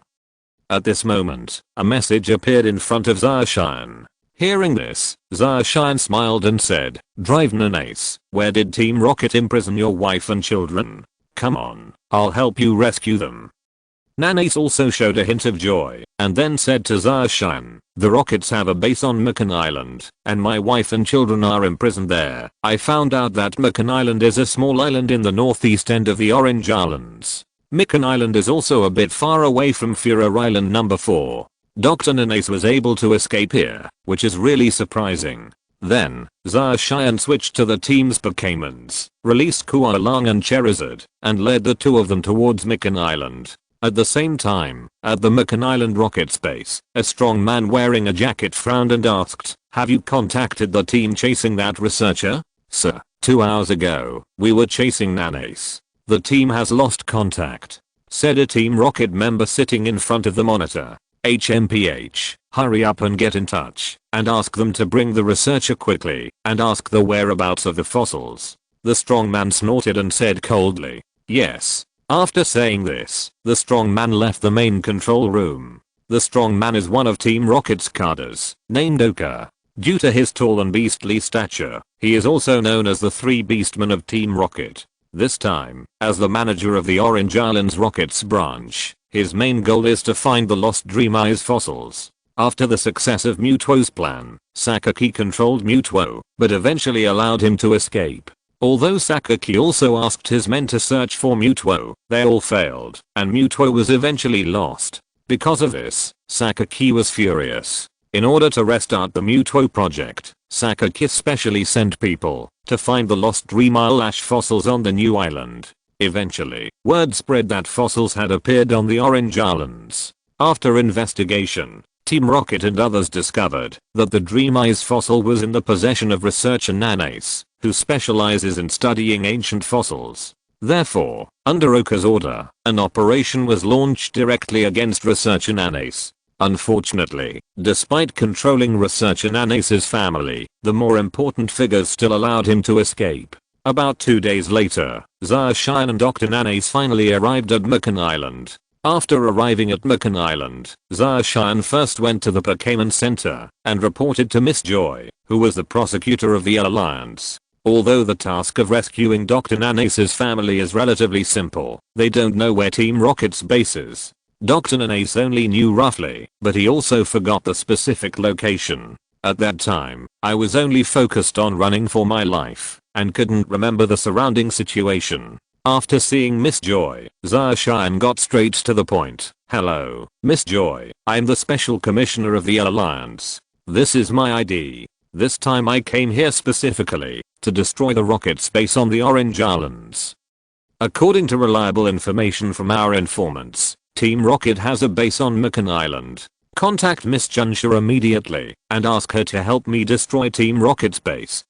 At this moment, a message appeared in front of Zacian. Hearing this, Zacian smiled and said, Drive Nanace, where did Team Rocket imprison your wife and children? Come on, I'll help you rescue them. Nanace also showed a hint of joy, and then said to Zacian, the Rockets have a base on Makan Island, and my wife and children are imprisoned there. I found out that Makan Island is a small island in the northeast end of the Orange Islands. Mikan Island is also a bit far away from Furor Island number 4. Dr. Nanace was able to escape here, which is really surprising. Then, Zacian switched to the team's Pokémons, released Kualang and Charizard, and led the two of them towards Mikan Island. At the same time, at the Mikan Island rocket space, a strong man wearing a jacket frowned and asked, "Have you contacted the team chasing that researcher?" "Sir, 2 hours ago, we were chasing Nanace. The team has lost contact," said a Team Rocket member sitting in front of the monitor. "HMPH, hurry up and get in touch, and ask them to bring the researcher quickly, and ask the whereabouts of the fossils." The strong man snorted and said coldly, "Yes." After saying this, the strong man left the main control room. The strong man is one of Team Rocket's cadres, named Oka. Due to his tall and beastly stature, he is also known as the Three Beastmen of Team Rocket. This time, as the manager of the Orange Islands Rockets branch, his main goal is to find the lost Dream Eyes fossils. After the success of Mewtwo's plan, Sakaki controlled Mewtwo, but eventually allowed him to escape. Although Sakaki also asked his men to search for Mewtwo, they all failed, and Mewtwo was eventually lost. Because of this, Sakaki was furious. In order to restart the Mewtwo project, Sakaki specially sent people to find the lost Dream Eyelash fossils on the new island. Eventually, word spread that fossils had appeared on the Orange Islands. After investigation, Team Rocket and others discovered that the Dream Eyes fossil was in the possession of researcher Nanace, who specializes in studying ancient fossils. Therefore, under Oka's order, an operation was launched directly against researcher Nanace. Unfortunately, despite controlling researcher Nanace's family, the more important figures still allowed him to escape. About 2 days later, Zacian and Dr. Nanace finally arrived at Mikan Island. After arriving at Mikan Island, Zacian first went to the Pokémon Center and reported to Miss Joy, who was the prosecutor of the Alliance. Although the task of rescuing Dr. Nanace's family is relatively simple, they don't know where Team Rocket's base is. Dr. Nanace only knew roughly, but he also forgot the specific location. At that time, I was only focused on running for my life, and couldn't remember the surrounding situation. After seeing Miss Joy, Zacian got straight to the point. "Hello, Miss Joy, I'm the Special Commissioner of the Alliance. This is my ID. This time I came here specifically to destroy the rocket space on the Orange Islands." According to reliable information from our informants, Team Rocket has a base on Mikan Island. Contact Miss Junsha immediately and ask her to help me destroy Team Rocket's base.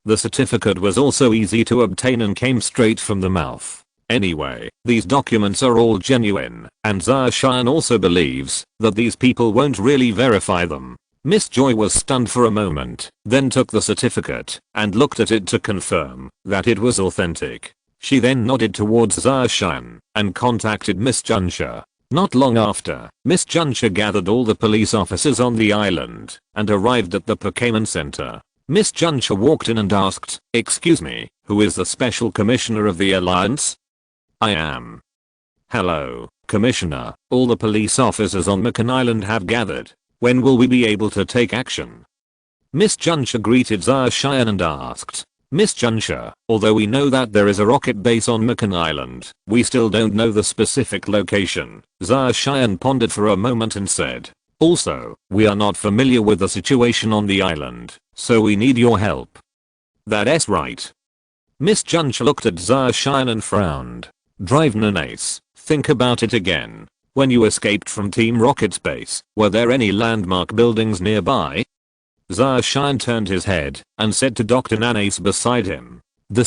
The certificate was also easy to obtain and came straight from the mouth. Anyway, these documents are all genuine, and Zacian also believes that these people won't really verify them. Miss Joy was stunned for a moment, then took the certificate and looked at it to confirm that it was authentic. She then nodded towards Zacian and contacted Miss Junsha. Not long after, Miss Junsha gathered all the police officers on the island and arrived at the Pokémon Center. Miss Junsha walked in and asked, "Excuse me, who is the Special Commissioner of the Alliance?" "I am." "Hello, Commissioner, all the police officers on Mikan Island have gathered. When will we be able to take action?" Miss Junsha greeted Zacian and asked, "Miss Junsha, although we know that there is a rocket base on Mikan Island, we still don't know the specific location." Zacian pondered for a moment and said, "Also, we are not familiar with the situation on the island, so we need your help." "That's right." Miss Junsha looked at Zacian and frowned. "Drive Nanace, think about it again. When you escaped from Team Rocket's base, were there any landmark buildings nearby?" Zacian turned his head and said to Dr. Nanace beside him.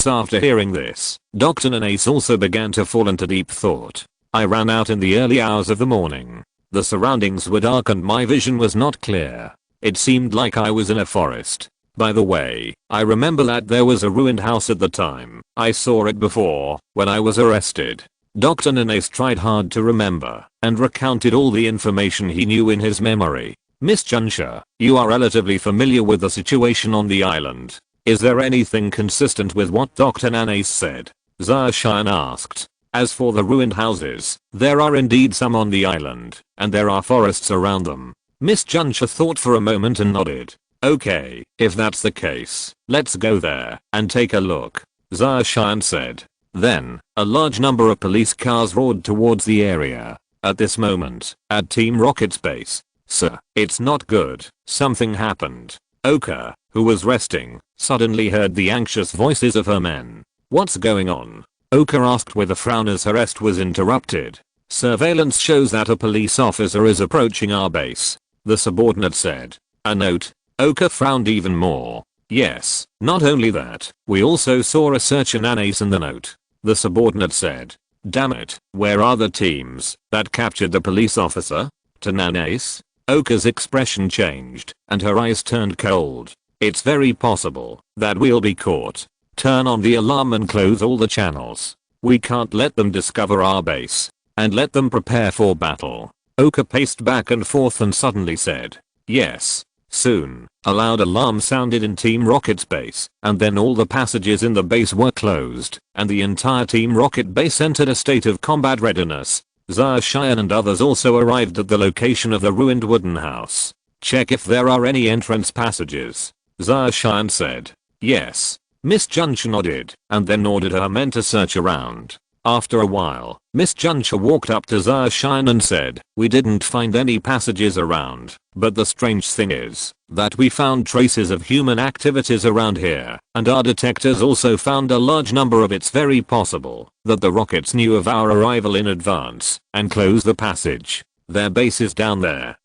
After hearing this, Dr. Nanace also began to fall into deep thought. "I ran out in the early hours of the morning. The surroundings were dark and my vision was not clear. It seemed like I was in a forest. By the way, I remember that there was a ruined house at the time. I saw it before, when I was arrested." Dr. Nanace tried hard to remember and recounted all the information he knew in his memory. "Miss Junsha, you are relatively familiar with the situation on the island. Is there anything consistent with what Dr. Nanace said?" Zacian asked. "As for the ruined houses, there are indeed some on the island, and there are forests around them." Miss Junsha thought for a moment and nodded. "Okay, if that's the case, let's go there and take a look," Zacian said. Then, a large number of police cars roared towards the area. At this moment, at Team Rocket's base, "Sir, it's not good, something happened." Oka, who was resting, suddenly heard the anxious voices of her men. "What's going on?" Oka asked with a frown as her rest was interrupted. "Surveillance shows that a police officer is approaching our base," the subordinate said. "A note?" Oka frowned even more. "Yes, not only that, we also saw a search ananas in the note," the subordinate said. "Damn it, where are the teams that captured the police officer?" "Tananes?" Oka's expression changed, and her eyes turned cold. "It's very possible that we'll be caught. Turn on the alarm and close all the channels. We can't let them discover our base. And let them prepare for battle." Oka paced back and forth and suddenly said, "Yes." Soon, a loud alarm sounded in Team Rocket's base, and then all the passages in the base were closed, and the entire Team Rocket base entered a state of combat readiness. Zarshian and others also arrived at the location of the ruined wooden house. "Check if there are any entrance passages," Zarshian said. "Yes." Miss Juncha nodded, and then ordered her men to search around. After a while, Miss Juncha walked up to Zarshian and said, "We didn't find any passages around, but the strange thing is that we found traces of human activities around here, and our detectors also found a large number of it's very possible that the rockets knew of our arrival in advance and closed the passage. Their base is down there.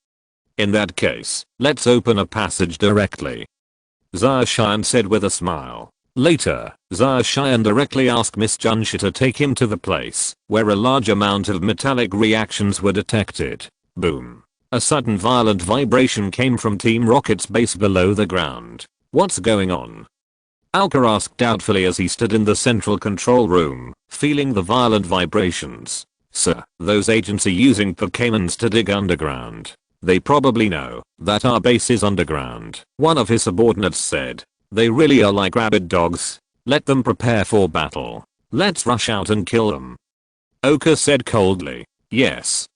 In that case, let's open a passage directly," Zarshian said with a smile. Later, Zarshian directly asked Miss Juncha to take him to the place where a large amount of metallic reactions were detected. Boom. A sudden violent vibration came from Team Rocket's base below the ground. "What's going on?" Alka asked doubtfully as he stood in the central control room, feeling the violent vibrations. "Sir, those agents are using Pokémons to dig underground. They probably know that our base is underground," one of his subordinates said. "They really are like rabid dogs. Let them prepare for battle. Let's rush out and kill them." Oka said coldly, "Yes."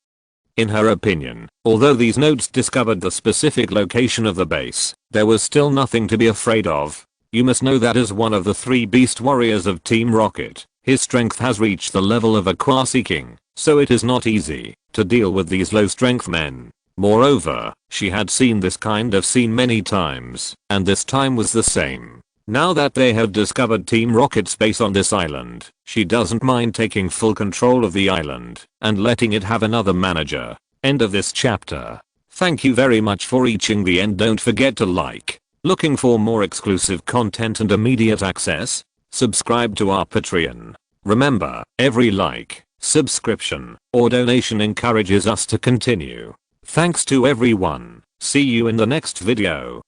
In her opinion, although these notes discovered the specific location of the base, there was still nothing to be afraid of. You must know that as one of the 3 beast warriors of Team Rocket, his strength has reached the level of a quasi-king, so it is not easy to deal with these low strength men. Moreover, she had seen this kind of scene many times, and this time was the same. Now that they have discovered Team Rocket's base on this island, she doesn't mind taking full control of the island and letting it have another manager. End of this chapter. Thank you very much for reaching the end. Don't forget to like. Looking for more exclusive content and immediate access? Subscribe to our Patreon. Remember, every like, subscription, or donation encourages us to continue. Thanks to everyone. See you in the next video.